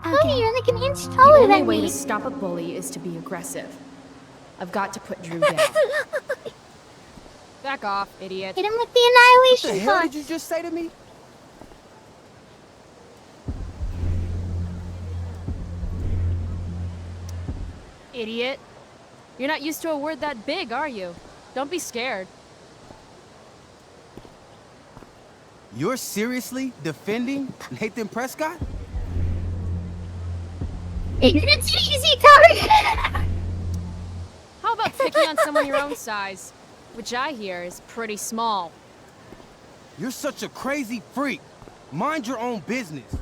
Okay. Oh, you're like an inch The taller only than way me. to stop a bully is to be aggressive. I've got to put Drew down. Back off, idiot. Hit him with the What the annihilation hell punch. did you just say to me? Idiot. You're not used to a word that big, are you? Don't be scared. You're seriously defending Nathan Prescott? It's easy target. How about picking on someone your own size? Which I hear is pretty small. You're such a crazy freak. Mind your own business.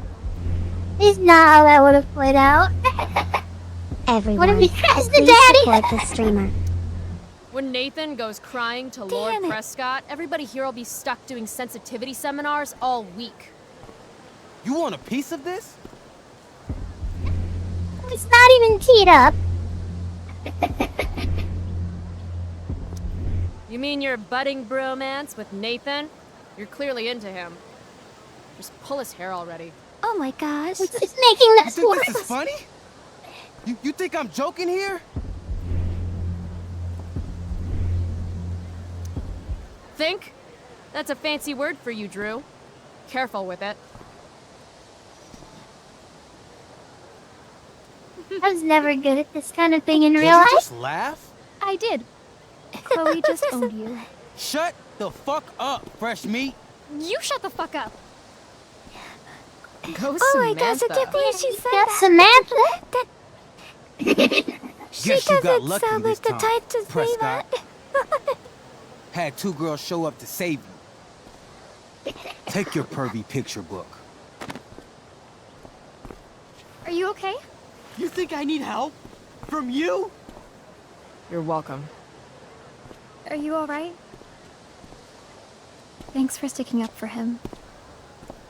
It's not how that would have played out. Everyone, What if he has the please daddy? support the streamer. When Nathan goes crying to Lord Prescott, everybody here will be stuck doing sensitivity seminars all week. You want a piece of this? It's not even teed up. You mean your budding bromance with Nathan? You're clearly into him. Just pull his hair already. Oh my gosh. It's making You this think worse. this is funny? You think I'm joking here? Think? That's a fancy word for you, Drew. Careful with it. I was never good at this kind of thing in Did real you life. just laugh? I did. Chloe just owned you. Shut the fuck up, fresh meat. You shut the fuck up. Go Oh my gosh, I Samantha. can't believe she said That's that. Samantha. She Guess you got doesn't lucky sound this like the time, type to say Prescott. that. Had 2 girls show up to save you. Take your pervy picture book. Are you okay? You think I need help? From you? You're welcome. Are you alright? Thanks for sticking up for him.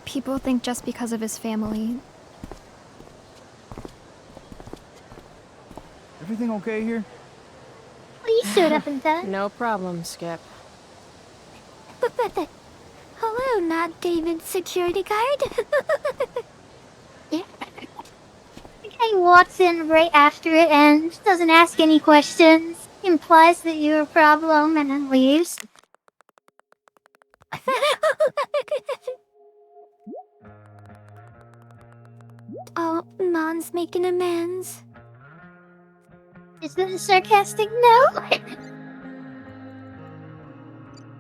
People think just because of his family. Everything okay here? Please shut up and tell. No problem, Skip. Hello, not David security guard. Yeah. The guy walks in right after it ends, doesn't ask any questions, implies that you're a problem, and then leaves. Oh, Non's making amends. Is that a sarcastic no?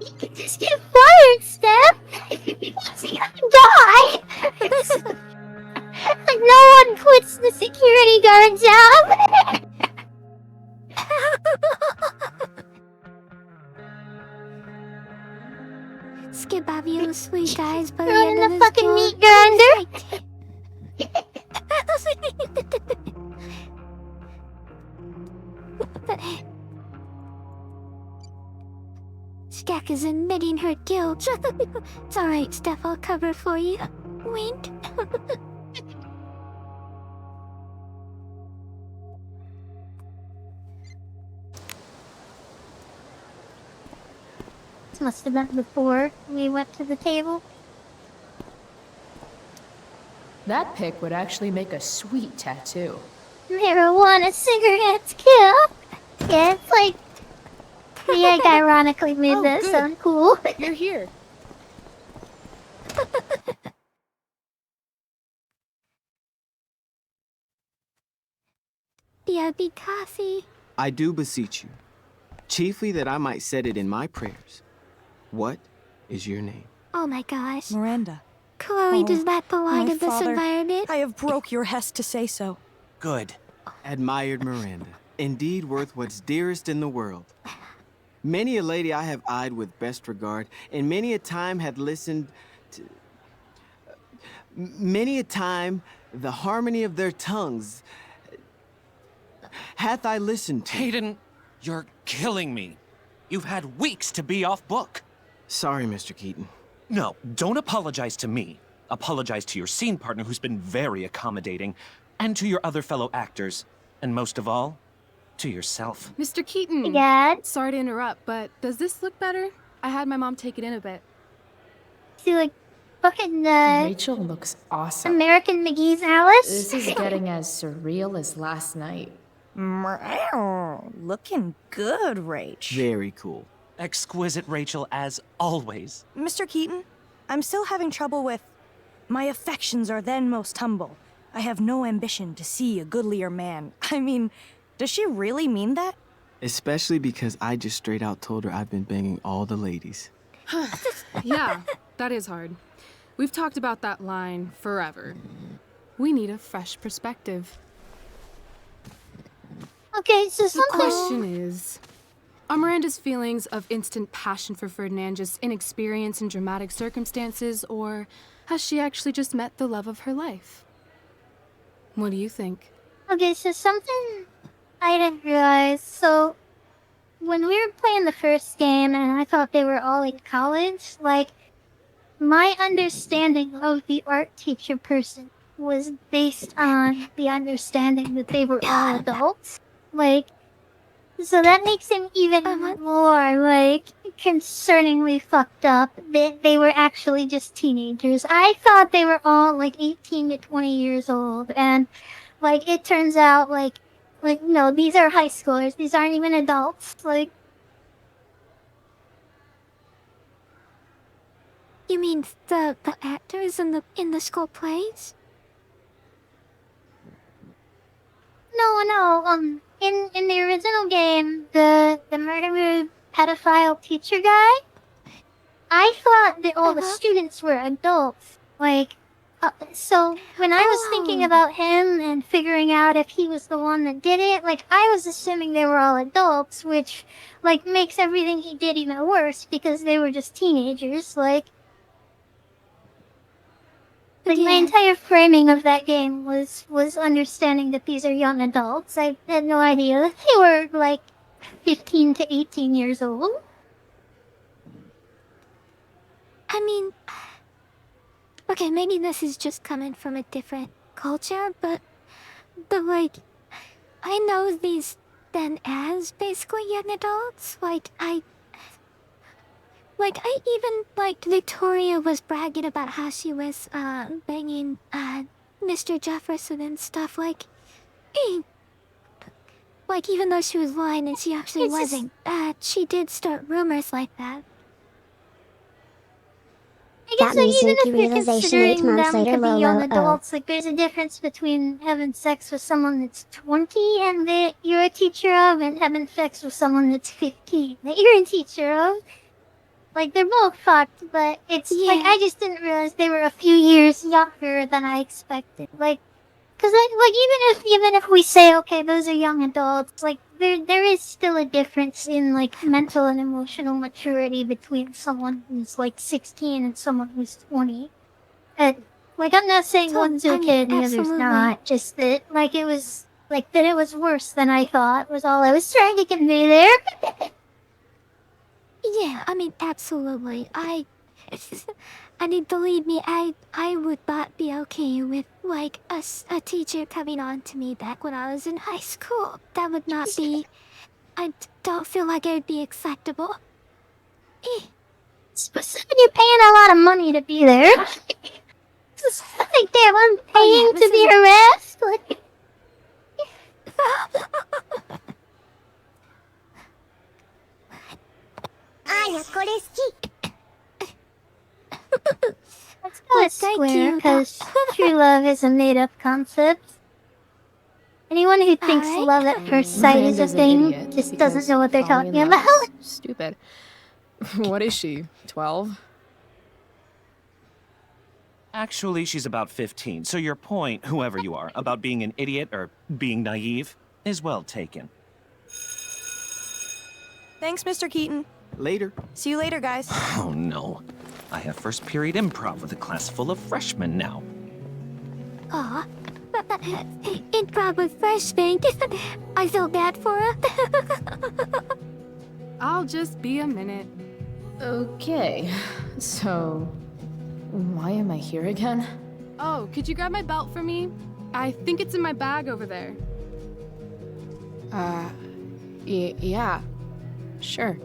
You can just get fired, Steph! What's he gonna die? Like no one quits the security guard job! Skip have you sweet guys by the Throw end in of the this fucking tour. meat grinder! Skak is admitting her guilt. It's alright, Steph, I'll cover for you. Wink. This must have been before we went to the table. That pic would actually make a sweet tattoo. Marijuana cigarettes kill. Yeah, it's like the egg ironically made this good. sound cool. You're here. Yeah, be coffee. I do beseech you, chiefly that I might set it in my prayers. What is your name? Oh my gosh. Miranda. Chloe, does that belong my in this father, environment? I have broke your hest to say so. Good. Admired Miranda. Indeed worth what's dearest in the world. Many a lady I have eyed with best regard, and many a time had listened to... Many a time the harmony of their tongues hath I listened to. Hayden, you're killing me. You've had weeks to be off book. Sorry, Mr. Keaton. No, don't apologize to me. Apologize to your scene partner who's been very accommodating, and to your other fellow actors, and most of all, to yourself. Mr. Keaton. Dad? Sorry to interrupt, but does this look better? I had my mom take it in a bit. See, like, fucking, Rachel looks awesome. American McGee's Alice? This is getting as surreal as last night. Looking good, Rach. Very cool. Exquisite, Rachel, as always. Mr. Keaton, I'm still having trouble with... My affections are then most humble. I have no ambition to see a goodlier man. I mean, does she really mean that? Especially because I just straight out told her I've been banging all the ladies. Yeah, that is hard. We've talked about that line forever. We need a fresh perspective. Okay, so The something... question is, are Miranda's feelings of instant passion for Ferdinand just inexperience in dramatic circumstances, or has she actually just met the love of her life? What do you think? Okay, so something I didn't realize. So, when we were playing the first game and I thought they were all in college, like, my understanding of the art teacher person was based on the understanding that they were all adults. Like, so that makes him even more, like, concerningly fucked up. They were actually just teenagers. I thought they were all, like, 18 to 20 years old, and, like, it turns out, like, no, these are high schoolers. These aren't even adults. Like... You mean the actors in the school plays? No, in the original game, the murderer pedophile teacher guy, I thought that all the students were adults. Like, so when I was thinking about him and figuring out if he was the one that did it, like, I was assuming they were all adults, which, like, makes everything he did even worse because they were just teenagers. Like, my entire framing of that game was understanding that these are young adults. I had no idea that they were, like, 15 to 18 years old. I mean... Okay, maybe this is just coming from a different culture, but like... I know these then as basically young adults. I even, like, Victoria was bragging about how she was, banging, Mr. Jefferson and stuff, like, even though she was lying and she actually wasn't, she did start rumors like that. I guess, That like, even Mizuki if you're realization 8 considering months them later, to be lol, young oh. adults, like, there's a difference between having sex with someone that's 20 and that you're a teacher of, and having sex with someone that's 15 that you're a teacher of. Like, they're both fucked, but it's, like, I just didn't realize they were a few years younger than I expected. Like, cause, even if we say, okay, those are young adults, like, there is still a difference in, like, mental and emotional maturity between someone who's, like, 16 and someone who's 20. And, like, I'm not saying one's okay and the other's not, just that, like, it was, like, that it was worse than I thought was all I was trying to convey there. Yeah, I mean, absolutely. I mean, believe me, I would not be okay with, like, a teacher coming on to me back when I was in high school. That would not be... I don't feel like it would be acceptable. Especially when you're paying a lot of money to be there. It's like, damn, I'm paying to be harassed. Like... Let's call it square, because true love is a made-up concept. Anyone who thinks love at first sight is a thing just doesn't know what they're talking about. Stupid. What is she, 12? Actually, she's about 15, so your point, whoever you are, about being an idiot or being naive, is well taken. Thanks, Mr. Keaton. Later. See you later, guys. Oh no. I have first period improv with a class full of freshmen now. Aw, improv with freshmen. I feel bad for her. I'll just be a minute. Okay, so why am I here again? Oh, could you grab my belt for me? I think it's in my bag over there. Yeah, sure.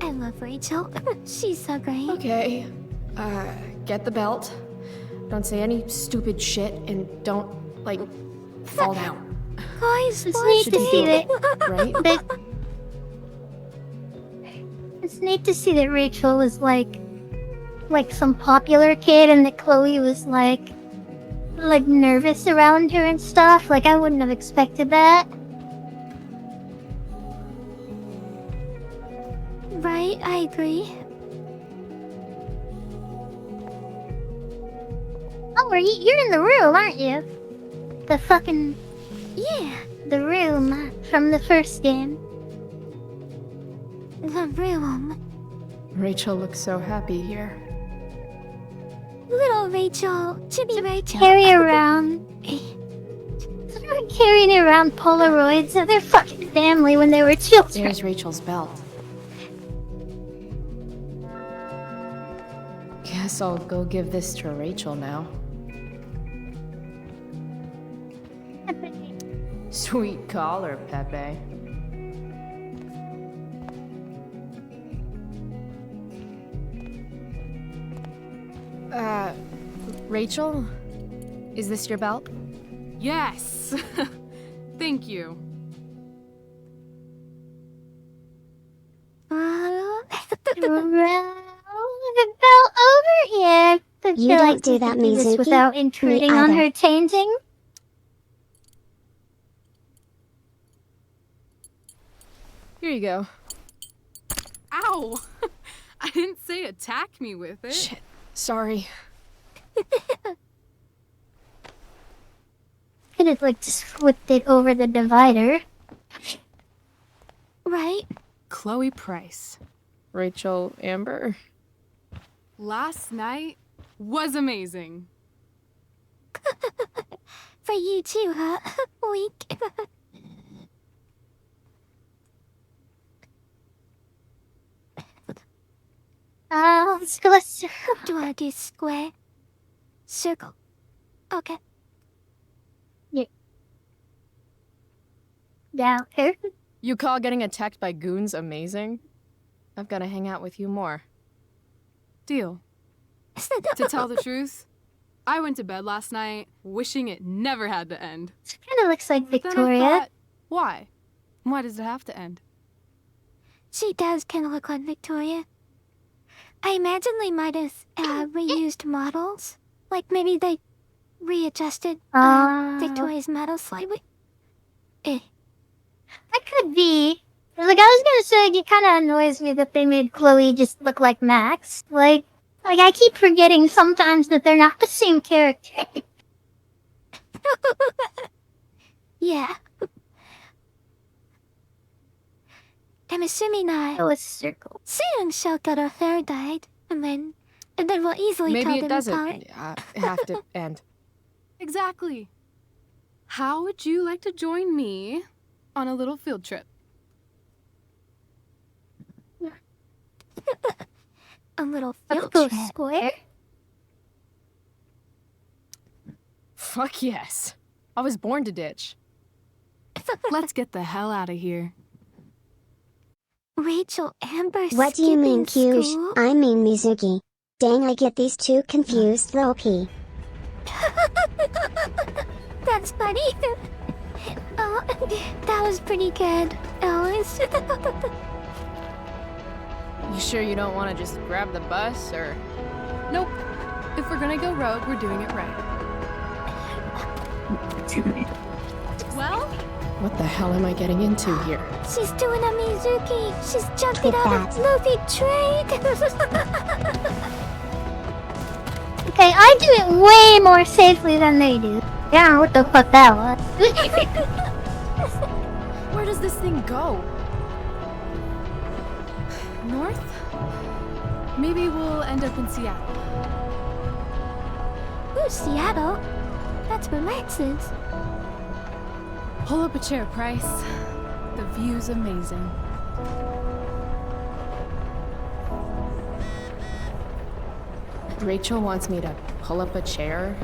I love Rachel. She's so great. Okay, get the belt. Don't say any stupid shit and don't, like, fall down. Guys, it's neat to see that, right? It's neat to see that Rachel was like some popular kid and that Chloe was like nervous around her and stuff. Like, I wouldn't have expected that. Right, I agree. You're in the room, aren't you? The fucking... Yeah. The room from the first game. The room. Rachel looks so happy here. Little Rachel. Chibi Rachel. Carry around... carrying around Polaroids of their fucking family when they were children. There's Rachel's belt. Guess I'll go give this to Rachel now. Sweet collar, Pepe. Rachel? Is this your belt? Yes! Thank you. The belt over here. You don't do that, Mizuki. Without intruding Me on either. her changing. Here you go. Ow! I didn't say attack me with it. Shit. Sorry. Could have, like, just flipped it over the divider. Right? Chloe Price. Rachel Amber. Last night was amazing. For you too, huh? Weak. Let's go. Do you want to do square? Circle. Okay. Yeah. Down here. You call getting attacked by goons amazing? I've got to hang out with you more. Deal. To tell the truth, I went to bed last night wishing it never had to end. It kind of looks like But then I Victoria. thought, why? Why does it have to end? She does kind of look like Victoria. I imagine they might have reused models. Like maybe they readjusted Victoria's model slightly. That could be. Like, I was gonna say, it kind of annoys me that they made Chloe just look like Max. Like I keep forgetting sometimes that they're not the same character. Yeah. I'm assuming It was circle. Soon she'll get her hair dyed, and then we'll easily tell Maybe them it doesn't apart. have to end. Exactly. How would you like to join me on a little field trip? A little Let's field go trip. square. Fuck yes. I was born to ditch. Let's get the hell out of here. Rachel Amber. What do you mean, skipping Kyushu? school? I mean Mizuki. Dang, I get these two confused, lol p. That's funny. Oh, that was pretty good. Alice. You sure you don't want to just grab the bus, or...? Nope. If we're gonna go rogue, we're doing it right. Well? What the hell am I getting into here? She's doing a Mizuki. She's jumping Look out at of movie train. Okay, I do it way more safely than they do. I don't know what the fuck that was. Where does this thing go? North? Maybe we'll end up in Seattle. Ooh, Seattle. That's where Max is. Pull up a chair, Price. The view's amazing. Rachel wants me to pull up a chair.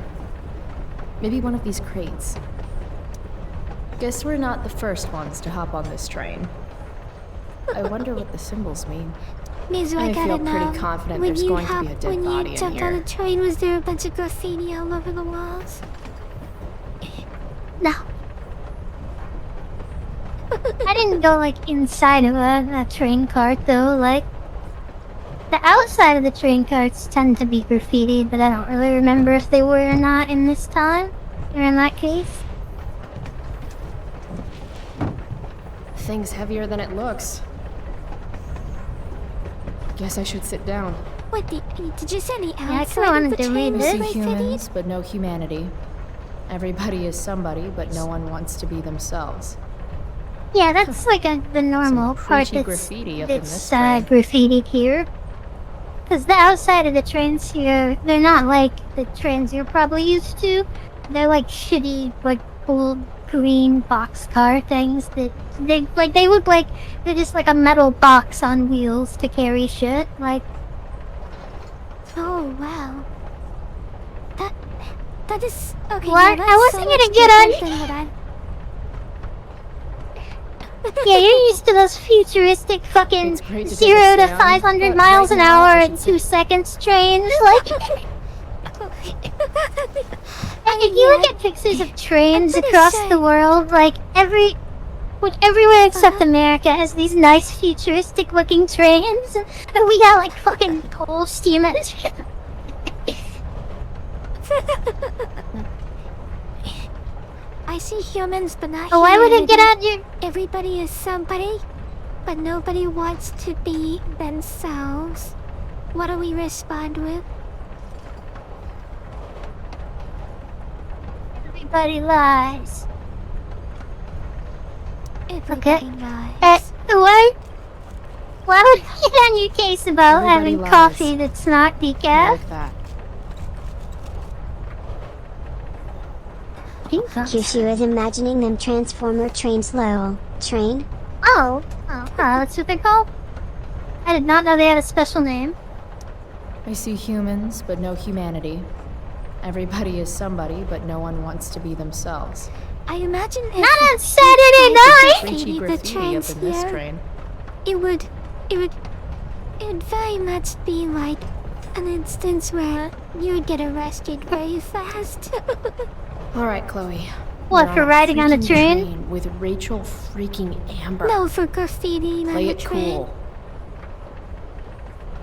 Maybe one of these crates. Guess we're not the first ones to hop on this train. I wonder what the symbols mean. Mizu, I I gotta feel know. pretty confident when there's you going to be a dead when body you in jumped on here. the train, was there a bunch of graffiti all over the walls? No. I didn't go, like, inside of a train cart, though. Like, the outside of the train carts tend to be graffitied, but I don't really remember if they were or not in this time, or in that case. Thing's heavier than it looks. Guess I should sit down. Did you say any Yeah, I outside kinda of the wanted to read train? this. See Like, humans, but no humanity. Everybody is somebody, but no one wants to be themselves. Yeah, that's like the normal part preachy that's graffiti up in this that's train. graffitied here. Because the outside of the trains here, they're not like the trains you're probably used to. They're like shitty, like old green boxcar things that they look like they're just like a metal box on wheels to carry shit. Like, oh wow. That is okay. what? Yeah, I wasn't gonna get on. Yeah, you're used to those futuristic fucking great to 0 take to a stand, 500 but miles right an now, hour I in should 2 seconds trains. Like, if you look at pictures of trains across the world, like everywhere except America has these nice futuristic looking trains, and we got like fucking coal steam engines. I see humans, but not Oh, why would it get out your... Everybody is somebody, but nobody wants to be themselves. What do we respond with? Everybody lies. Everybody lies. Why would you get on your case about Everybody having lies. coffee that's not decaf? Like that. Kyushu is imagining them Transformer trains lol. Train? Oh, that's what they're called? I did not know they had a special name. I see humans, but no humanity. Everybody is somebody, but no one wants to be themselves. I imagine if Not on Saturday night! Preachy the graffiti trains up in this here, train. it would very much be like an instance where you would get arrested very fast. All right, Chloe. What, We're for riding on a freaking train? with Rachel freaking Amber. No, for graffiti on Play the it train. cool.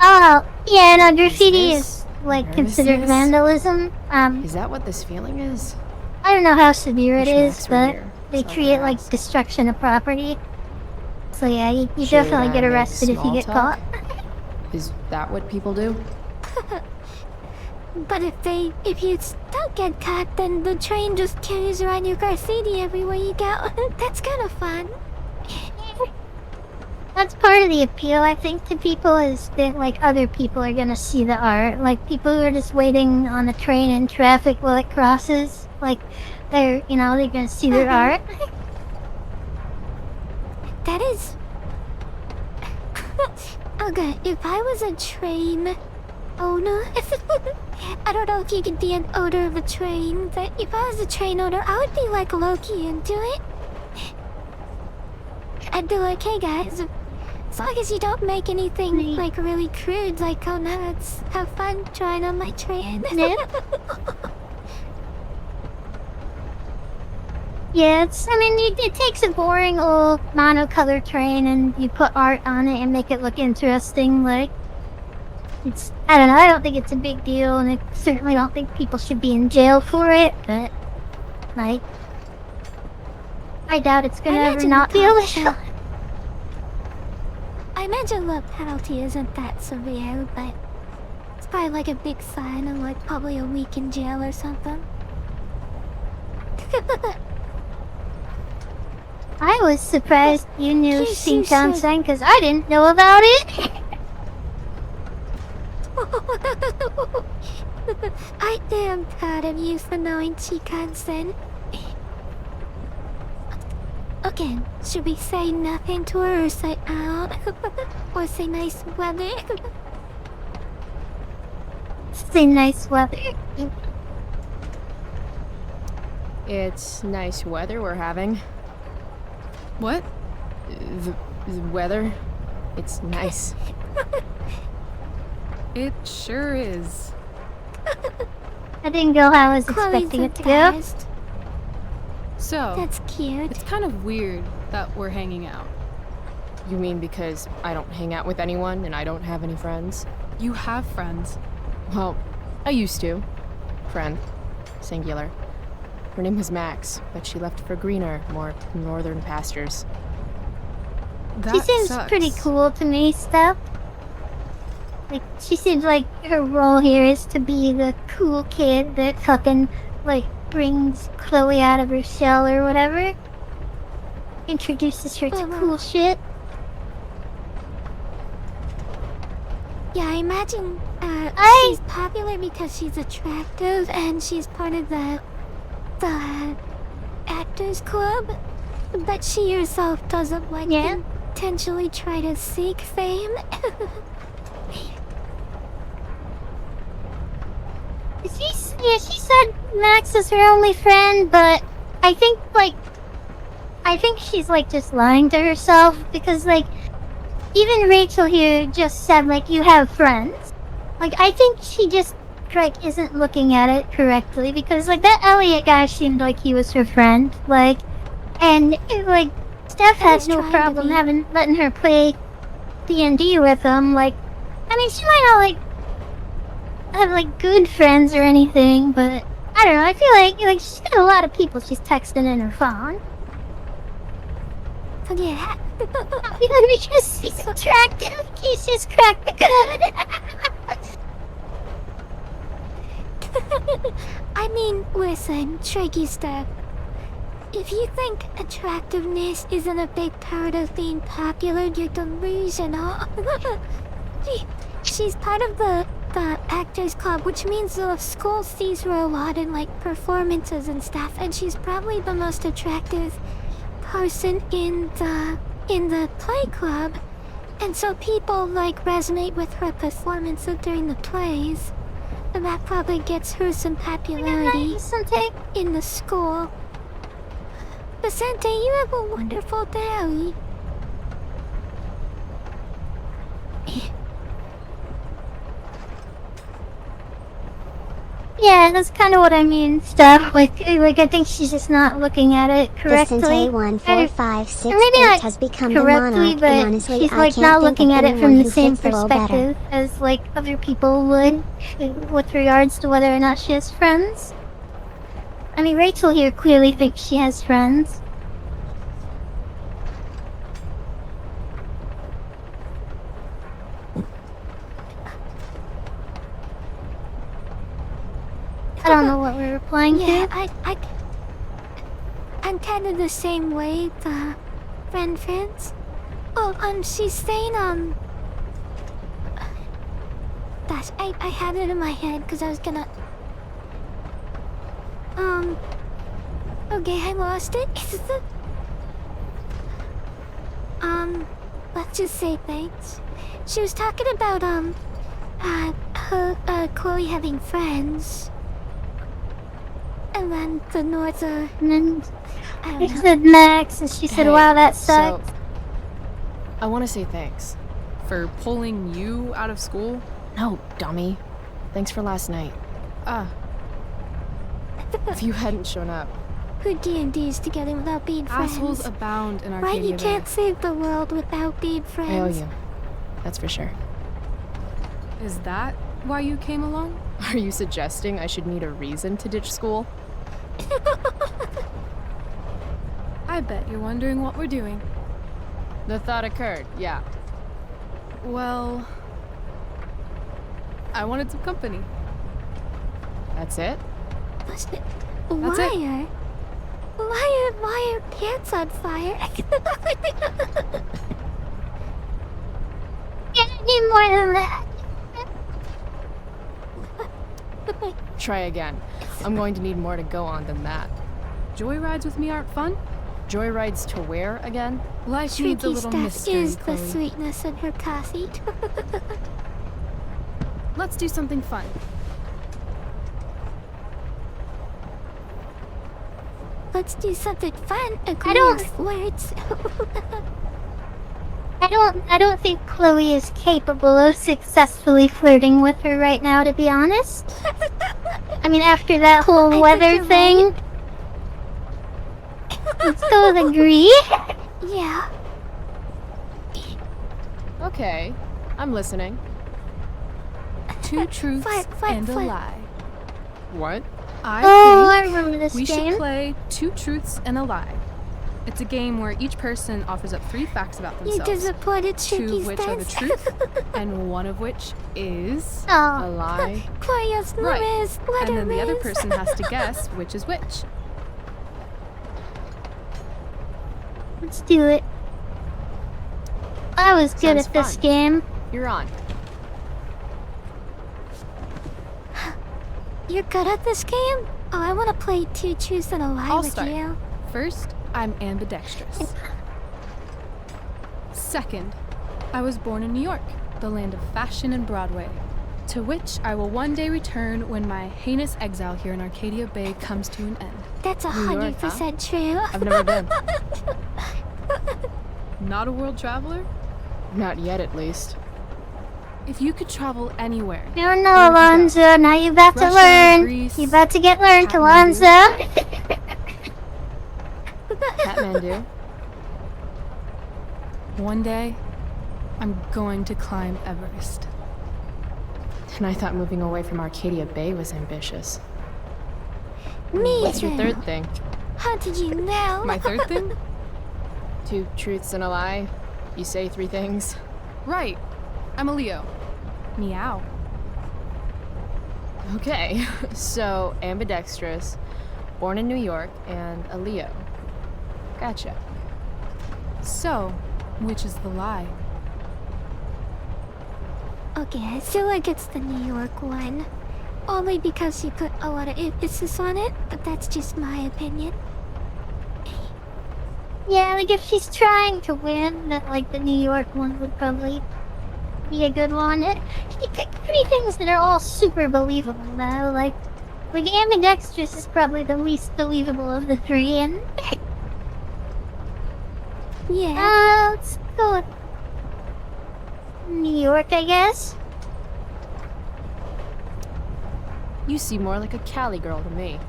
Oh, yeah, no, graffiti this is, like, considered nervousness? vandalism. Is that what this feeling is? I don't know how severe it Wish is, Max were but here, they so I treat could it like ask. destruction of property. So yeah, you Should definitely I get make arrested if you small get talk? caught. Is that what people do? But if you don't get caught, then the train just carries around your graffiti everywhere you go. That's kind of fun. That's part of the appeal, I think, to people is that, like, other people are gonna see the art. Like, people who are just waiting on the train in traffic while it crosses, like, they're gonna see their art. That is... Okay, if I was a train owner... I don't know if you could be an owner of a train, but if I was a train owner, I would be like low-key into it. I'd be like, hey guys, as long as you don't make anything like really crude, like, oh no, let's have fun trying on my train. Yeah, it takes a boring old monocolored train and you put art on it and make it look interesting, like... I don't know, I don't think it's a big deal, and I certainly don't think people should be in jail for it, but... Like... I doubt it's gonna ever not be illegal. I imagine the penalty isn't that severe, but... It's probably like a big fine and like probably a week in jail or something. I was surprised you knew Shinkansen, because I didn't know about it. I am proud of you for knowing Shinkansen. Okay, should we say nothing to her or say out? Or say nice weather? Say nice weather. It's nice weather we're having. What? The weather? It's nice. It sure is. I didn't go how I was expecting it to go. So, that's cute. It's kind of weird that we're hanging out. You mean because I don't hang out with anyone and I don't have any friends? You have friends. Well, I used to. Friend. Singular. Her name was Max, but she left for greener, more northern pastures. She seems pretty cool to me, Steph. Like, she seems like her role here is to be the cool kid that fucking, like, brings Chloe out of her shell or whatever. Introduces her to cool shit. Yeah, I imagine she's popular because she's attractive and she's part of the actors club, but she herself doesn't like intentionally try to seek fame. She said Max is her only friend, but I think she's like just lying to herself because like even Rachel here just said like you have friends. Like I think she just like isn't looking at it correctly because like that Elliot guy seemed like he was her friend, like, and like Steph had no problem letting her play D&D with him. Like, I mean, she might not like have like good friends or anything, but I don't know. I feel like she's got a lot of people she's texting in her phone. So yeah, because she's attractive. He's just cracked the code. I mean, listen, Tricky Steph. If you think attractiveness isn't a big part of being popular, you're delusional. She's part of the Actors Club, which means the school sees her a lot in like performances and stuff, and she's probably the most attractive person in the play club, and so people like resonate with her performance during the plays, and that probably gets her some popularity in the school. Vicente, you have a wonderful day. Yeah, that's kind of what I mean, Steph. Like I think she's just not looking at it correctly. Vicente 1456 maybe not has become correctly, the monarch, but and honestly, she's I like can't not think looking of at it anyone from the who same fits the role better. perspective as like other people would, with regards to whether or not she has friends. I mean, Rachel here clearly thinks she has friends. I don't know what we were playing Yeah, here. I'm kind of the same way, the friends. Oh, she's saying, gosh, I had it in my head because I was gonna, okay, I lost it. Let's just say thanks. She was talking about, Chloe having friends. And then the Norther, and then I said Max, and she said, "Wow, that sucks." So, I want to say thanks. For pulling you out of school? No, dummy. Thanks for last night. If you hadn't shown up. Who D&Ds together without being friends? Assholes abound in Arcadia. Right, you can't save the world without being friends. I owe you. That's for sure. Is that why you came along? Are you suggesting I should need a reason to ditch school? I bet you're wondering what we're doing. The thought occurred, yeah. Well, I wanted some company. That's it? Why are pants on fire? Yeah, I need more than that. Try again. I'm going to need more to go on than that. Joyrides with me aren't fun? Joyrides to where again? Life needs a Tricky little Steph mystery, is the Chloe. sweetness in her coffee. Let's do something fun. Let's do something fun. Words. I don't think Chloe is capable of successfully flirting with her right now, to be honest. I mean, after that whole weather thing. Let's go with agree. Yeah. Okay, I'm listening. Two truths and a lie. What? I remember this we game. should play two truths and a lie. It's a game where each person offers up 3 facts about You themselves. disappointed 2 of which are the Shooky's truth, and 1 of which is Oh. a lie. Glorious Right. Lewis, what And a then the other miss. person has to guess which is which. Let's do it. I was good Sounds at this fun. game. You're on. You're good at this game? Oh, I want to play 2 truths and a lie I'll with start. you. First, I'm ambidextrous. Second, I was born in New York, the land of fashion and Broadway, to which I will one day return when my heinous exile here in Arcadia Bay comes to an end. That's New York, 100% true. I've never been. Not a world traveler? Not yet, at least. If you could travel anywhere, You don't know, where would you go? Alonzo. Now you're about to Russia, learn. Greece, You're about to get learned, Kathmandu. Alonzo. Kathmandu. One day, I'm going to climb Everest. And I thought moving away from Arcadia Bay was ambitious. Me What's your too. third thing? How did you know? My third thing? 2 truths and a lie? You say 3 things? Right. I'm a Leo. Meow. Okay, so ambidextrous, born in New York, and a Leo. Gotcha. So, which is the lie? Okay, I feel like it's the New York one. Only because you put a lot of emphasis on it, but that's just my opinion. Yeah, like if she's trying to win, that like the New York one would probably be a good one. She picked 3 things that are all super believable though. Like ambidextrous is probably the least believable of the 3, and Yeah. let's go with New York, I guess. You seem more like a Cali girl to me.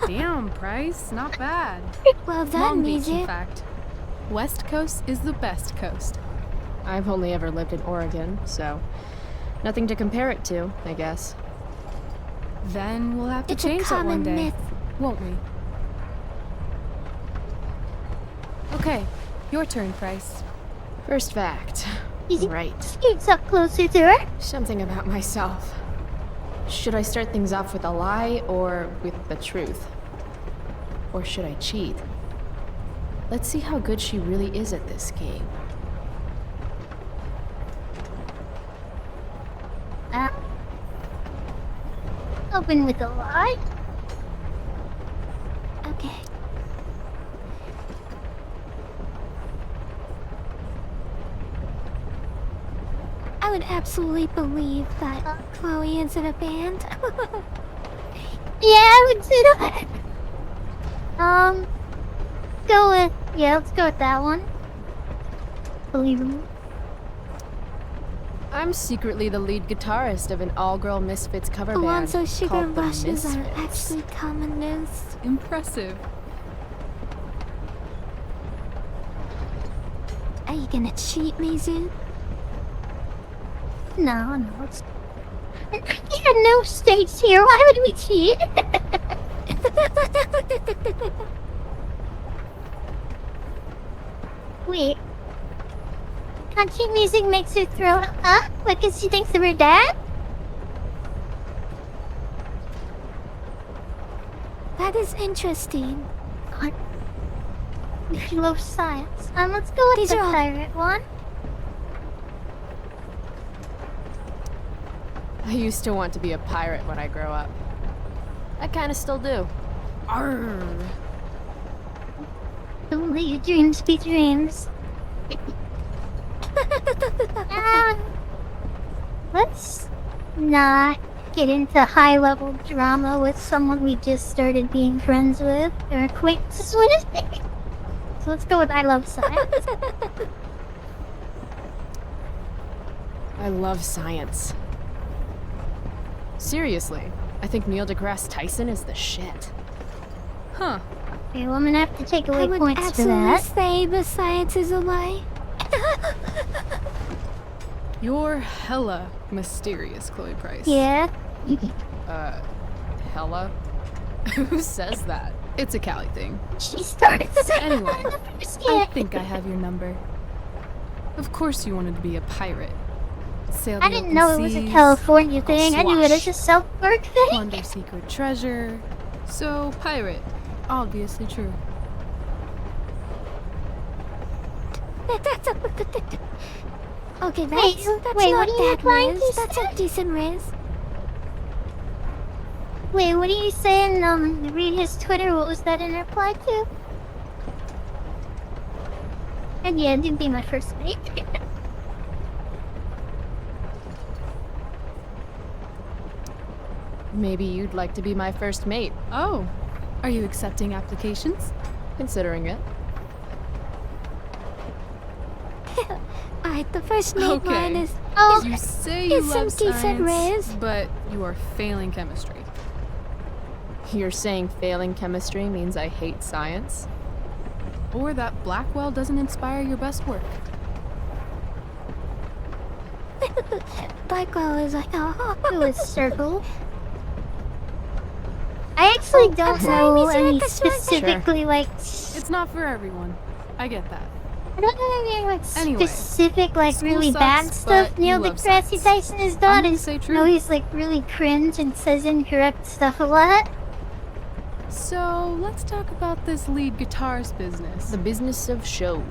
Damn, Price, not bad. Well done, Long Beach, in Mizu. fact. West Coast is the best coast. I've only ever lived in Oregon, so nothing to compare it to, I guess. Then we'll have to It's a change that one common day, myth. won't we? Okay, your turn, Price. First fact. Right. Scoots up closer to her. Something about myself. Should I start things off with a lie or with the truth? Or should I cheat? Let's see how good she really is at this game. Open with a lie. Okay. I would absolutely believe that Chloe is in a band. Yeah, I would say that. Let's go with that one. Believable. I'm secretly the lead guitarist of an all-girl Misfits cover Alonzo band sugar called the rushes are Misfits. actually common news. Impressive. Are you gonna cheat, Mizu? No, it's... Yeah, no stakes here. Why would we cheat? Wait. Country music makes her throw up because she thinks of her dad? That is interesting. God. She loves science. Let's go with These the are all- pirate one. I used to want to be a pirate when I grow up. I kinda still do. Arr. Don't let your dreams be dreams. Let's not get into high-level drama with someone we just started being friends with or acquaintances with. So let's go with I love science. I love science. Seriously, I think Neil deGrasse Tyson is the shit. Huh. Okay, well, I'm gonna have to take away I would points for absolutely that. say the science is a lie. You're hella mysterious, Chloe Price. Yeah. Hella? Who says that? It's a Cali thing. She started Anyway, I think I have your number. Of course you wanted to be a pirate. Sail the I didn't open know it was a seas, California thing. I knew it as a South Park thing. plunder secret treasure. So, pirate. Obviously true. Okay, that's Wait, not what are you that trying Riz. to That's say? a decent Riz. Wait, what are you saying? Read his Twitter. What was that in reply to? And yeah, it didn't be my first mate. Maybe you'd like to be my first mate. Oh, are you accepting applications? Considering it. Alright, the first mate line is You say you is some love decent science, Riz. but you are failing chemistry. You're saying failing chemistry means I hate science? Or that Blackwell doesn't inspire your best work. Blackwell is like, oh, It was circle. I actually don't know any specifically like. It's not for everyone. I get that. I don't know any like Anyway, specific like school really bad sucks, stuff but you Neil love deGrasse science. Tyson has I'm done. gonna Is say true. no, he's like really cringe and says incorrect stuff a lot. So, let's talk about this lead guitarist business. The business of show.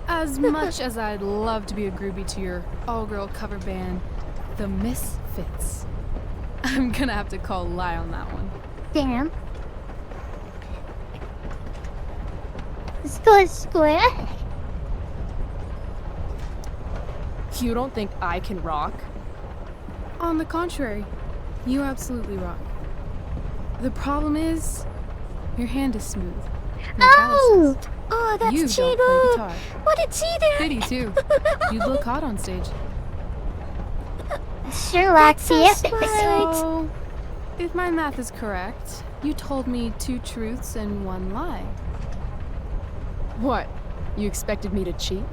As much as I'd love to be a groupie to your all-girl cover band, the Misfits, I'm gonna have to call lie on that one. Damn. Square. You don't think I can rock? On the contrary, you absolutely rock. The problem is, your hand is smooth. No calluses. Oh, that's You cheater. don't play guitar. What a cheater! Pity too. You'd look hot on stage. Sherlock, so the smart. So, if my math is correct, you told me 2 truths and 1 lie. What? You expected me to cheat?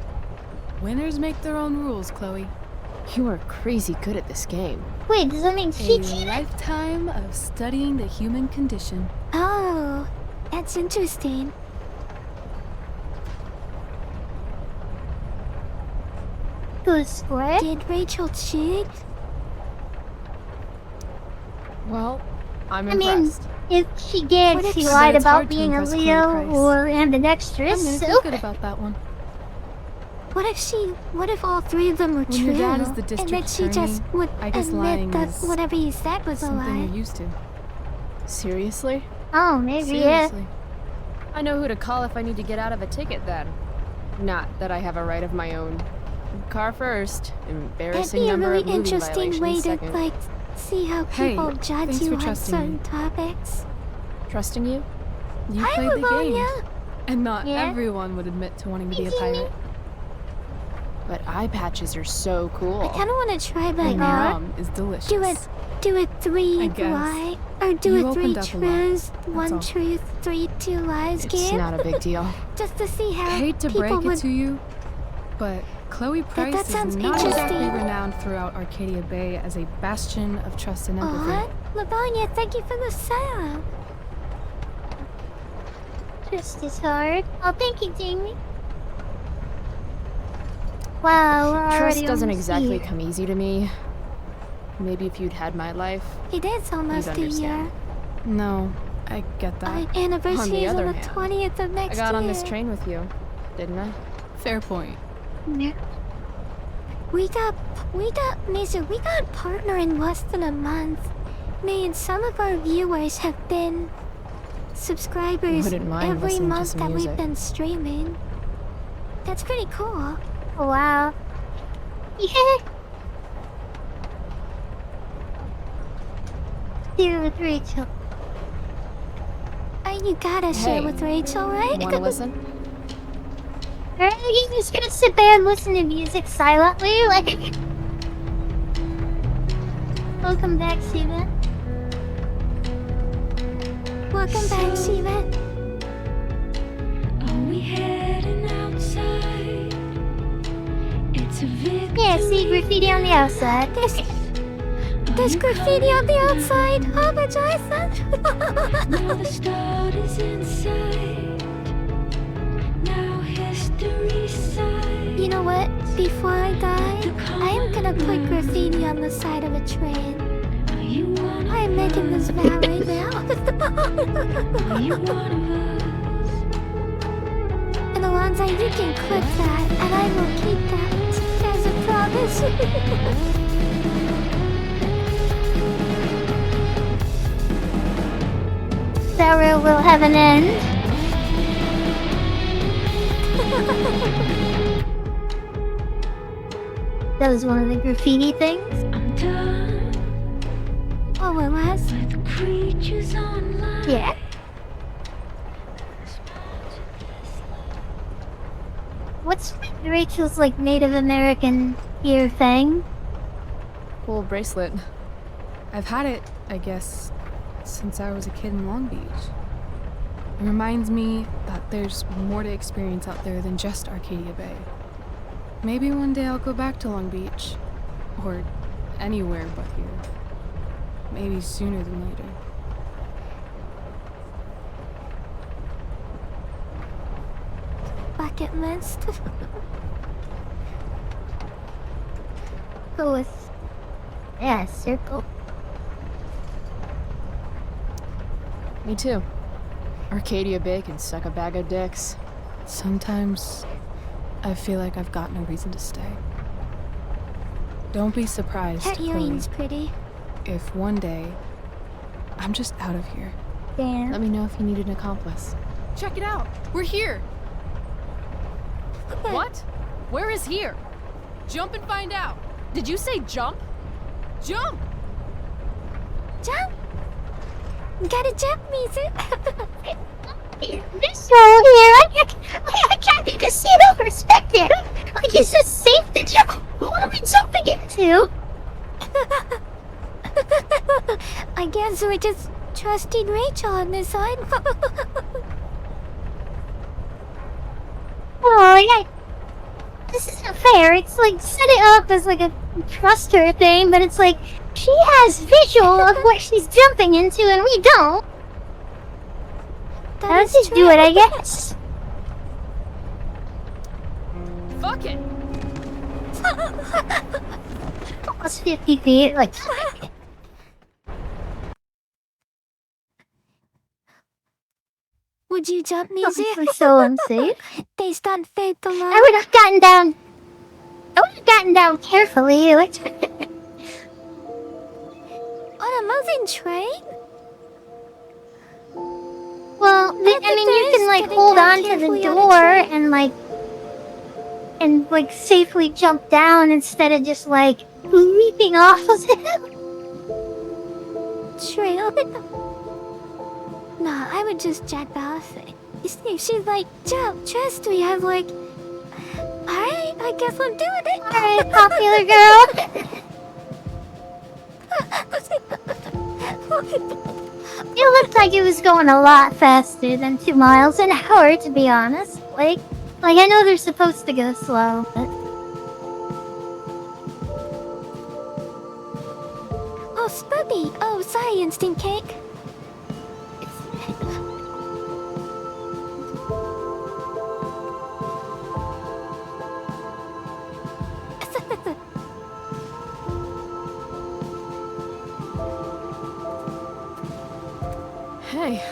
Winners make their own rules, Chloe. You are crazy good at this game. Wait, does that mean she A cheated? lifetime of studying the human condition. Oh, that's interesting. Goes square. Did Rachel cheat? Well, I'm I mean, impressed. if she did, What if- she But lied it's about hard to being a impress Chloe Leo Price. or I'm ambidextrous. gonna So feel good about that one. What if all 3 of them were When true? your dad is the and district that she attorney, just would I guess lying admit that is whatever he said was a something lie. you're used to. Seriously? oh, maybe yeah. Seriously. I know who to call if I need to get out of a ticket then. Not that I have a right of my own. Car first, That'd embarrassing be a number really of movie interesting way violations to second. like see how Hey, people judge thanks you for on trusting certain me. topics. Trusting you? You Hi, played the game. Livonia. And not Yeah? everyone would admit to wanting to be a pirate. But eye patches are so cool. I kind of want to try that. And yum is delicious. Do it 3 I guess. lie, or do You it 3 opened up a lot, truths, that's 1 all. truth, 3 2 lies It's game. not a big deal. Just to see how I hate to people break would. it to you, but Chloe Price that sounds is not exactly interesting. renowned throughout Arcadia Bay as a bastion of trust and empathy. What? Livonia, thank you for the sub. Just as hard. Oh, thank you, Jamie. Wow, we're already Trust doesn't almost exactly here. come easy to me. Maybe if you'd had my life, It is almost you'd a year. understand. No, I get that. Our anniversary is on other the hand, 20th of next I got year. on this train with you, didn't I? Fair point. Yeah. We got partner in less than a month. Me and some of our viewers have been subscribers Wouldn't mind every listening to month some that we've music. been streaming. That's pretty cool. Oh, wow. Yeah. Share with Rachel. You gotta share with Rachel, right? Wanna listen? Are you just gonna sit there and listen to music silently? Like. Welcome back, Steven. Welcome back, Steven. Are we heading outside? It's a victory. Yeah, see graffiti on the outside. There's graffiti on the outside. Oh my God. Now the start is inside. Now history's side. You know what? Before I die, I am gonna put graffiti on the side of a train. I'm making this vow right now. And Alonzo, you can clip that, and I will keep that as a promise. Sarah will have an end. That was one of the graffiti things. I'm done. Oh, it was? With creatures online. Yeah. What's Rachel's like Native American ear thing? Cool bracelet. I've had it, I guess, since I was a kid in Long Beach. It reminds me that there's more to experience out there than just Arcadia Bay. Maybe one day I'll go back to Long Beach. Or anywhere but here. Maybe sooner than later. Bucket list. Go with... Yeah, circle. Me too. Arcadia Bay can suck a bag of dicks. Sometimes I feel like I've got no reason to stay. Don't be surprised, That Chloe, earring's pretty. if one day I'm just out of here. Damn. Let me know if you need an accomplice. Check it out. We're here. What? Where is here? Jump and find out. Did you say jump? Jump! Jump! Gotta jump, Mizu. This hole here, I can't even see the perspective. Like, is this safe to jump? What are we jumping into? I guess we're just trusting Rachel on this side. Oh, yeah. This isn't fair. It's like, set it up as like a trust her thing, but it's like, she has visual of what she's jumping into and we don't. Let's just do it, I guess. Fuck it. Almost 50 feet, like... Would you jump, Mizu? This is so unsafe. They stand fate the line. I would have gotten down... I would have gotten down carefully, like... On a moving train? Well, I mean, you can, like, hold on to the door and, like, safely jump down instead of just, like, leaping off of it. Trail? Nah, I would just jet off. If she's like, jump, trust me, I'm like, alright, I guess I'm doing it. Alright, popular girl. It looked like it was going a lot faster than 2 miles an hour, to be honest. Like I know they're supposed to go slow, but... Oh, Spoopy! Oh, sorry, Instant Cake. Hey,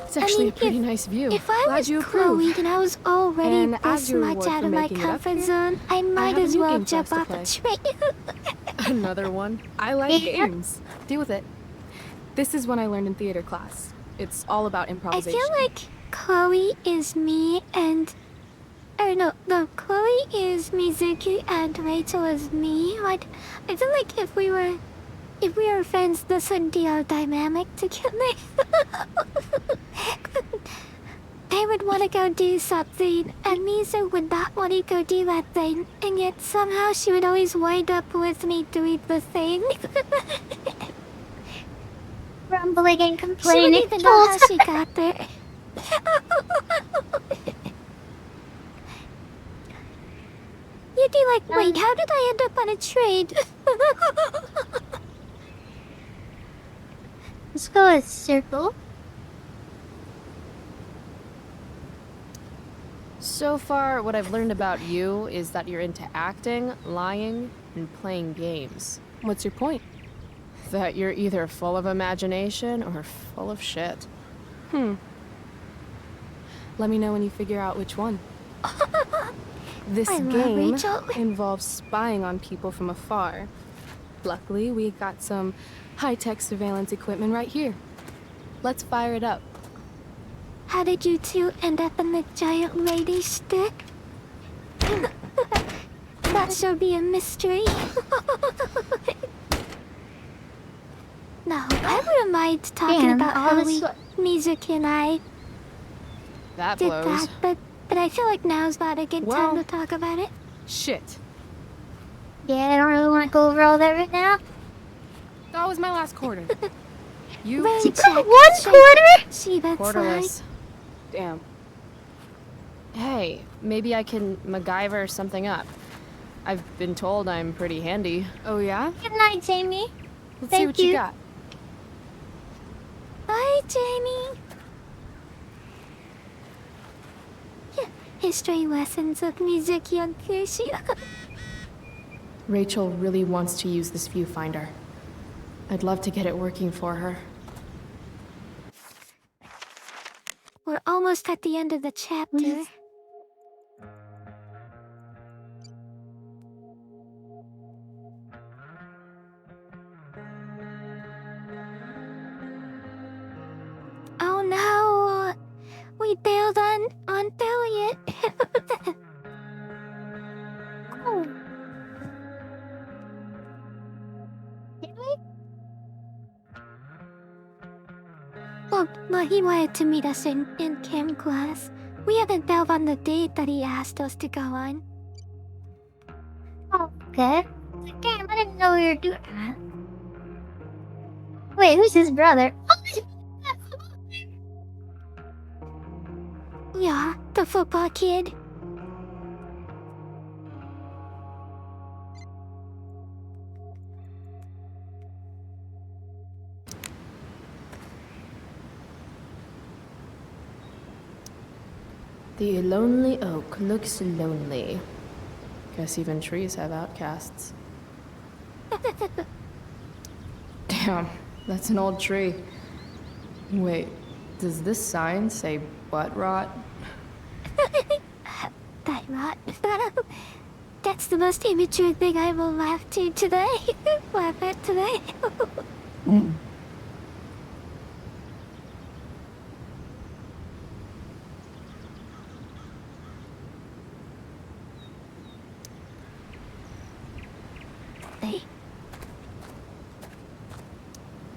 it's actually a pretty nice view. If I Glad was you Chloe approve. and I was already And this as your much reward out for of my making it up comfort here, zone, I might have a as new well game for us jump to off a train. Another one. I like games. Deal with it. This is one I learned in theater class. It's all about I improvisation. feel like Chloe is me and... Or no, Chloe is Mizuki and Rachel is me. Like, I feel like if we were friends, this would be our dynamic together. They would want to go do something, and Mizu would not want to go do that thing, and yet somehow she would always wind up with me doing the thing. Grumbling and She complaining. wouldn't even know how she got there. You'd be like, wait, how did I end up on a train? Let's go with circle. So far, what I've learned about you is that you're into acting, lying, and playing games. What's your point? That you're either full of imagination or full of shit. Let me know when you figure out which one. This I love game Rachel. involves spying on people from afar. Luckily, we got some high-tech surveillance equipment right here. Let's fire it up. How did you two end up in the giant lady stick? That should be a mystery. No, I wouldn't mind talking about how Mizuki and I That did blows. that, but I feel like now's not a good time to talk about it. Shit. Yeah, I don't really want to go over all that right now. That was my last quarter. You One quarter? See, that's Quarterless. Damn. Hey, maybe I can MacGyver something up. I've been told I'm pretty handy. Oh yeah? Good night, Jamie. Let's see what you got. Bye, Jamie. History lessons of Mizuki and Kyushu. Rachel really wants to use this viewfinder. I'd love to get it working for her. We're almost at the end of the chapter. Oh no! We bailed on Elliot. Oh. Did we? Well, he wanted to meet us in chem class. We haven't delved on the date that he asked us to go on. Oh, okay. Damn, I didn't know we were doing that. Wait, who's his brother? Yeah, the football kid. The lonely oak looks lonely. Guess even trees have outcasts. Damn, that's an old tree. Wait, does this sign say butt rot? That rot. That's the most immature thing I will laugh to today. Laugh at today.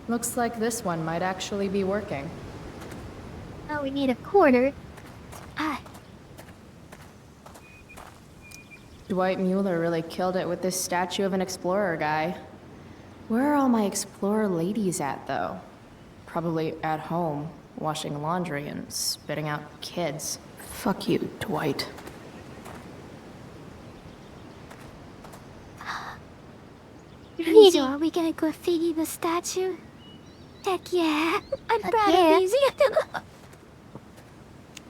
Looks like this one might actually be working. Oh, we need a quarter. Dwight Mueller really killed it with this statue of an explorer guy. Where are all my explorer ladies at, though? Probably at home, washing laundry and spitting out kids. Fuck you, Dwight. Mizu, are we gonna graffiti the statue? Heck yeah! I'm proud of Mizu.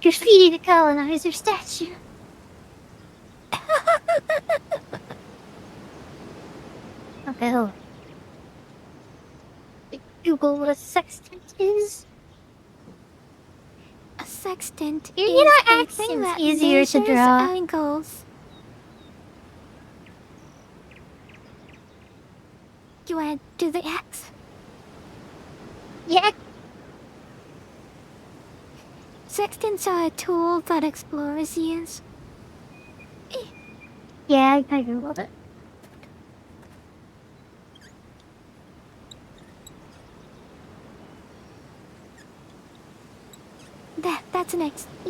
Graffiti the colonizer statue. Okay, hold on. Google what a sextant is. A sextant You is know, a accent's thing that easier to measures draw. angles. You wanna do the X? Yeah. Sextants are a tool that explorers use. Yeah, I Googled it.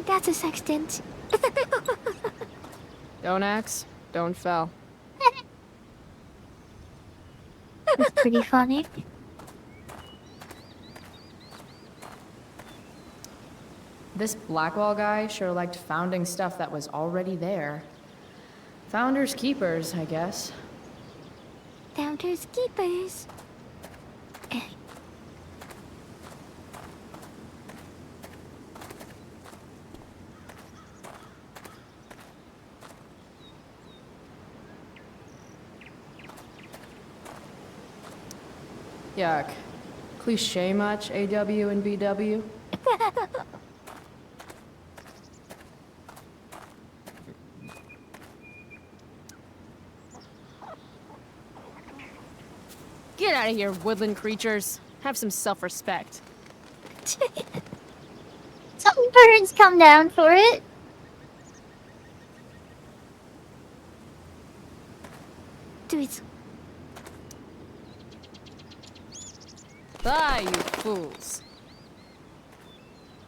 That's a sextant. Don't axe, don't fell. That's pretty funny. This Blackwell guy sure liked founding stuff that was already there. Founders keepers, I guess. Founders keepers. Yuck. Cliche much, AW and BW? Get out of here, woodland creatures. Have some self-respect. Some birds come down for it. Dude. Bye, you fools.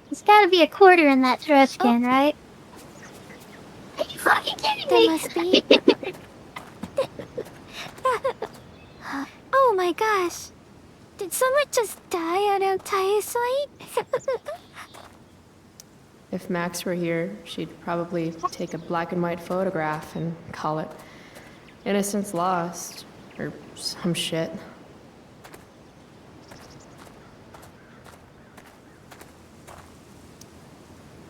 There's gotta be a quarter in that trash can, right? Are you fucking kidding me? There must be. Oh my gosh. Did someone just die on our tire site? If Max were here, she'd probably take a black and white photograph and call it Innocence Lost, or some shit.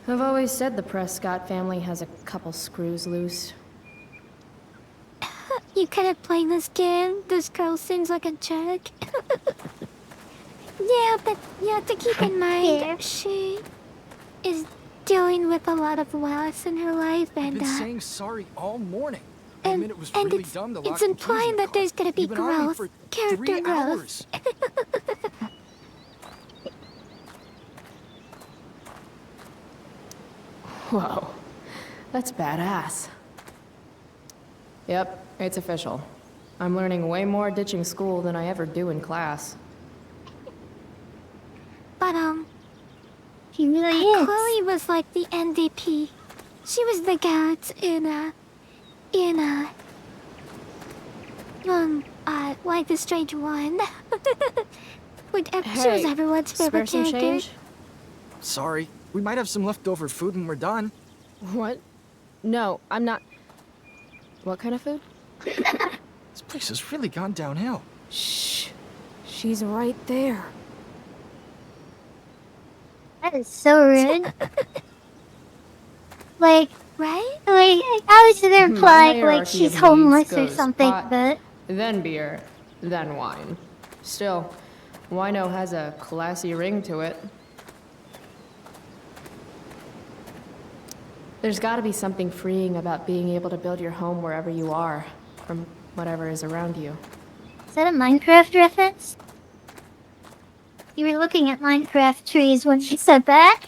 I've always said the Prescott family has a couple screws loose. You cannot play this game. This girl seems like a jerk. Yeah, but you have to keep in mind she is dealing with a lot of loss in her life, I've and been saying sorry all morning. and it was really it's dumb to lock it's the keys implying in the that there's gonna be You've been on me growth, for character 3 growth. hours. Whoa, that's badass. Yep, it's official. I'm learning way more ditching school than I ever do in class. But he really is. Chloe was like the NDP. She was the goat in like the Strange One. She was everyone's favorite spare some character. change? Sorry, we might have some leftover food when we're done. What? No, I'm not. What kind of food? This place has really gone downhill. Shh. She's right there. That is so rude. Like, right? Like, I was there My implying like hierarchy she's of homeless needs or goes something, pot, but then beer, then wine. Still, wino has a classy ring to it. There's gotta be something freeing about being able to build your home wherever you are, from whatever is around you. is that a Minecraft reference? You were looking at Minecraft trees when she said that.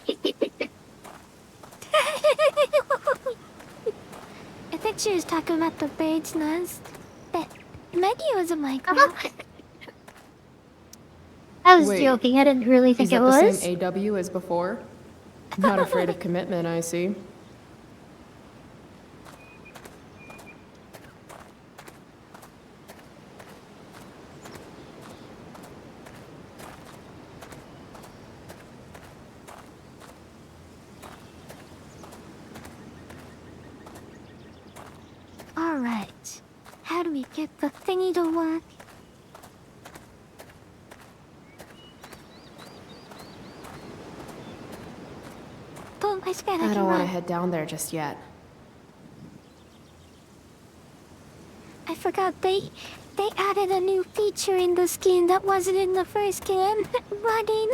I think she was talking about the bird's nest. But maybe it was a Minecraft. I was Wait, joking. I didn't really think Is it that was. the same AW as before? Not afraid of commitment, I see. Alright. How do we get the thingy to work? Boom, I swear I I don't want to run. head down there just yet. I forgot they added a new feature in the skin that wasn't in the first game. Running.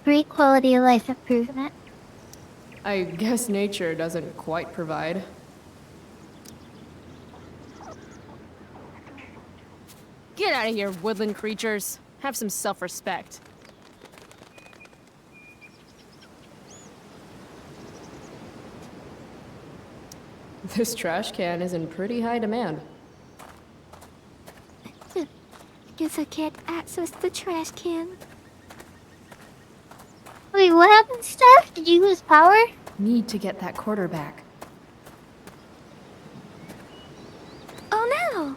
Great quality of life improvement. I guess nature doesn't quite provide. Get out of here, woodland creatures. Have some self-respect. This trash can is in pretty high demand. Guess I can't access the trash can. Wait, what happened, Steph? Did you lose power? Need to get that quarter back. Oh no!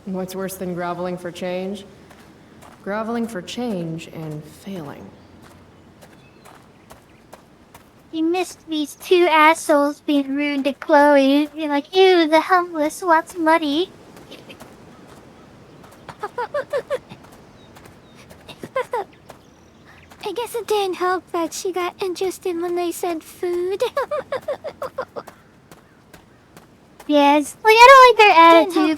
What's worse than groveling for change? Groveling for change and failing. You missed these two assholes being rude to Chloe. You're like, ew, the homeless, what's muddy? I guess it didn't help that she got interested when they said food. Yes, like I don't like their attitude.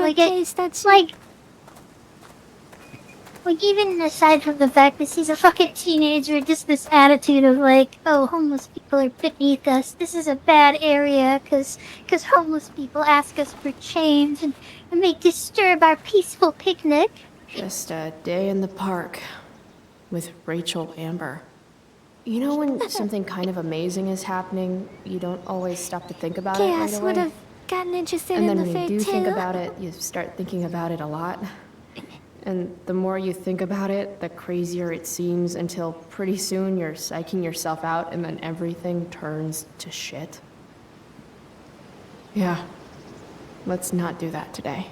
Like even aside from the fact that she's a fucking teenager, just this attitude of like, oh, homeless people are beneath us. This is a bad area because homeless people ask us for change and they disturb our peaceful picnic. Just a day in the park with Rachel Amber. You know when something kind of amazing is happening, you don't always stop to think about it right Chaos away? would have gotten interested And in then the when you food do too. think about it, you start thinking about it a lot. And the more you think about it, the crazier it seems until pretty soon you're psyching yourself out and then everything turns to shit. Yeah. Let's not do that today.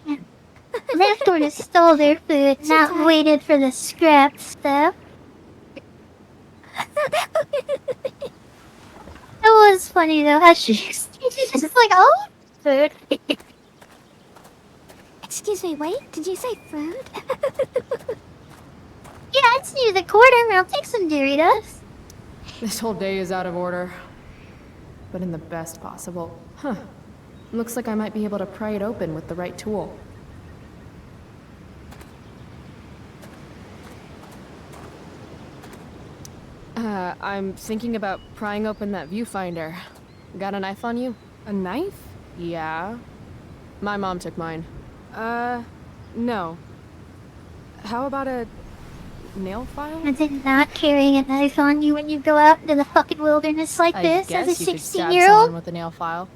They sort of stole their food, not waited for the scrap stuff. It was funny though how she's just like, oh, food. Excuse me, wait, did you say food? Yeah, it's near the corner. I'll take some Doritos. This whole day is out of order. But in the best possible. Huh. Looks like I might be able to pry it open with the right tool. I'm thinking about prying open that viewfinder. Got a knife on you? A knife? Yeah. My mom took mine. No. How about a nail file? I did not carrying a knife on you when you go out into the fucking wilderness like this as a 16-year-old. With a nail file.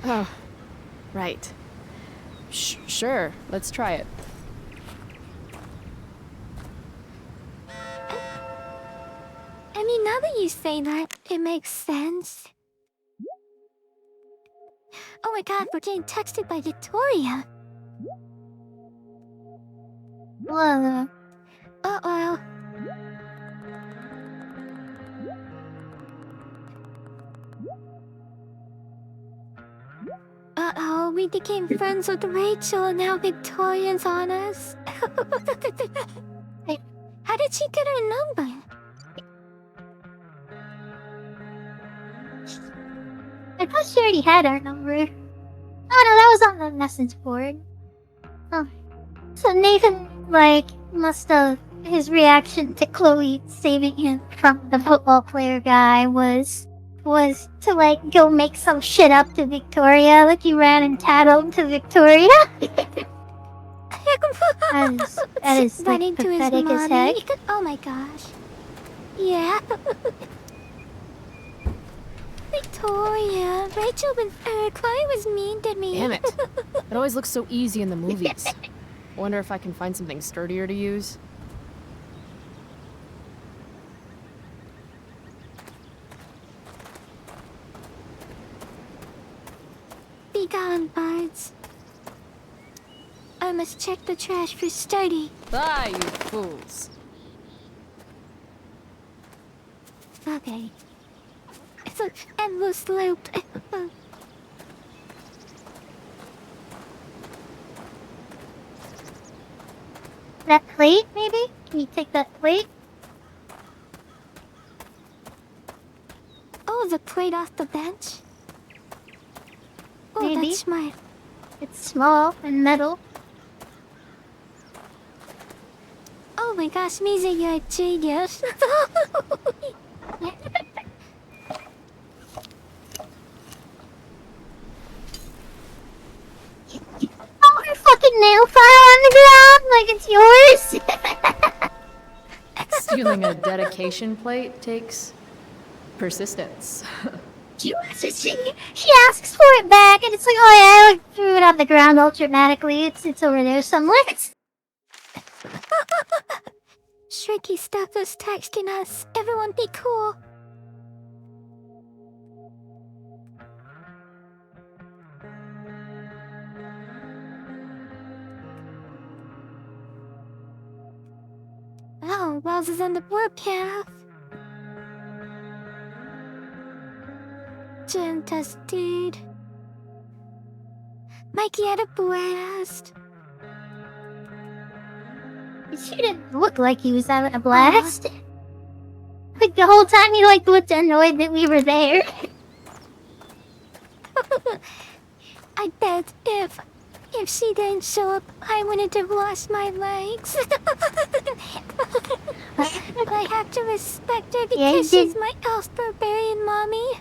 Oh, right. Sure, let's try it. I mean, now that you say that, it makes sense. Oh my god, we're getting texted by Victoria. Whoa. Uh-oh. Uh-oh, we became friends with Rachel and now Victoria's on us. Wait, how did she get her number? I thought she already had our number. Oh no, that was on the message board. Oh. So Nathan, like, must have... His reaction to Chloe saving him from the football player guy was to, like, go make some shit up to Victoria. Like, he ran and tattled to Victoria. that is like, Running to his pathetic as heck. mommy. Oh my gosh. Yeah. Victoria, Rachel was, Chloe was mean to me. Damn it. It always looks so easy in the movies. I wonder if I can find something sturdier to use. Be gone, birds. I must check the trash for sturdy. Bye, you fools. Okay. It's an endless loop. That plate, maybe? Can you take that plate? Oh, the plate off the bench? Oh, Maybe. that's smart. It's small and metal. Oh my gosh, Misa, you're a genius. Oh, her fucking nail file on the ground like it's yours. Stealing a dedication plate takes persistence. She asks for it back, and it's like, oh yeah, I like, threw it on the ground all dramatically. It's over there somewhere. Shrinky Stuff is texting us. Everyone be cool. Oh, Wells is on the warpath. Gym tested. Mikey had a blast. He didn't look like he was having a blast. Like the whole time he like looked annoyed that we were there. I bet if she didn't show up, I wouldn't have lost my legs. I have to respect her because she's my elf barbarian mommy.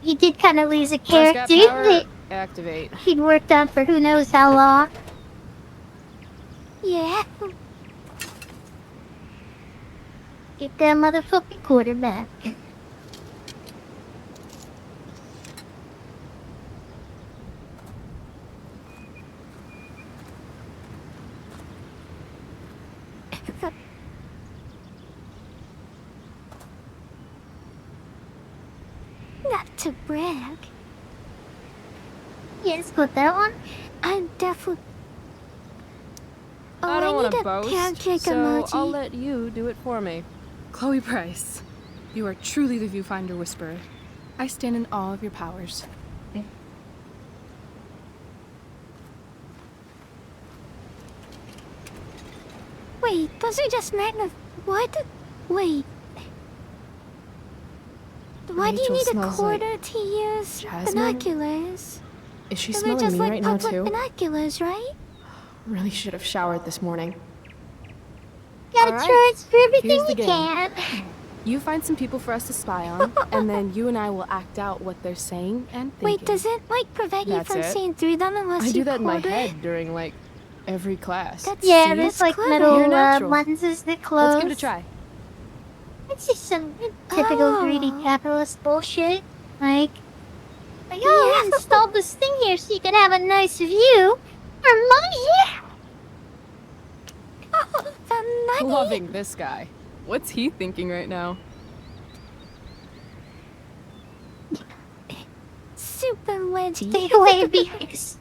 He did kind of lose a Prescott character power, that activate. he'd worked on for who knows how long. Yeah. Get that motherfucking quarterback. Not to brag. Yes, put that one. I'm definitely. I don't want need to a boast, pancake so emoji. I'll let you do it for me. Chloe Price, you are truly the Viewfinder Whisperer. I stand in awe of your powers. Wait, those are just what? Wait. Why do you Rachel need a smells quarter like to use jasmine? binoculars? Is she They're smelling just me like right now public too? binoculars, right? Really should have showered this morning. Gotta All right, charge for everything here's the you game. can. You find some people for us to spy on, and then you and I will act out what they're saying and thinking. Wait, does it like prevent you That's from it. seeing through them unless I you do that in my hold it? head during like every class. Yeah, See? there's like clever. little You're natural. lenses that close. Let's give it a try. It's just some typical greedy capitalist bullshit. Like, oh, we installed this thing here so you can have a nice view for money. Loving this guy. What's he thinking right now? Super wedgie. Stay away, Beatrix.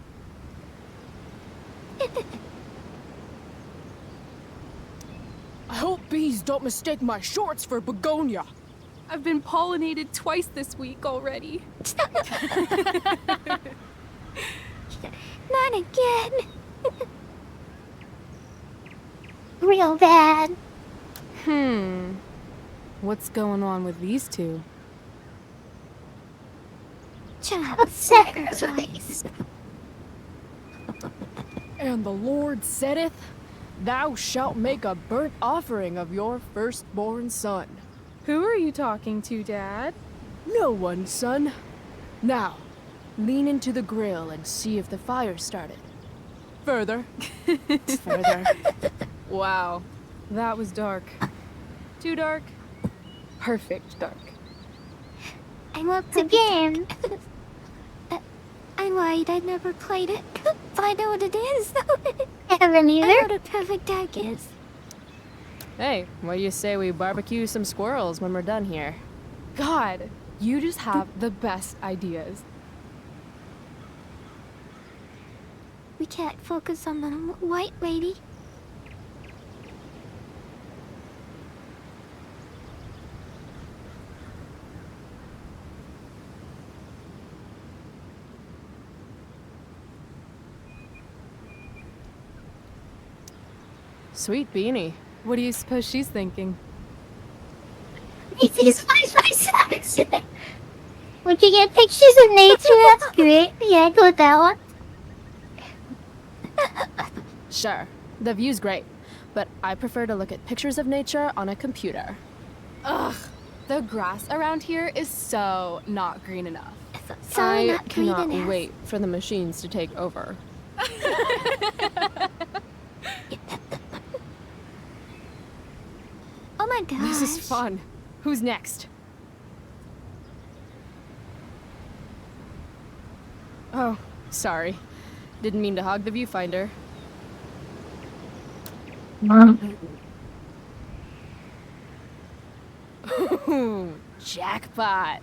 I hope bees don't mistake my shorts for begonia. I've been pollinated twice this week already. Not again. Real bad. What's going on with these two? Child sacrifice. And the Lord saith, Thou shalt make a burnt offering of your firstborn son. Who are you talking to, Dad? No one, son. Now, lean into the grill and see if the fire started. Further. Further. Wow, that was dark. Too dark? Perfect dark. I love the game. I lied, I never played it. But I know what it is. Haven't either. I know what a perfect dark is. Hey, what do you say we barbecue some squirrels when we're done here? God, you just have the best ideas. We can't focus on the white lady. Sweet beanie. What do you suppose she's thinking? These Would you get pictures of nature? That's great. Yeah, go with that one. Sure, the view's great, but I prefer to look at pictures of nature on a computer. Ugh, the grass around here is so not green enough. I cannot wait for the machines to take over. Oh my gosh. This is fun. Who's next? Oh, sorry. Didn't mean to hog the viewfinder. Ooh, jackpot.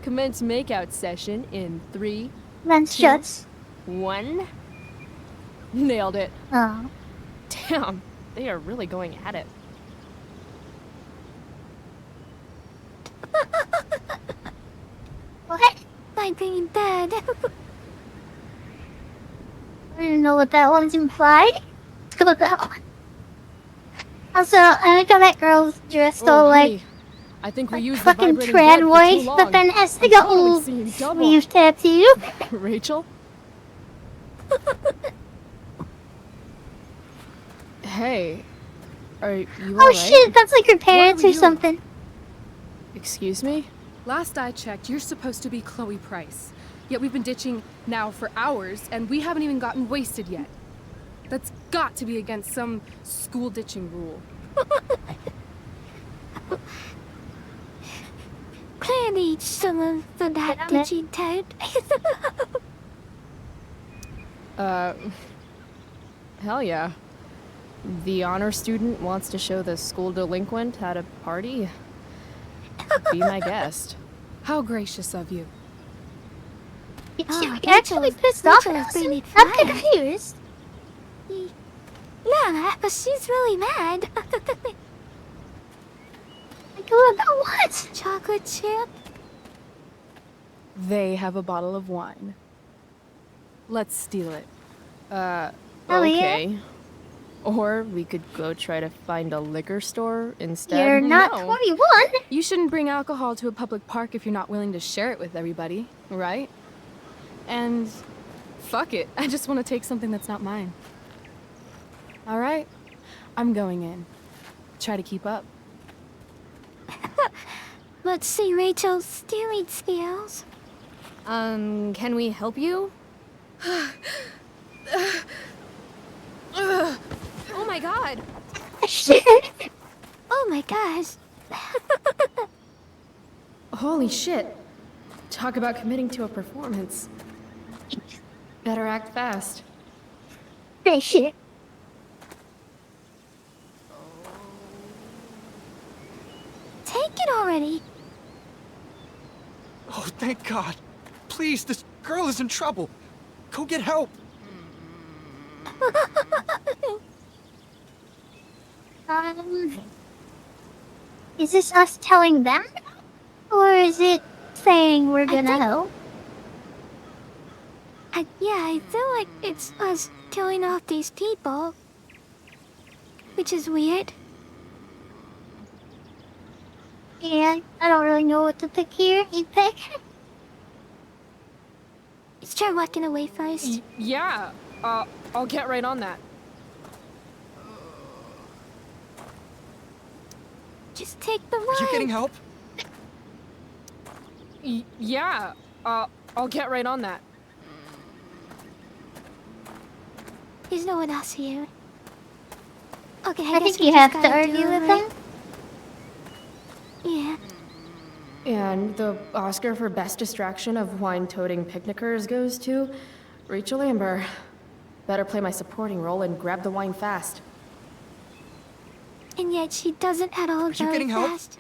Commence makeout session in 3, Lens 2, shuts. 1. Nailed it. Oh. Damn, they are really going at it. What? I'm being dead. even know what that one's implied. Let's go with that one. Also, I like how that girl's dressed all like I think we used fucking the trad voice, voice, but then has to go totally sleeve tattoo. Rachel? Hey, are you alright? Shit, that's like her parents or something. Excuse me? Last I checked, you're supposed to be Chloe Price. Yet we've been ditching now for hours, and we haven't even gotten wasted yet. That's got to be against some school ditching rule. Clearly some of that ditching toad. Hell yeah. The honor student wants to show the school delinquent how to party? Be my guest. How gracious of you. She actually pissed off us. I'm confused. Yeah, but she's really mad. About what? Chocolate chip? They have a bottle of wine. Let's steal it. Okay. Or we could go try to find a liquor store instead. You're not 21. You shouldn't bring alcohol to a public park if you're not willing to share it with everybody, right? And fuck it, I just want to take something that's not mine. All right, I'm going in. Try to keep up. Let's see Rachel's stealing skills. Can we help you? Oh my god! Oh my gosh. Holy shit. Talk about committing to a performance. Better act fast. Hey, shit. Take it already. Oh, thank God. Please, this girl is in trouble. Go get help. Is this us telling them? Or is it saying we're gonna help? Yeah, I feel like it's us killing off these people. Which is weird. Yeah, I don't really know what to pick here. You pick? Let's try walking away first. Yeah, I'll get right on that. Just take the ride. Are you getting help? Yeah, I'll get right on that. There's no one else here. Okay, I think you have to argue with them. Yeah. And the Oscar for Best Distraction of Wine-Toting Picnickers goes to Rachel Amber. Better play my supporting role and grab the wine fast. And yet she doesn't at all go fast.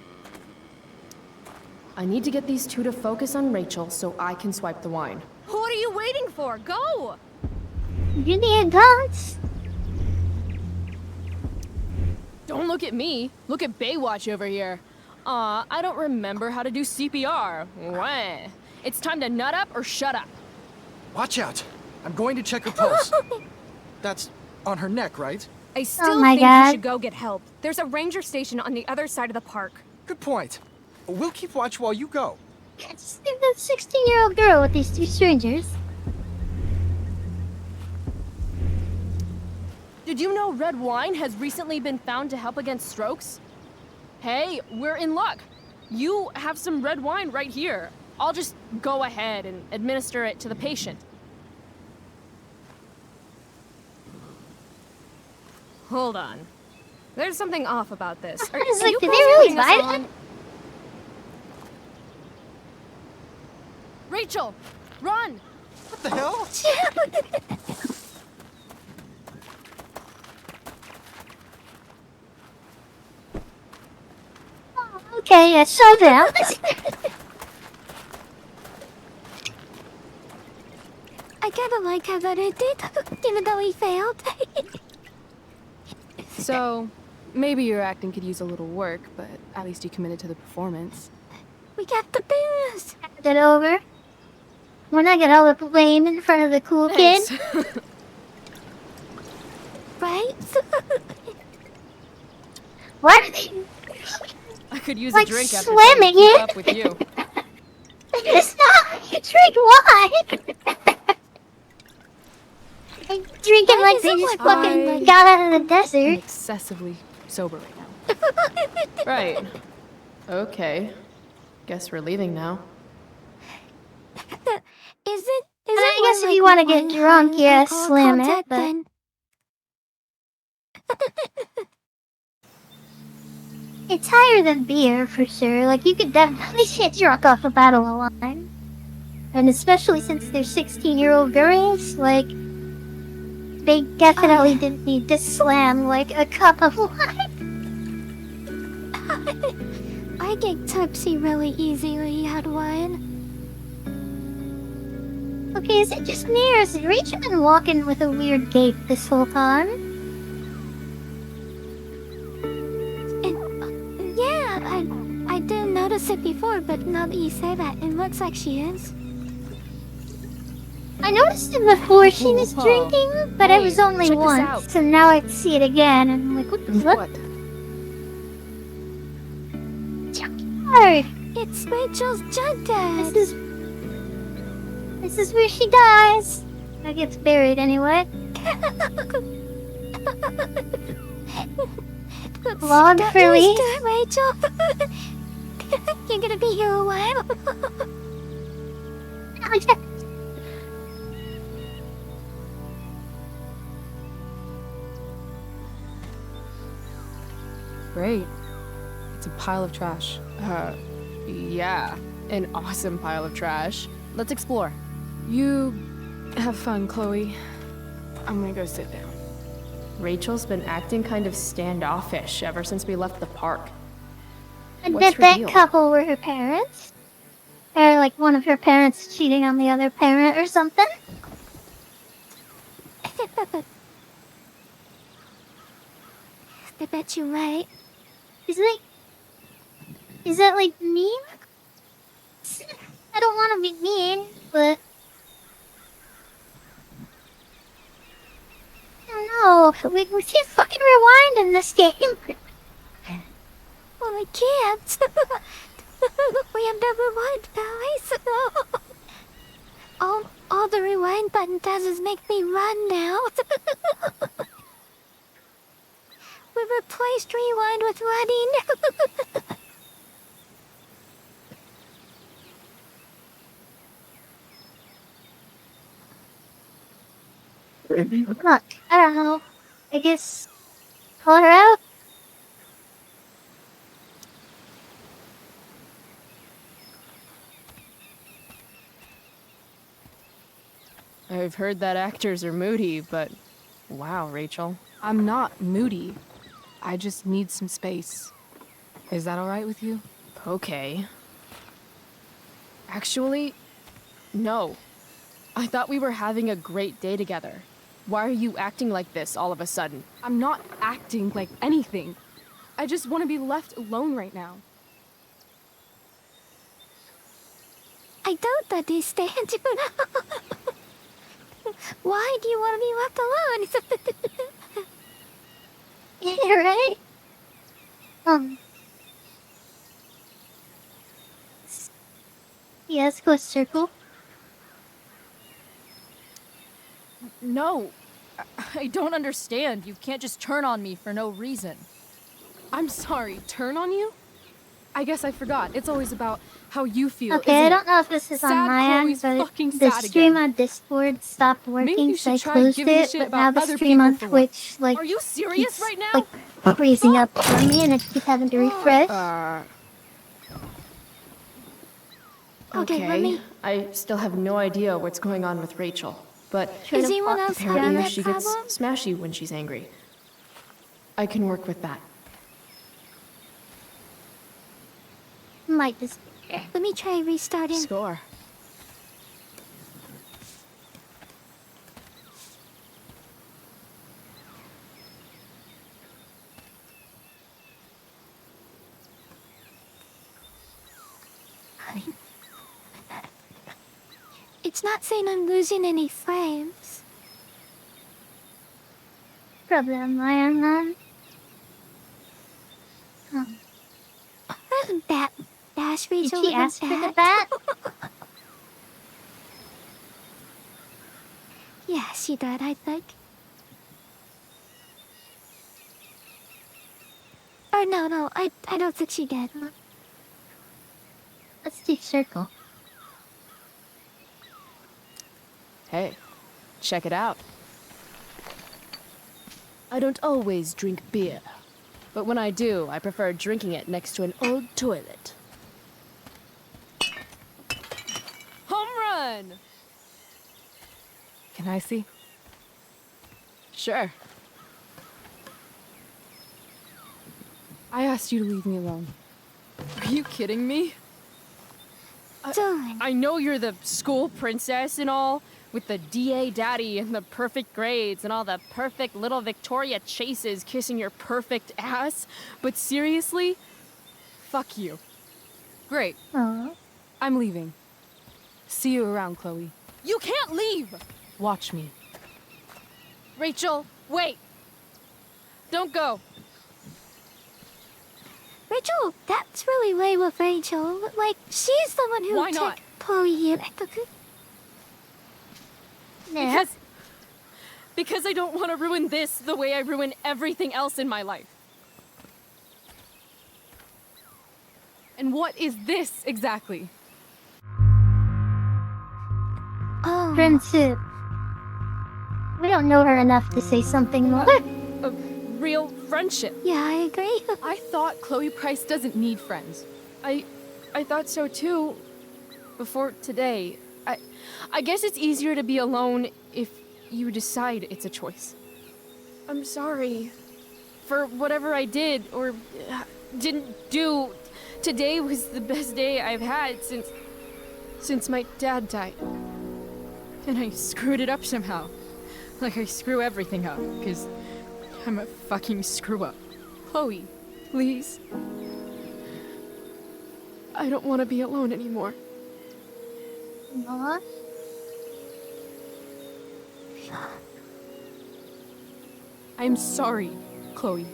I need to get these two to focus on Rachel so I can swipe the wine. What are you waiting for? Go! You need guns. Don't look at me. Look at Baywatch over here. I don't remember how to do CPR. Wah. It's time to nut up or shut up. Watch out. I'm going to check her pulse. That's on her neck, right? I still think you should go get help. There's a ranger station on the other side of the park. Good point. We'll keep watch while you go. Just leave that 16-year-old girl with these two strangers. Did you know red wine has recently been found to help against strokes? Hey, we're in luck. You have some red wine right here. I'll just go ahead and administer it to the patient. Hold on. There's something off about this. I was like, did they really buy that? Rachel, run! What the hell? Okay, yeah, slow down. I kinda like how that it did, even though he failed. So, maybe your acting could use a little work, but at least you committed to the performance. We got the booze. Hand it over. We're not gonna all the blame in front of the cool kid. right? Why are they I could use like a drink after trying to slamming keep it? up with you. It's not a drink wine. I'm drinking Why like does they it just look fucking like- got out of the I'm desert. excessively sober right now. Right. Okay. Guess we're leaving now. Is it? And I guess if you want to get drunk, yeah, slam it, but... Then? It's higher than beer, for sure. Like, you could definitely get drunk off a bottle of wine. And especially since they're 16-year-old girls, like, they definitely didn't need to slam, like, a cup of wine. I get tipsy really easily at wine. Okay, is it just me, or has Rachel been walking with a weird gait this whole time? Yeah, I didn't notice it before, but now that you say that, it looks like she is. I noticed it before she was Whoa. drinking, but it was Hey, only check this once, out. so now I see it again, and I'm like, what the fuck? Junkyard! It's Rachel's junkyard. This is where she dies. Or gets buried anyway. Log Get for used me. to it, Rachel. You're gonna be here a while. Great. It's a pile of trash. Yeah. An awesome pile of trash. Let's explore. You have fun, Chloe. I'm gonna go sit down. Rachel's been acting kind of standoffish ever since we left the park. I What's bet her that deal? couple were her parents. Or like one of her parents cheating on the other parent or something. I bet you're right. Is that like mean? I don't want to be mean, but I don't know. We can't fucking rewind in this game. Well, I can't. We have the rewind, guys. All the rewind button does is make me run now. We replaced rewind with running. Look, I don't know. I guess pull her out. I've heard that actors are moody, but wow, Rachel. I'm not moody. I just need some space. Is that alright with you? Okay. Actually, no. I thought we were having a great day together. Why are you acting like this all of a sudden? I'm not acting like anything. I just want to be left alone right now. I don't understand you. Why do you want to be left alone? Yeah, right? Yes, go circle. No. I don't understand. You can't just turn on me for no reason. I'm sorry, turn on you? I guess I forgot. It's always about how you feel. Okay, I isn't don't it? know if this is on Sad my end, Chloe's but fucking the sad stream again. on Discord stopped Maybe working, you so I should try closed giving a it, shit but about now the other stream on people for once. Twitch, like, Are you serious keeps, right now? like, freezing up for me, and I keep having to refresh. Okay, let me- I still have no idea what's going on with Rachel, but Is anyone else having apparently that she gets problem? smashy when she's angry. I can work with that. Might just... Let me try restarting. Score. It's not saying I'm losing any frames. problemają nam. Dash Did Rachel she with an ask for the bat? bat? Yeah, she did, I think. Or no, I don't think she did. Let's do circle. Hey, check it out. I don't always drink beer, but when I do, I prefer drinking it next to an old toilet. Home run! Can I see? Sure. I asked you to leave me alone. Are you kidding me? I know you're the school princess and all, with the DA daddy and the perfect grades and all the perfect little Victoria chases kissing your perfect ass, but seriously? Fuck you. Great. I'm leaving. See you around, Chloe. You can't leave! Watch me. Rachel, wait! Don't go. Rachel, that's really lame of Rachel. Like, she's the one who Why not? took Chloe in. Because I don't want to ruin this the way I ruin everything else in my life. And what is this exactly? Oh. Friendship. We don't know her enough to say something more. A real friendship. Yeah, I agree. I thought Chloe Price doesn't need friends. I thought so too. Before today. I guess it's easier to be alone if you decide it's a choice. I'm sorry for whatever I did or didn't do. Today was the best day I've had since my dad died. And I screwed it up somehow. Like I screw everything up, because I'm a fucking screw up. Chloe, please. I don't want to be alone anymore. What? I'm sorry, Chloe.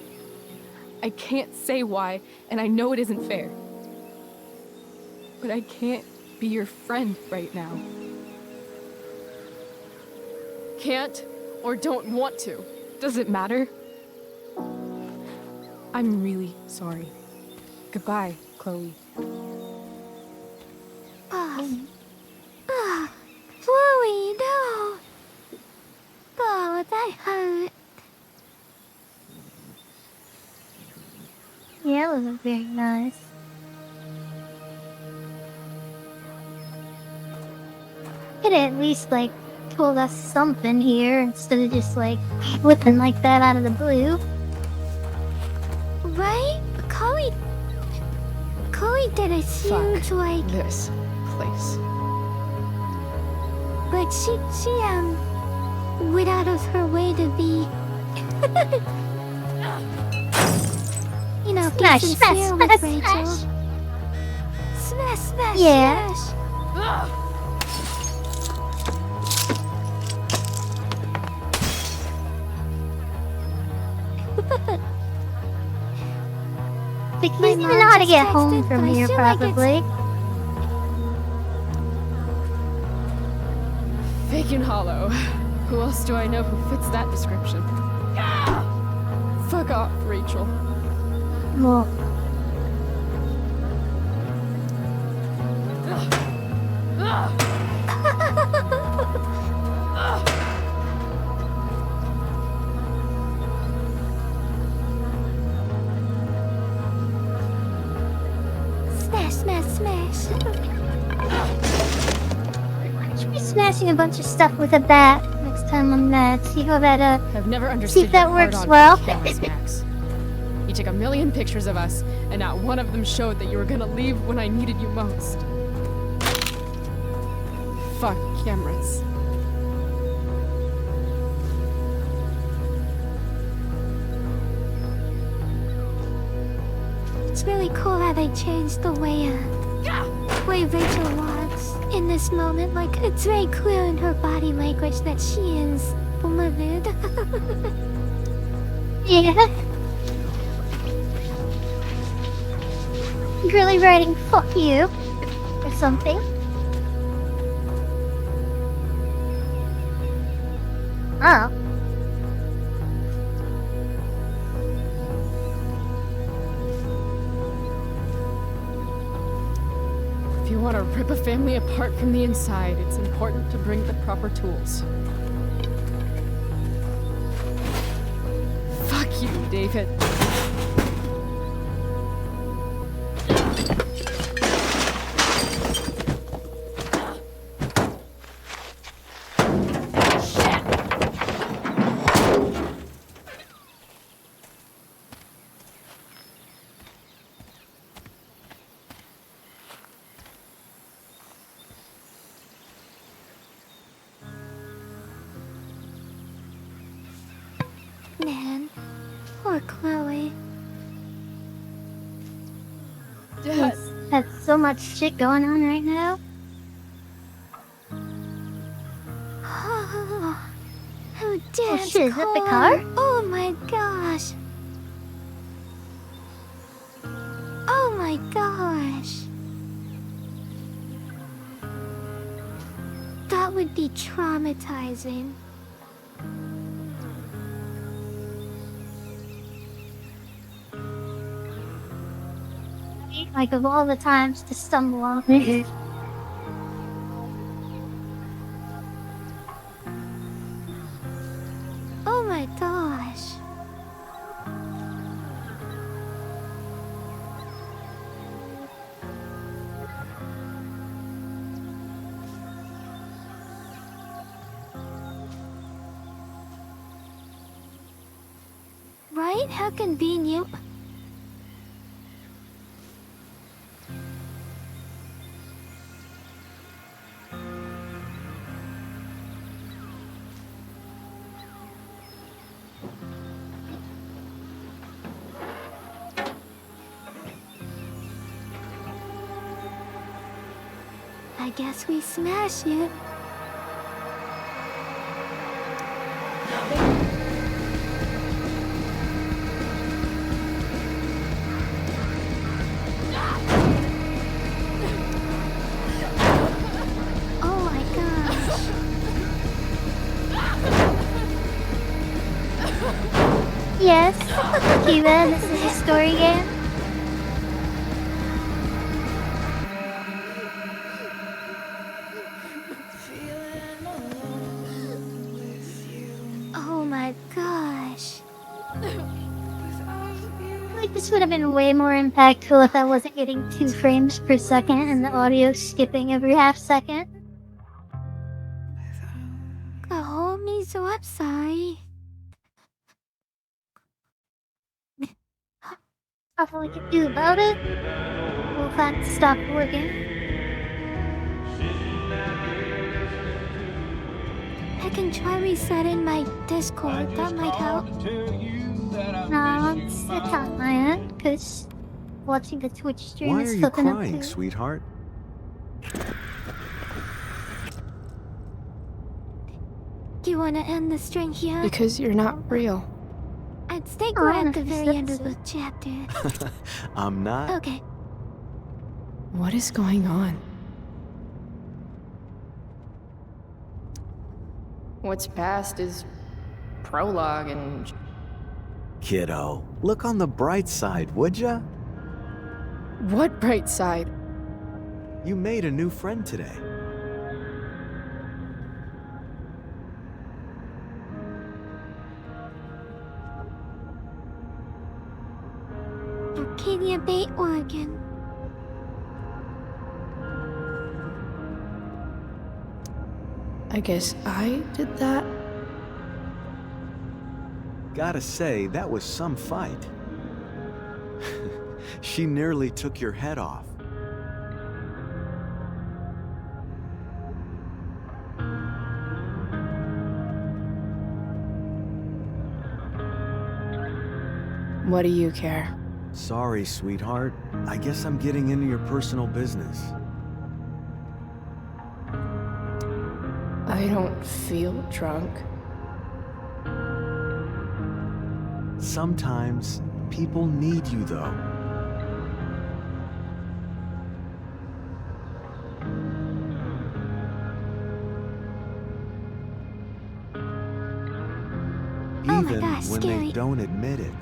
I can't say why, and I know it isn't fair. But I can't be your friend right now. Can't or don't want to. Does it matter? I'm really sorry. Goodbye, Chloe. Chloe, no. Oh, that hurt. Yeah, it was very nice. Could at least, like, told us something here instead of just, like, whipping like that out of the blue. Right? Chloe did a huge, like... this place. But she went out of her way to be... you know, Smash, be smash, sincere smash, with Rachel. smash. Smash, smash, Yeah. smash. Like, he doesn't even know how to get home from here, probably. Fake and hollow. Who else do I know who fits that description? Fuck off, Rachel. Well, Smash, smash, smash. should be smashing a bunch of stuff with a bat next time I'm mad. See how that, I've never see understood if that your works hard-on well. cameras, Max. You took a million pictures of us, and not one of them showed that you were gonna leave when I needed you most. Fuck cameras. It's really cool how they changed the way Rachel was in this moment. Like, it's very clear in her body language that she is livid. Yeah. Really writing "fuck you" or something. Oh. If you want to rip a family apart from the inside, it's important to bring the proper tools. Fuck you, David. Man, poor Chloe. Dad. Has so much shit going on right now. Oh, Dad's shit, is that the car? Oh my gosh. Oh my gosh. That would be traumatizing. Like, of all the times to stumble on it. Oh my gosh. Right? How convenient. I guess we smash it. Oh my gosh. Yes. Kiva, this is a story game. Oh my gosh. Like, this would have been way more impactful if I wasn't getting 2 frames per second and the audio skipping every half second. Oh, me so upside. Nothing we can do about it. We'll have to stop working. I can try resetting my Discord. That might help. No, it's on my end, because watching the Twitch stream Why is are you hooking up crying, too. sweetheart? Do you want to end the string here? Because you're not real. I'd think we're at the very end of the chapter. I'm not. Okay. What is going on? What's past is prologue and... Kiddo, look on the bright side, would ya? What bright side? You made a new friend today. Arcadia Bay, Oregon. I guess I did that? Gotta say, that was some fight. She nearly took your head off. What do you care? Sorry, sweetheart. I guess I'm getting into your personal business. I don't feel drunk. Sometimes people need you, though. Even when they don't admit it.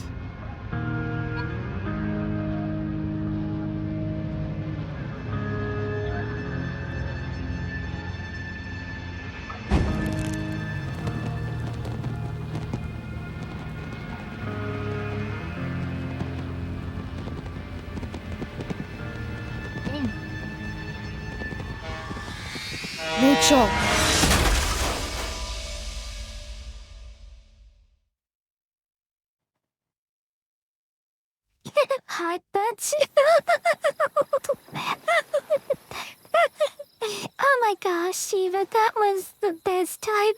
Rachel! Hard touch. Oh my gosh, Shiva, that was the best timing.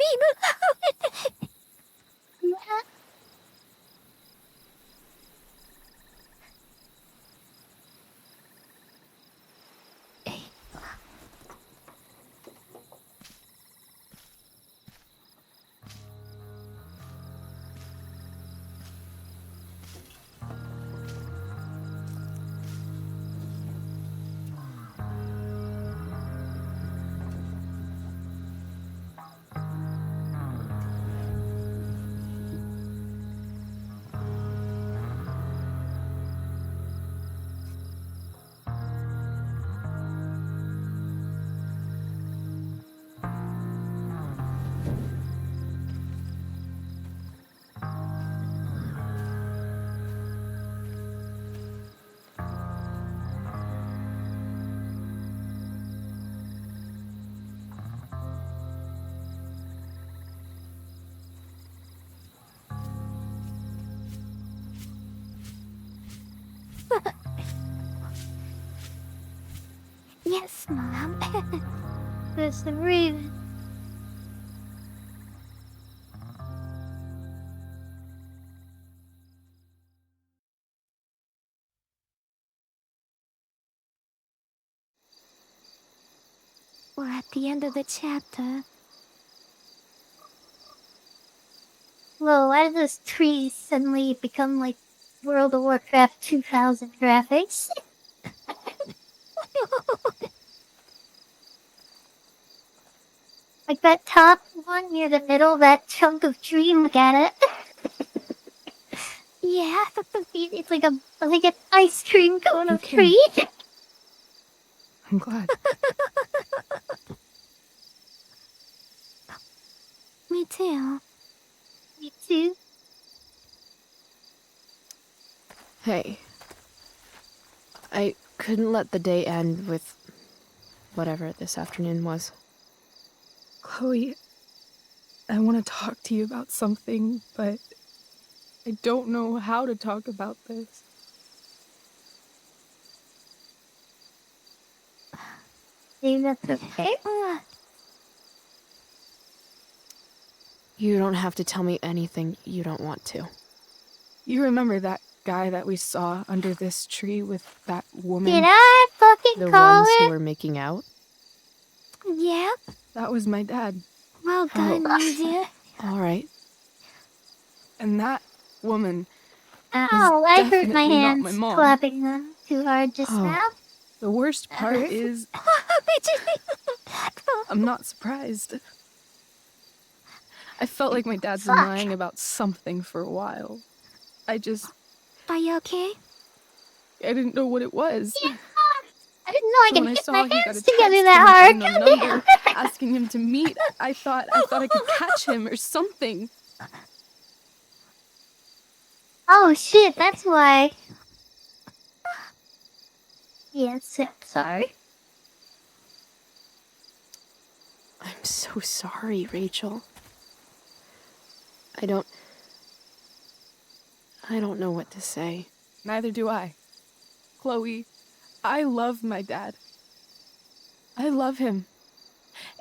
Yes, Mom. There's the raven. We're at the end of the chapter. Whoa, why did those trees suddenly become like World of Warcraft 2000 graphics? Like that top one near the middle, that chunk of tree, look at it. Yeah, it's like an ice cream cone of tree. I'm glad. Me too. Me too. Hey. I couldn't let the day end with whatever this afternoon was. Chloe, I want to talk to you about something, but I don't know how to talk about this. Maybe that's okay. You don't have to tell me anything you don't want to. You remember that guy that we saw under this tree with that woman? Did I fucking the call ones it? who were making out? Yep. That was my dad. Well done, Yuzu. All right. And that woman. Ow, I hurt my definitely not hands my mom. clapping them too hard just now. The worst part is I'm not surprised. I felt like my dad's been lying about something for a while. Are you okay? I didn't know what it was. Yeah. I didn't know I could When I hit saw my he got hands a text together from that an hard. unknown number asking him to meet, I thought I could catch him or something. Oh shit, that's why. Yes, sorry. I'm so sorry, Rachel. I don't know what to say. Neither do I. Chloe, I love my dad. I love him.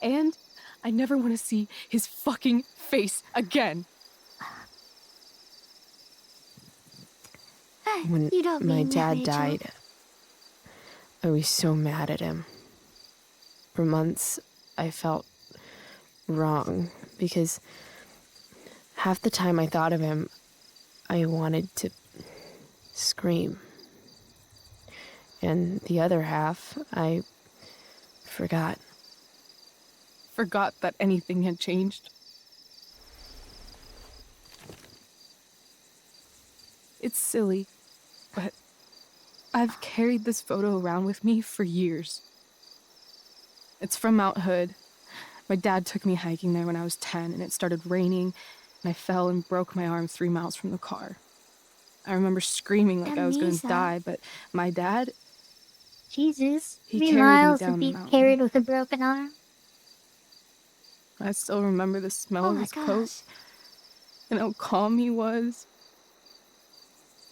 And I never want to see his fucking face again. When You don't my mean that, dad Rachel. died, I was so mad at him. For months, I felt wrong because half the time I thought of him, I wanted to scream. And the other half, I forgot. Forgot that anything had changed. It's silly, but I've carried this photo around with me for years. It's from Mount Hood. My dad took me hiking there when I was 10, and it started raining, and I fell and broke my arm 3 miles from the car. I remember screaming like I was going to die, but my dad... Jesus, he 3 carried miles me to down the be mountain. carried with a broken arm. I still remember the smell of his coat, and how calm he was,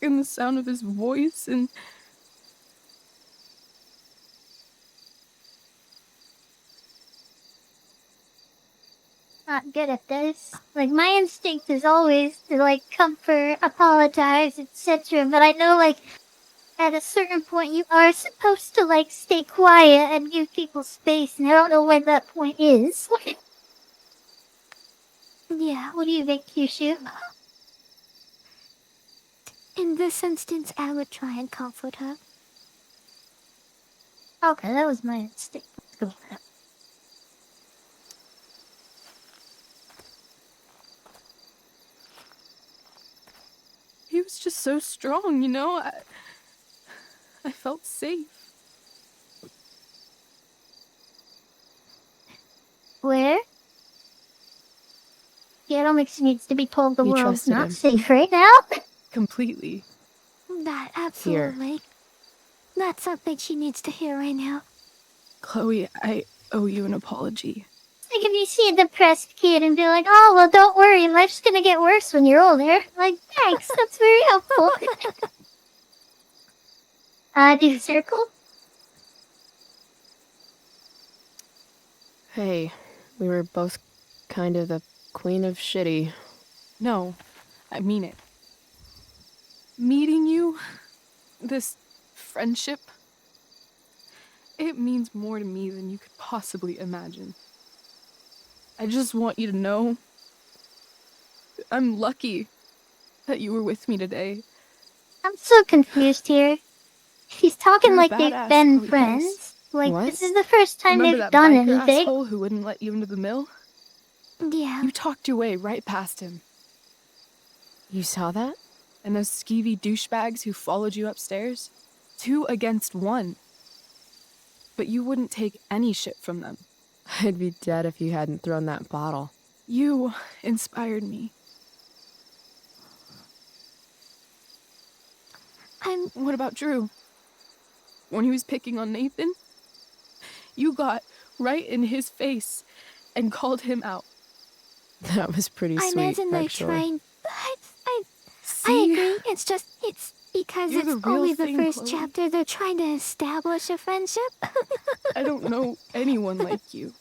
and the sound of his voice, and... Not good at this. Like, my instinct is always to, like, comfort, apologize, etc. But I know, like, at a certain point you are supposed to, like, stay quiet and give people space, and I don't know when that point is. Yeah, what do you think, Kyushu? In this instance, I would try and comfort her. Okay, that was my instinct. Let's go with that. He was just so strong, you know? I felt safe. Where? Genomics needs to be told the You world's trusted not him. safe right now. Completely. That, absolutely. That's something she needs to hear right now. Chloe, I owe you an apology. Like, if you see a depressed kid and be like, oh, well, don't worry, life's gonna get worse when you're older. Like, thanks, that's very helpful. Do you circle? Hey, we were both kind of the queen of shitty. No, I mean it. Meeting you, this friendship, it means more to me than you could possibly imagine. I just want you to know I'm lucky that you were with me today. I'm so confused here. She's talking You're a like they've badass, been Chloe friends. Price. Like, What? this is the first time Remember they've that done biker anything. asshole who wouldn't let you into the mill? Yeah. You talked your way right past him. You saw that? And those skeevy douchebags who followed you upstairs? 2 against 1. But you wouldn't take any shit from them. I'd be dead if you hadn't thrown that bottle. You inspired me. What about Drew? When he was picking on Nathan? You got right in his face and called him out. That was pretty I sweet, imagine they're actually. trying... I See? agree. It's just... It's because You're it's the real only the thing, first Chloe. chapter. They're trying to establish a friendship. I don't know anyone like you.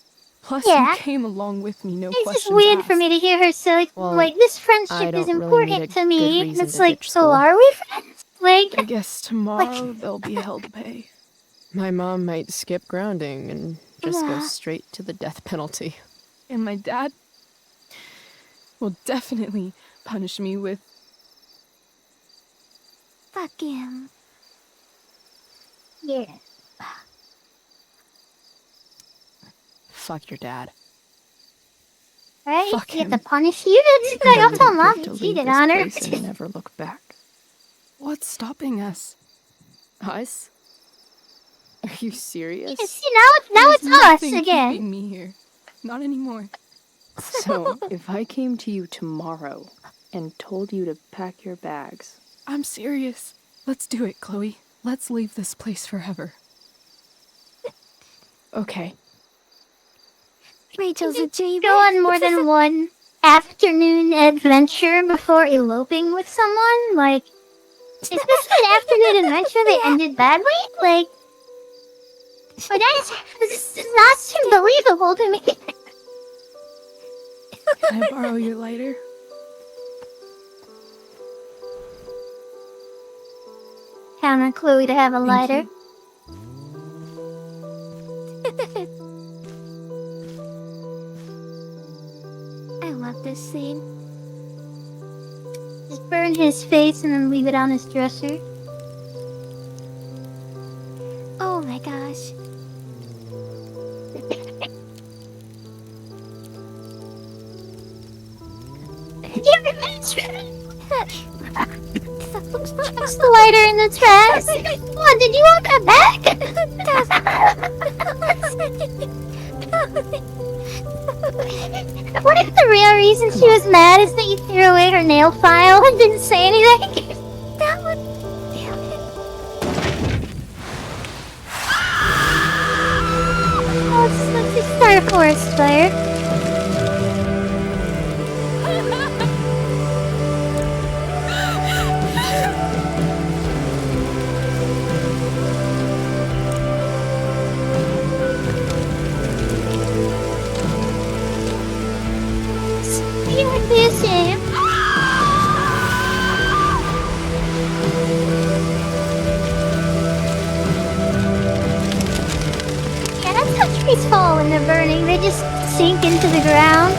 Plus, Yeah. you came along with me, no It's questions just weird asked. for me to hear her say, Well, like, this I friendship is don't really need important a to good me. And reason it's to like, ditch so school. are we friends? Like, I guess tomorrow there'll be hell to pay. My mom might skip grounding and just go Yeah. straight to the death penalty. And my dad will definitely punish me with... Fuck him. yeah. Fuck your dad. Right? Fuck You him. get to punish you? It's And like, I I'll tell wouldn't Mom get you to leave cheated this on her. place and never look back. What's stopping us? Us? Are you serious? See, now There's it's us nothing again. keeping me here. Not anymore. So, if I came to you tomorrow and told you to pack your bags... I'm serious. Let's do it, Chloe. Let's leave this place forever. Okay. Rachel's a J-Bay. Go on more than one afternoon adventure before eloping with someone? Like, is this an afternoon adventure that ended badly? Like, but this does not seem believable to me. Can I borrow your lighter? Count on Chloe to have a lighter. I love this scene. Just burn his face and then leave it on his dresser. Oh my gosh. What's the lighter in the trash? What, did you want that back? What if the real reason she was mad is that you threw away her nail file and didn't say anything? That would... Oh, let's just start a forest fire. Yeah, that's how trees fall when they're burning. They just sink into the ground.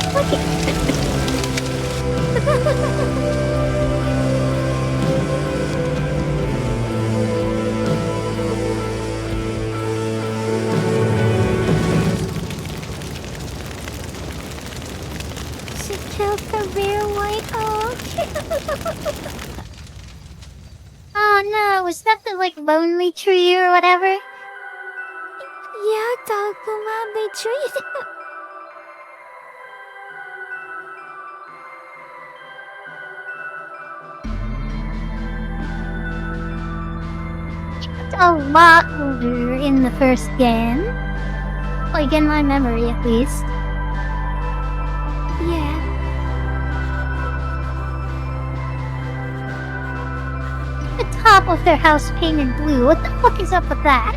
She killed the real white oak. Oh no, was that the lonely tree or whatever? Yeah, dog, the lonely tree. It's a lot older in the first game. In my memory at least. Yeah. The top of their house painted blue. What the fuck is up with that?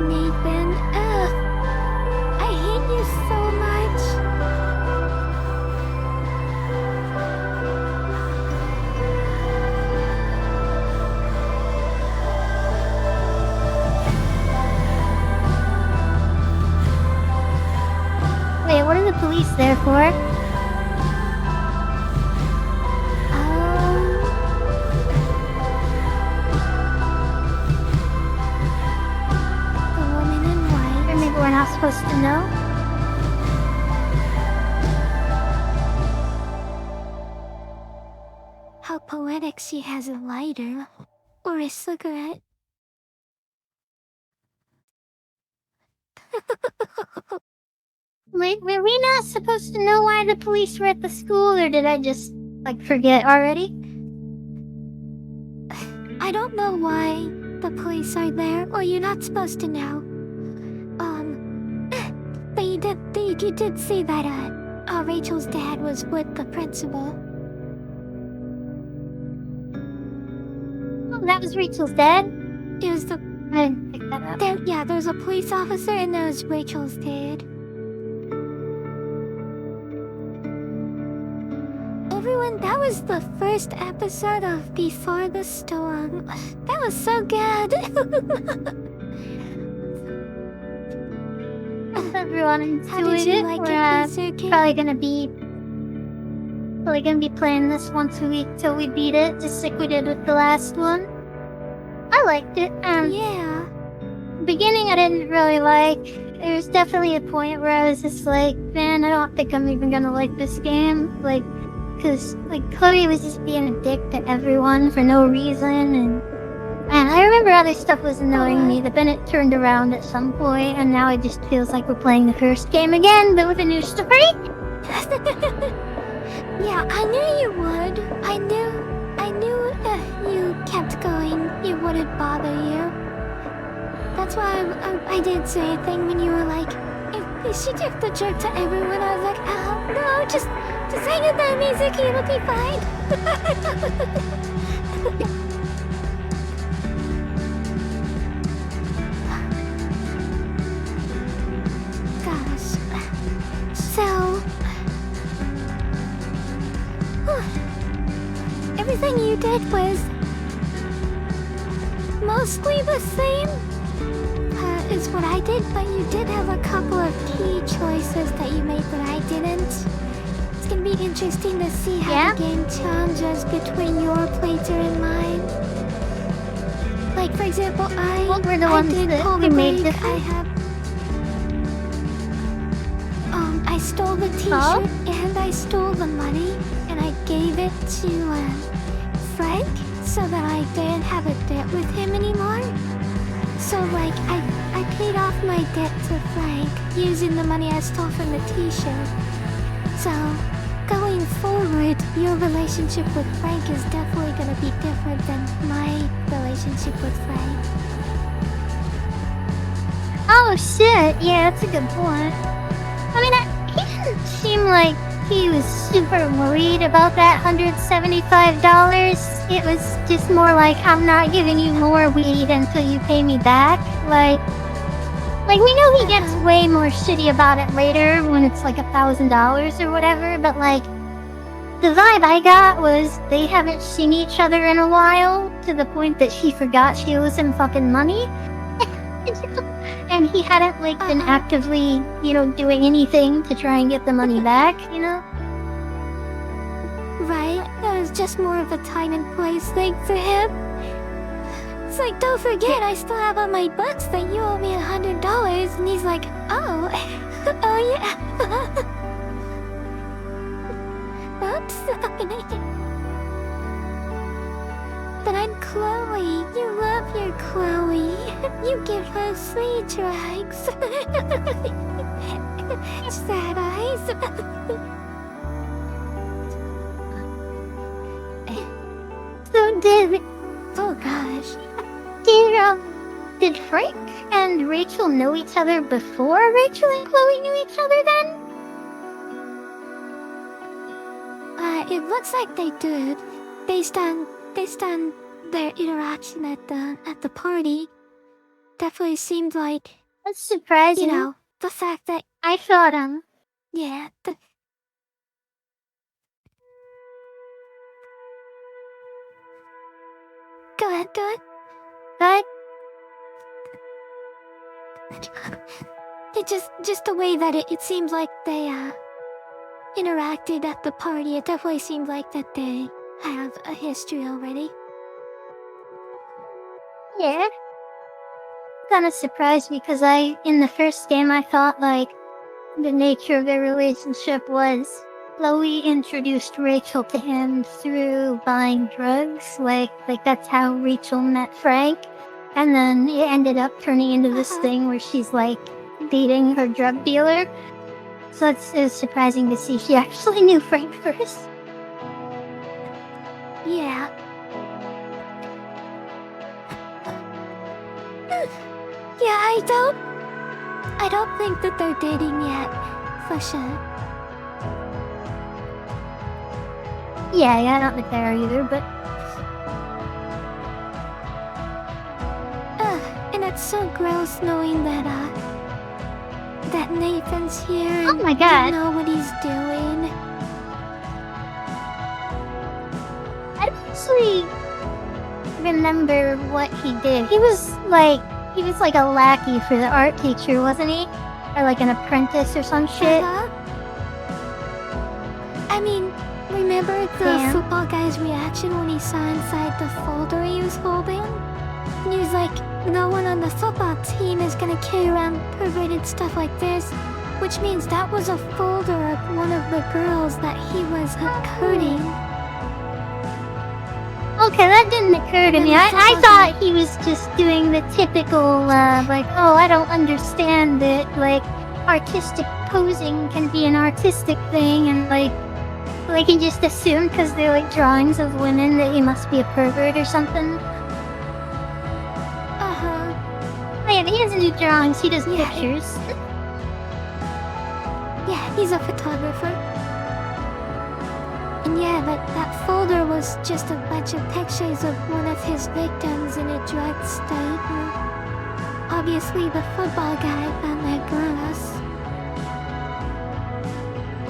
Nathan, ugh. I hate you so much. Wait, what are the police there for? The woman in white. Or maybe we're not supposed to know? How poetic she has a lighter. Or a cigarette. Wait, were we not supposed to know why the police were at the school, or did I just, forget already? I don't know why the police are there, or you're not supposed to know. But you did see that, Rachel's dad was with the principal. Oh, that was Rachel's dad? It was the... I didn't pick that up. There's a police officer, and there was Rachel's dad. Everyone, that was the first episode of Before the Storm. That was so good. Everyone enjoyed How did you it. like We're it, Kisu? probably gonna be playing this once a week till we beat it, just like we did with the last one. I liked it. Yeah. Beginning I didn't really like. There was definitely a point where I was just like, man, I don't think I'm even gonna like this game. Cause Chloe was just being a dick to everyone for no reason, and I remember other stuff was annoying me, but then it turned around at some point, and now it just feels like we're playing the first game again, but with a new story. Yeah, I knew you would. I knew you kept going. It wouldn't bother you. That's why I didn't say anything when you were like, if she took the jerk to everyone. I was like, oh no, just hang in there, Mizuki, it'll be fine. Gosh. So... everything you did was... mostly the same? is what I did, but you did have a couple of key choices that you made that I didn't. It's gonna be interesting to see how the game changes between your playthrough and mine. Like, for example, What were the ones did that pull we the made break. different? I stole the t-shirt and I stole the money and I gave it to Frank so that I didn't have a debt with him anymore. So like I paid off my debt to Frank using the money I stole from the t-shirt. So going forward, your relationship with Frank is definitely gonna be different than my relationship with Frank. Oh shit, yeah, that's a good point. I mean, he didn't seem like he was super worried about that $175. It was just more like, I'm not giving you more weed until you pay me back. Like we know he gets way more shitty about it later when it's like $1,000 or whatever, but like, the vibe I got was they haven't seen each other in a while, to the point that she forgot she owes him fucking money. And he hadn't like been actively, doing anything to try and get the money back, Right, it was just more of a time and place thing for him. It's like, don't forget, I still have on my books that you owe me $100, and he's like, oh, oh yeah. Oops. But I'm Chloe. You love your Chloe. You give her sweet drugs. Sad eyes. So did... Oh gosh. Did Frank and Rachel know each other before Rachel and Chloe knew each other then? It looks like they did. Based on their interaction at the party. Definitely seemed like... That's surprising. The fact that... I thought, Yeah, Go ahead. But... It just the way that it seems like they, interacted at the party. It definitely seemed like that they have a history already. Yeah. Kinda surprised because in the first game, I thought, like, the nature of their relationship was Chloe introduced Rachel to him through buying drugs. Like that's how Rachel met Frank. And then it ended up turning into this thing where she's, like, dating her drug dealer. So it was surprising to see she actually knew Frank first. Yeah. Yeah, I don't think that they're dating yet, for sure. Yeah, I don't think they are either, but... And it's so gross knowing that, that Nathan's here. Oh my god. You know what he's doing. I don't actually remember what he did. He was like a lackey for the art teacher, wasn't he? Or like an apprentice or some shit. I mean, remember the football guy's reaction when he saw inside the folder he was holding? And he was like, no one on the football team is gonna carry around perverted stuff like this. Which means that was a folder of one of the girls that he was hurting. Okay, that didn't occur to me. I thought he was just doing the typical, like, oh, I don't understand that, like, artistic posing can be an artistic thing, and, like he just assumed because they're, like, drawings of women that he must be a pervert or something. Yeah, he doesn't do drawings, he does pictures. Yeah, he's a photographer. And yeah, that folder was just a bunch of pictures of one of his victims in a drug state. And obviously, the football guy found that girls.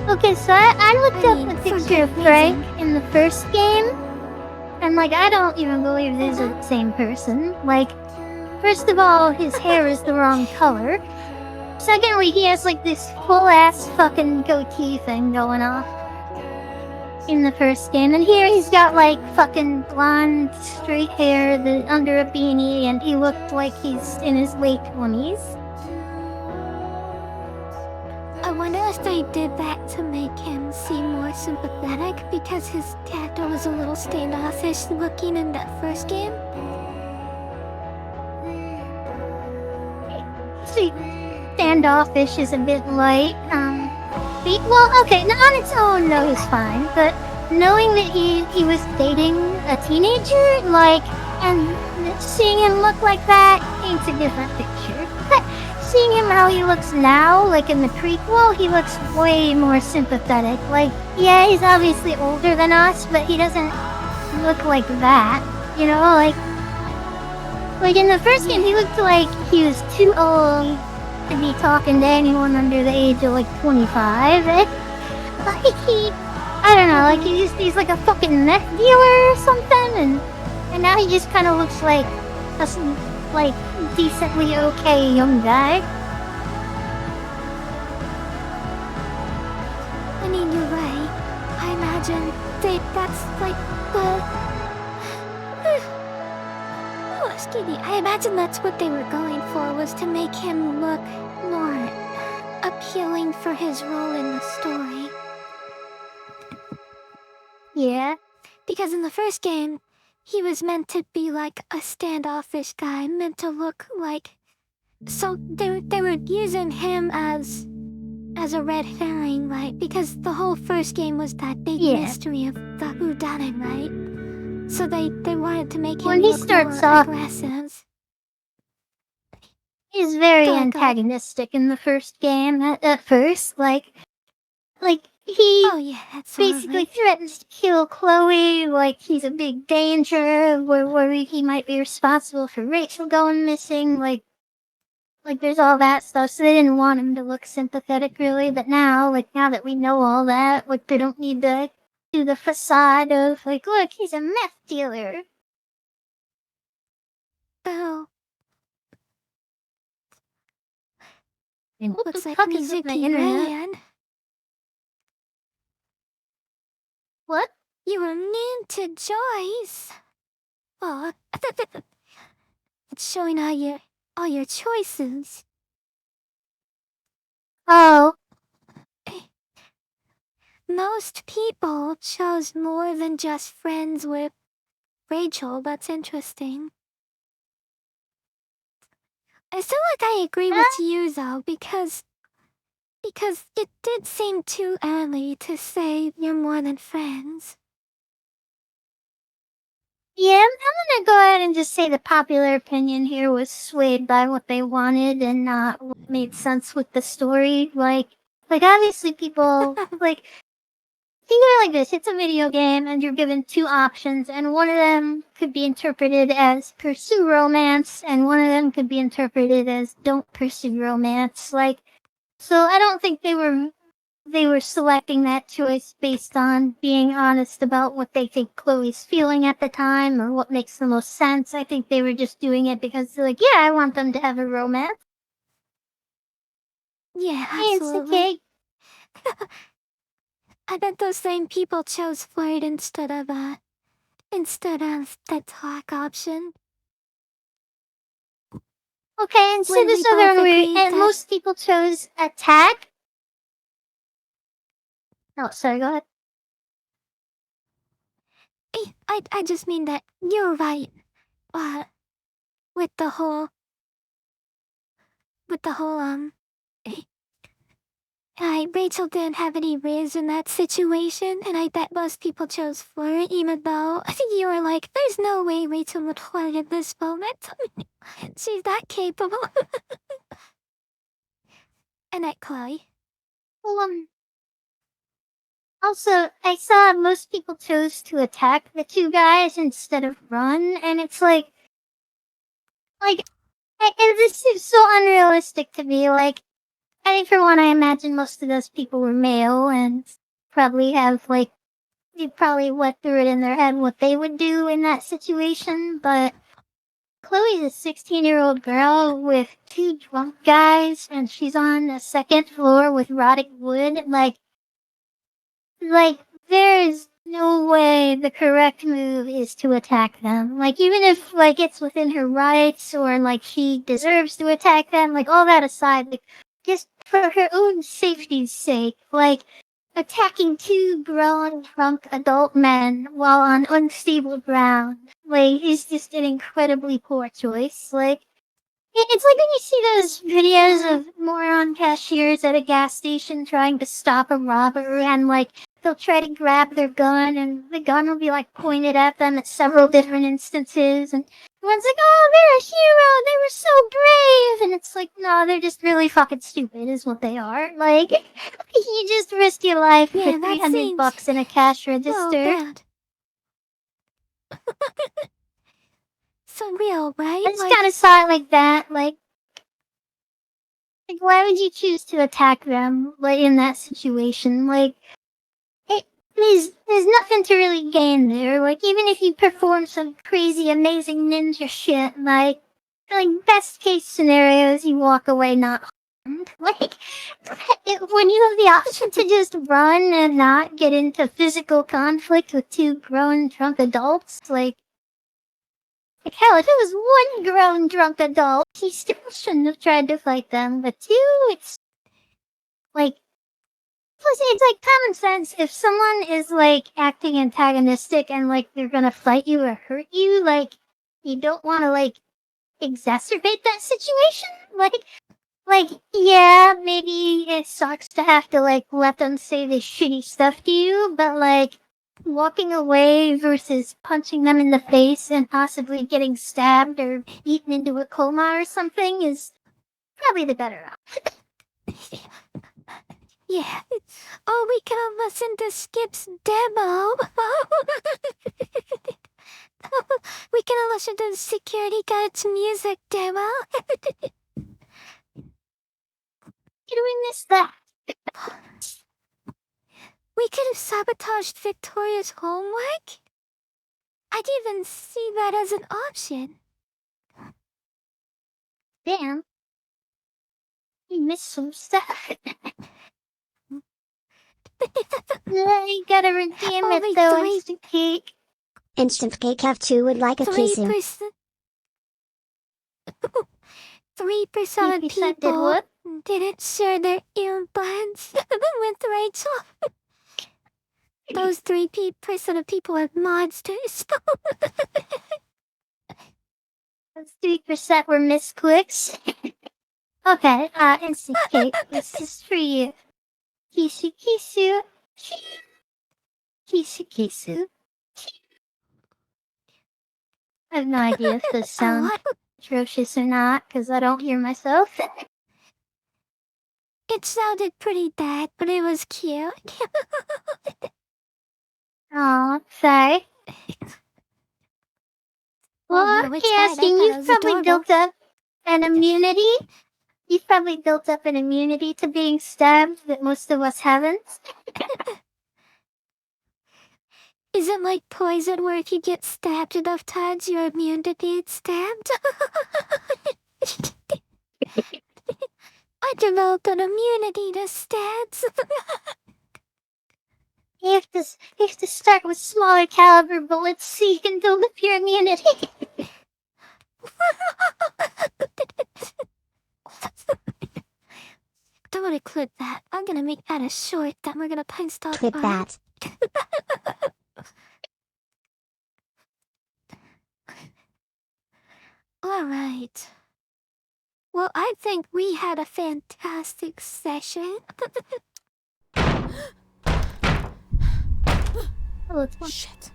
Okay, so I looked up the picture of Frank in the first game, and, like, I don't even believe these are the same person. Like, First of all, his hair is the wrong color. Secondly, he has like this full-ass fucking goatee thing going off in the first game. And here he's got like fucking blonde, straight hair under a beanie, and he looked like he's in his late 20s. I wonder if they did that to make him seem more sympathetic because his character was a little standoffish looking in that first game. See, standoffish is a bit light. Well, okay, on its own, no, he's fine. But knowing that he was dating a teenager, like, and seeing him look like that paints a different picture. But seeing him how he looks now, like in the prequel, he looks way more sympathetic. Like, yeah, he's obviously older than us, but he doesn't look like that. You know, like in the first game, he looked like he was too old to be talking to anyone under the age of like 25. Like I don't know, like he's like a fucking meth dealer or something, and now he just kind of looks like a like decently okay young guy. I mean, you're right. I imagine that's like oh, excuse me. I imagine that's what they were going for, was to make him look more appealing for his role in the story. Yeah. Because in the first game, he was meant to be like a standoffish guy, meant to look like... So they were using him as a red herring, right? Because the whole first game was that big mystery of the whodunit, right? So they wanted to make him look more aggressive. He's very antagonistic in the first game. At first, like he basically threatens to kill Chloe. Like he's a big danger. Where he might be responsible for Rachel going missing. Like there's all that stuff. So they didn't want him to look sympathetic, really. But now that we know all that, like they don't need to do the facade of like, look, he's a meth dealer. Oh. And what looks the like fuck is with my internet? ran. What? You were mean to Joyce. Oh, it's showing all your choices. Oh. Most people chose more than just friends with Rachel. That's interesting. I feel like I agree with you though, because it did seem too early to say you're more than friends. Yeah, I'm gonna go ahead and just say the popular opinion here was swayed by what they wanted and not what made sense with the story. Like obviously people, like, think of it like this. It's a video game and you're given two options, and one of them could be interpreted as pursue romance, and one of them could be interpreted as don't pursue romance. Like, so I don't think they were selecting that choice based on being honest about what they think Chloe's feeling at the time or what makes the most sense. I think they were just doing it because they're like, yeah, I want them to have a romance. Yeah, absolutely. I bet those same people chose flirt instead of the talk option. Okay, and so this other one, and most people chose attack. Oh, sorry, go ahead. I just mean that you're right. With the whole Rachel didn't have any riz in that situation, and I bet most people chose flirt, even though I think you were like, there's no way Rachel would flirt at this moment. She's that capable. And at Chloe. Well, also, I saw most people chose to attack the two guys instead of run, and it's like, and this is so unrealistic to me. Like, I think for one, I imagine most of those people were male and probably have they probably went through it in their head what they would do in that situation. But Chloe's a 16-year-old girl with two drunk guys, and she's on the second floor with rotting wood. Like, there's no way the correct move is to attack them. Like, even if, like, it's within her rights or, like, she deserves to attack them, like, all that aside, like, just for her own safety's sake, like, attacking two grown, drunk adult men while on unstable ground, like, is just an incredibly poor choice. Like, it's like when you see those videos of moron cashiers at a gas station trying to stop a robber and, like, they'll try to grab their gun and the gun will be, like, pointed at them at several different instances and everyone's like, oh, they're a hero, they were so brave! And it's like, no, they're just really fucking stupid is what they are. Like, you just risked your life for $300 in a cash register. bad. So real, right? I just kind of saw it like that, like, why would you choose to attack them, like, in that situation? Like, there's nothing to really gain there. Like, even if you perform some crazy, amazing ninja shit, like best case scenarios, you walk away not harmed. Like, when you have the option to just run and not get into physical conflict with two grown, drunk adults, like hell, if it was one grown, drunk adult, he still shouldn't have tried to fight them. But two, it's like, plus it's like common sense. If someone is like acting antagonistic and like they're gonna fight you or hurt you, like you don't want to like exacerbate that situation. Like yeah, maybe it sucks to have to like let them say this shitty stuff to you, but like walking away versus punching them in the face and possibly getting stabbed or beaten into a coma or something is probably the better option. Yeah. Oh, we can listen to Skip's demo. We can listen to the security guard's music demo. Did we miss that? We could have sabotaged Victoria's homework. I'd even see that as an option. Damn. You missed some stuff. You gotta redeem it though, Instant Cake. Instant Cake F2 would like a Kissu. 3% of people didn't share their earbuds with Rachel. Those 3% of people are monsters. Those 3% were misclicks. Okay, Instant Cake, this is for you. KissuKissu. KissuKissu. I have no idea if this sounds atrocious or not, because I don't hear myself. It sounded pretty bad, but it was cute. Aw, sorry. Well, Casting, you've probably built up an immunity. You've probably built up an immunity to being stabbed that most of us haven't. Is it like poison where if you get stabbed enough times, you're immune to being stabbed? I developed an immunity to stabs. You have to start with smaller caliber bullets so you can build up your immunity. I'm gonna clip that. I'm gonna make that a short that we're gonna post on. Clip that. Alright. Well, I think we had a fantastic session. Oh, shit.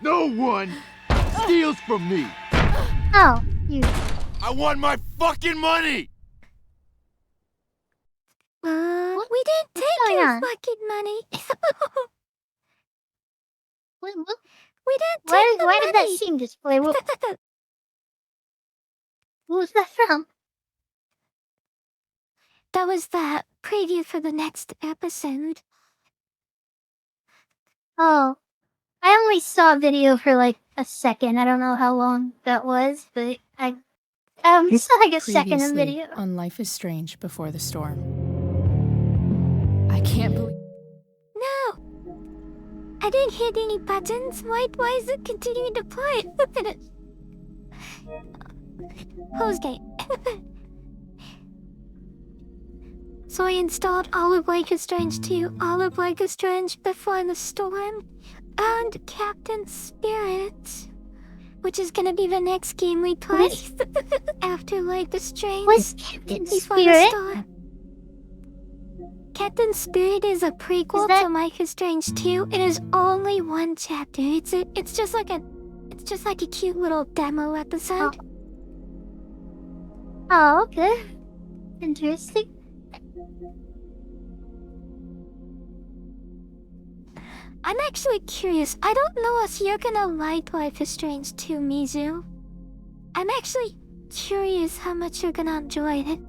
No one steals from me. Oh, you. I want my fucking money. We didn't take your fucking money. We didn't take the why money. did that scene display? What was that from? That was the preview for the next episode. Oh, I only saw a video for like a second. I don't know how long that was, but I saw like a second of Previously video. on Life is Strange Before the Storm. I can't believe. No! I didn't hit any buttons. Why is it continuing to play? Hose gate. So I installed all of Life is Strange 2, all of Life is Strange Before the Storm, and Captain Spirit, which is gonna be the next game we play after Life is Strange. What's Captain Before the Spirit? Storm. Captain Spirit is a prequel to Life is Strange 2. It is only one chapter. It's just like a cute little demo episode. Oh, okay. Interesting. I'm actually curious. I don't know if you're gonna like Life is Strange 2, Mizu. I'm actually curious how much you're gonna enjoy it.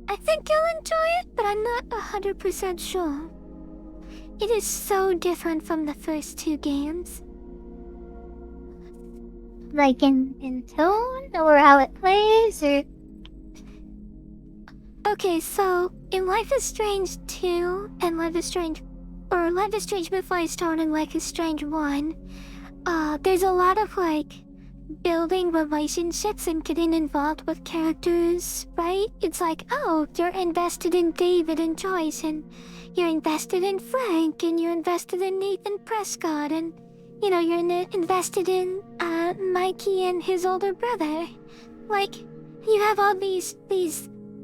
I think you'll enjoy it, but I'm not 100% sure. It is so different from the first two games. Like in tone, or how it plays, or... Okay, so in Life is Strange 2 and Life is Strange Before the Storm and Life is Strange 1, there's a lot of like building relationships and getting involved with characters, right? It's like, oh, you're invested in David and Joyce, and you're invested in Frank, and you're invested in Nathan Prescott, and you know, you're invested in Mikey and his older brother. Like, you have all these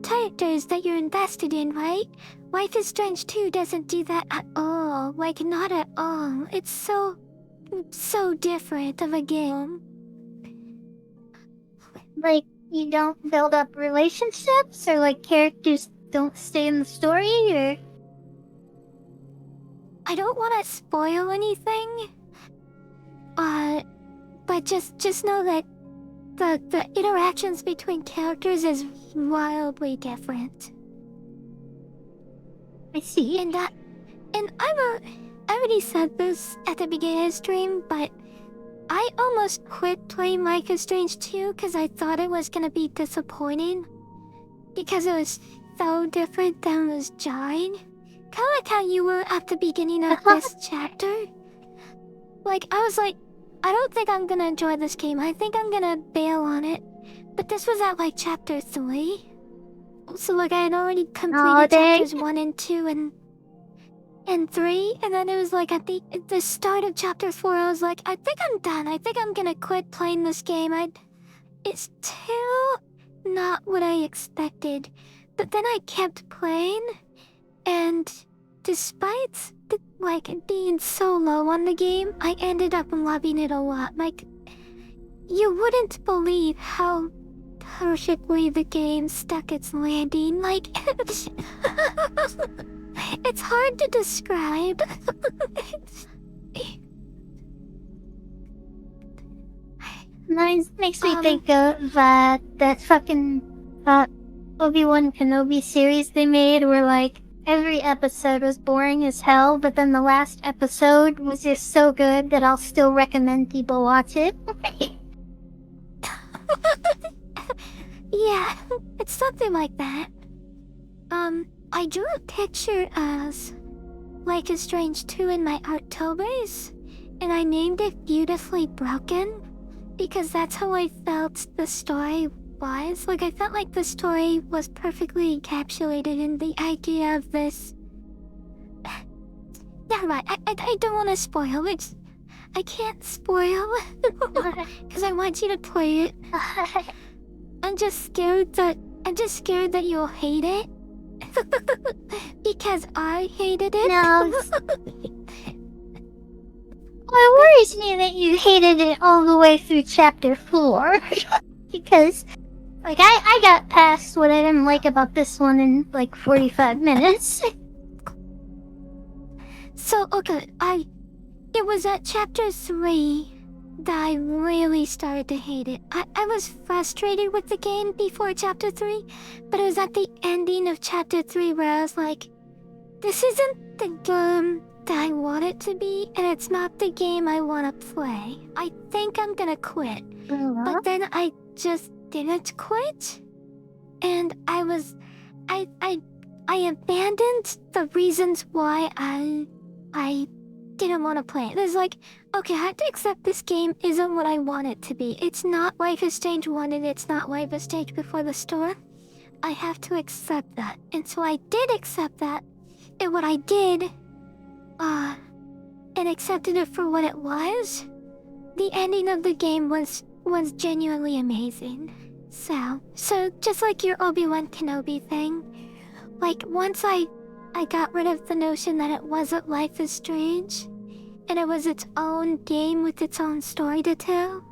characters that you're invested in, right? Life is Strange 2 doesn't do that at all. Like, not at all. It's so different of a game. Like, you don't build up relationships, or like characters don't stay in the story, or... I don't want to spoil anything. But just know that the interactions between characters is wildly different. I see. And I already said this at the beginning of the stream, but I almost quit playing Life is Strange 2 because I thought it was gonna be disappointing. Because it was so different than it was jarring. Kinda like how you were at the beginning of this chapter. Like, I was like, I don't think I'm gonna enjoy this game. I think I'm gonna bail on it. But this was at like chapter 3. So like I had already completed chapters 1 and 2 and 3, and then it was like at the start of chapter 4, I was like, I think I'm done. I think I'm gonna quit playing this game. It's too not what I expected. But then I kept playing, and despite like being so low on the game, I ended up loving it a lot. Like, you wouldn't believe how perfectly the game stuck its landing. Like, it's hard to describe. Makes me think of that fucking Obi-Wan Kenobi series they made, where like every episode was boring as hell, but then the last episode was just so good that I'll still recommend people watch it. Yeah, it's something like that. I drew a picture as Life is Strange 2 in my Artobers, and I named it Beautifully Broken, because that's how I felt the story was. Like, I felt like the story was perfectly encapsulated in the idea of this... Never mind, I don't want to spoil it. I can't spoil, because I want you to play it. I'm just scared that you'll hate it. Because I hated it. No. Well, it worries me that you hated it all the way through chapter 4. Because, like, I got past what I didn't like about this one in, like, 45 minutes. So, okay, it was at chapter 3 that I really started to hate it. I was frustrated with the game before chapter 3, but it was at the ending of chapter 3 where I was like, this isn't the game that I want it to be, and it's not the game I want to play. I think I'm gonna quit. But then I just didn't quit. And I abandoned the reasons why I didn't want to play it. There's like, okay, I have to accept this game isn't what I want it to be. It's not Life is Strange 1 and it's not Life is Strange Before the Storm. I have to accept that. And so I did accept that. And what I did, and accepted it for what it was, the ending of the game was genuinely amazing. So just like your Obi-Wan Kenobi thing, like once I got rid of the notion that it wasn't Life is Strange, and it was its own game with its own story to tell,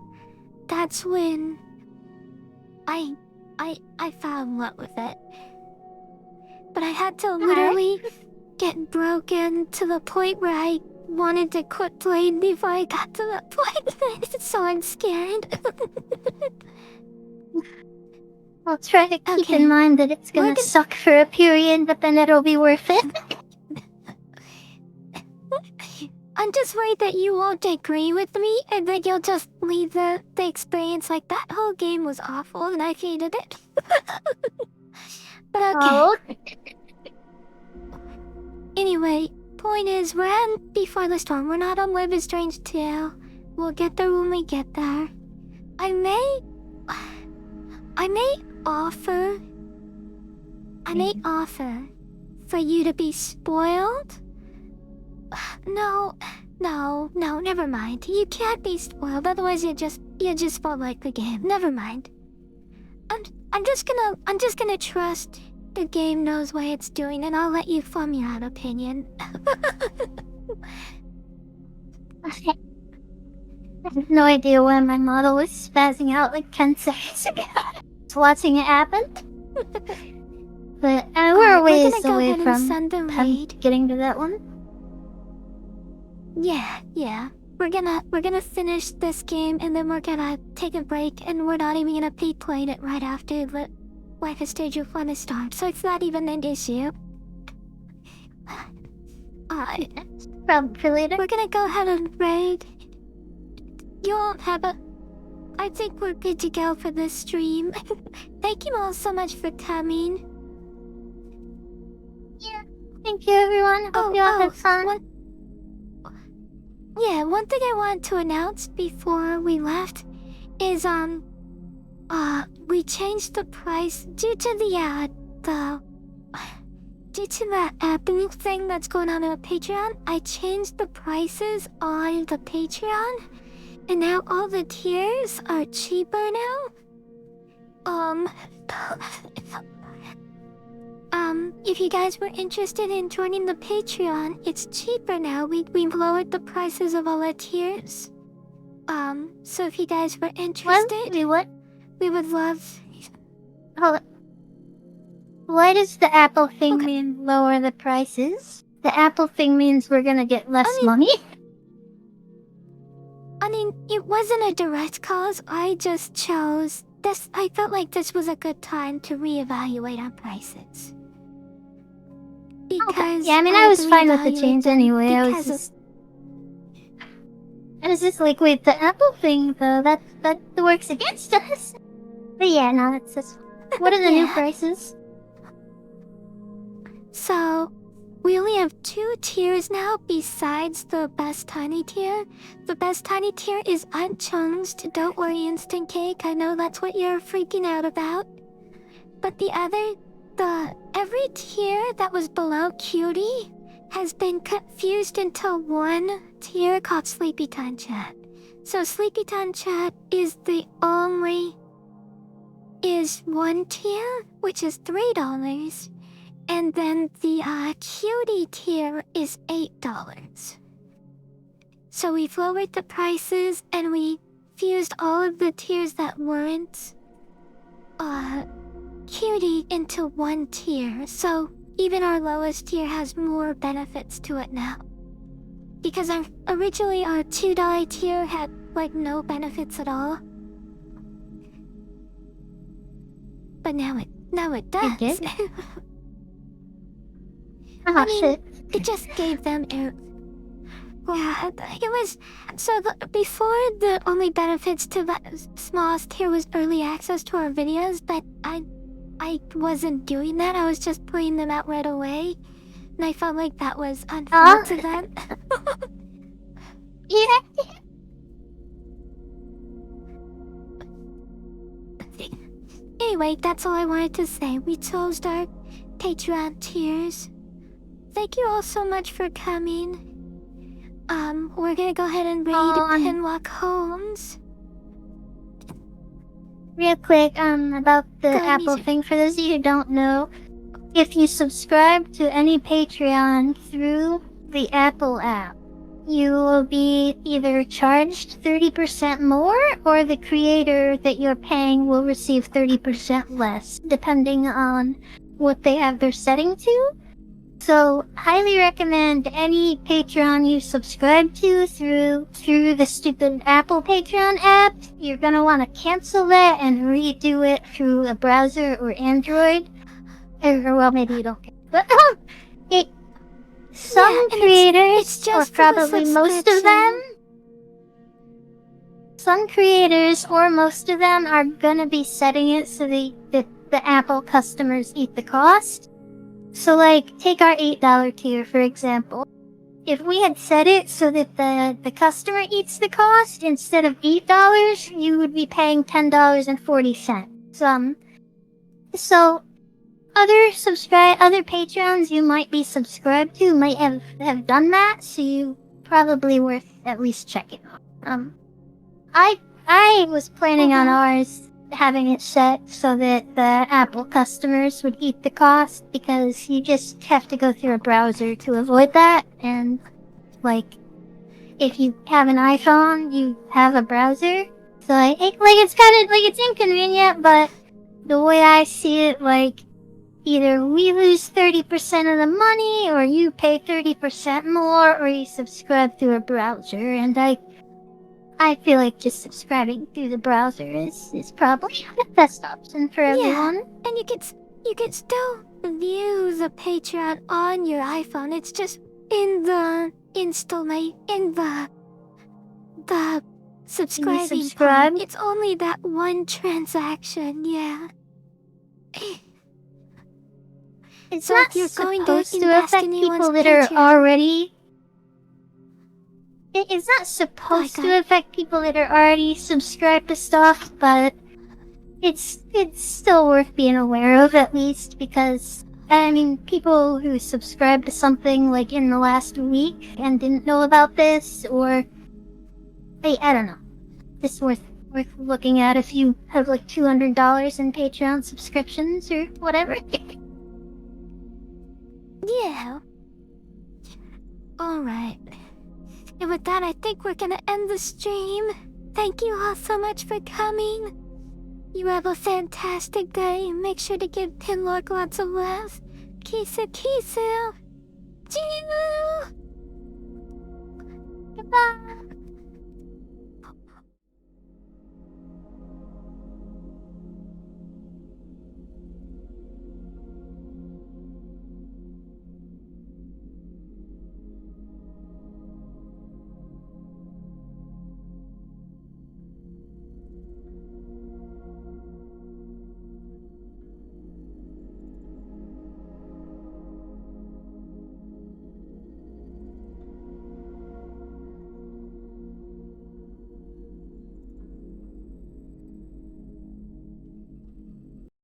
that's when I fell in love with it. But I had to literally get broken to the point where I wanted to quit playing before I got to that point. So I'm scared. I'll try to keep in mind that it's gonna suck for a period, but then it'll be worth it. I'm just worried that you won't agree with me and that you'll just leave the experience like that whole game was awful and I hated it. But okay. Oh. Anyway, point is, we're on Before the Storm. We're not on Life is Strange 2. We'll get there when we get there. I may offer for you to be spoiled. No, never mind. You can't be spoiled, otherwise you just won't like the game. Never mind. I'm just gonna trust the game knows what it's doing, and I'll let you form your own opinion. Okay. I have no idea why my model was spazzing out like 10 seconds ago. Just watching it happen. But we're a ways away from getting to that one. Yeah. We're gonna finish this game and then we're gonna take a break and we're not even gonna be playing it right after the Life is Strange Before the Storm, so it's not even an issue. Probably for later. We're gonna go ahead and raid. You won't have a... I think we're good to go for this stream. Thank you all so much for coming. Yeah, thank you everyone. Hope you all had fun. One thing I want to announce before we left is, we changed the price due to the happening thing that's going on Patreon. I changed the prices on the Patreon, and now all the tiers are cheaper now. If you guys were interested in joining the Patreon, it's cheaper now. We lowered the prices of all the tiers. So if you guys were interested, what? We would love... Hold on. Why does the Apple thing mean lower the prices? The Apple thing means we're gonna get less money? I mean, it wasn't a direct cause. I just chose this. I felt like this was a good time to reevaluate our prices. Because yeah, I mean, I was fine with the change anyway. I was just like, wait, the Apple thing, though, that works against us. But yeah, no, it's just... What are the new prices? So, we only have 2 tiers now besides the Best Tiny tier. The Best Tiny tier is unchanged. Don't worry, Instant Cake. I know that's what you're freaking out about. But every tier that was below Cutie has been confused into one tier called Sleepy Time Chat. So Sleepy Time Chat is one tier, which is $3. And then the Cutie tier is $8. So we've lowered the prices and we fused all of the tiers that weren't Cutie into one tier. So even our lowest tier has more benefits to it now. Because originally our $2 tier had like no benefits at all. But now it does. It did? I mean, it just gave them Yeah, it was... So before, the only benefits to the smallest tier was early access to our videos, but I wasn't doing that. I was just putting them out right away. And I felt like that was unfair to them. Yeah. Anyway, that's all I wanted to say. We closed our Patreon tiers. Thank you all so much for coming. We're gonna go ahead and raid Pinlock Homes. Real quick, about the Apple thing, for those of you who don't know, if you subscribe to any Patreon through the Apple app, you will be either charged 30% more, or the creator that you're paying will receive 30% less, depending on what they have their setting to. So, highly recommend any Patreon you subscribe to through the stupid Apple Patreon app. You're gonna want to cancel that and redo it through a browser or Android. Or well, maybe you don't care. But some creators, or probably most of them, some creators or most of them are gonna be setting it so that the Apple customers eat the cost. So, like, take our $8 tier, for example. If we had set it so that the customer eats the cost, instead of $8, you would be paying $10.40. So, other Patreons you might be subscribed to might have done that, so you probably worth at least checking out. I was planning on ours having it set so that the Apple customers would eat the cost, because you just have to go through a browser to avoid that, and like, if you have an iPhone, you have a browser, so it's kind of like, it's inconvenient, but the way I see it, like, either we lose 30% of the money, or you pay 30% more, or you subscribe through a browser, and I feel like just subscribing through the browser is probably the best option for everyone. Yeah, and you can still view the Patreon on your iPhone. It's just in the subscribing part. It's only that one transaction, yeah. It's so not if you're going supposed to affect people that are already... It's not supposed to affect people that are already subscribed to stuff, but it's still worth being aware of, at least, because, I mean, people who subscribed to something, like, in the last week and didn't know about this, or... I don't know. It's worth looking at if you have, like, $200 in Patreon subscriptions, or whatever. Yeah. Alright. And with that, I think we're gonna end the stream. Thank you all so much for coming. You have a fantastic day. Make sure to give Pinlock lots of love. KissuKissu. Goodbye.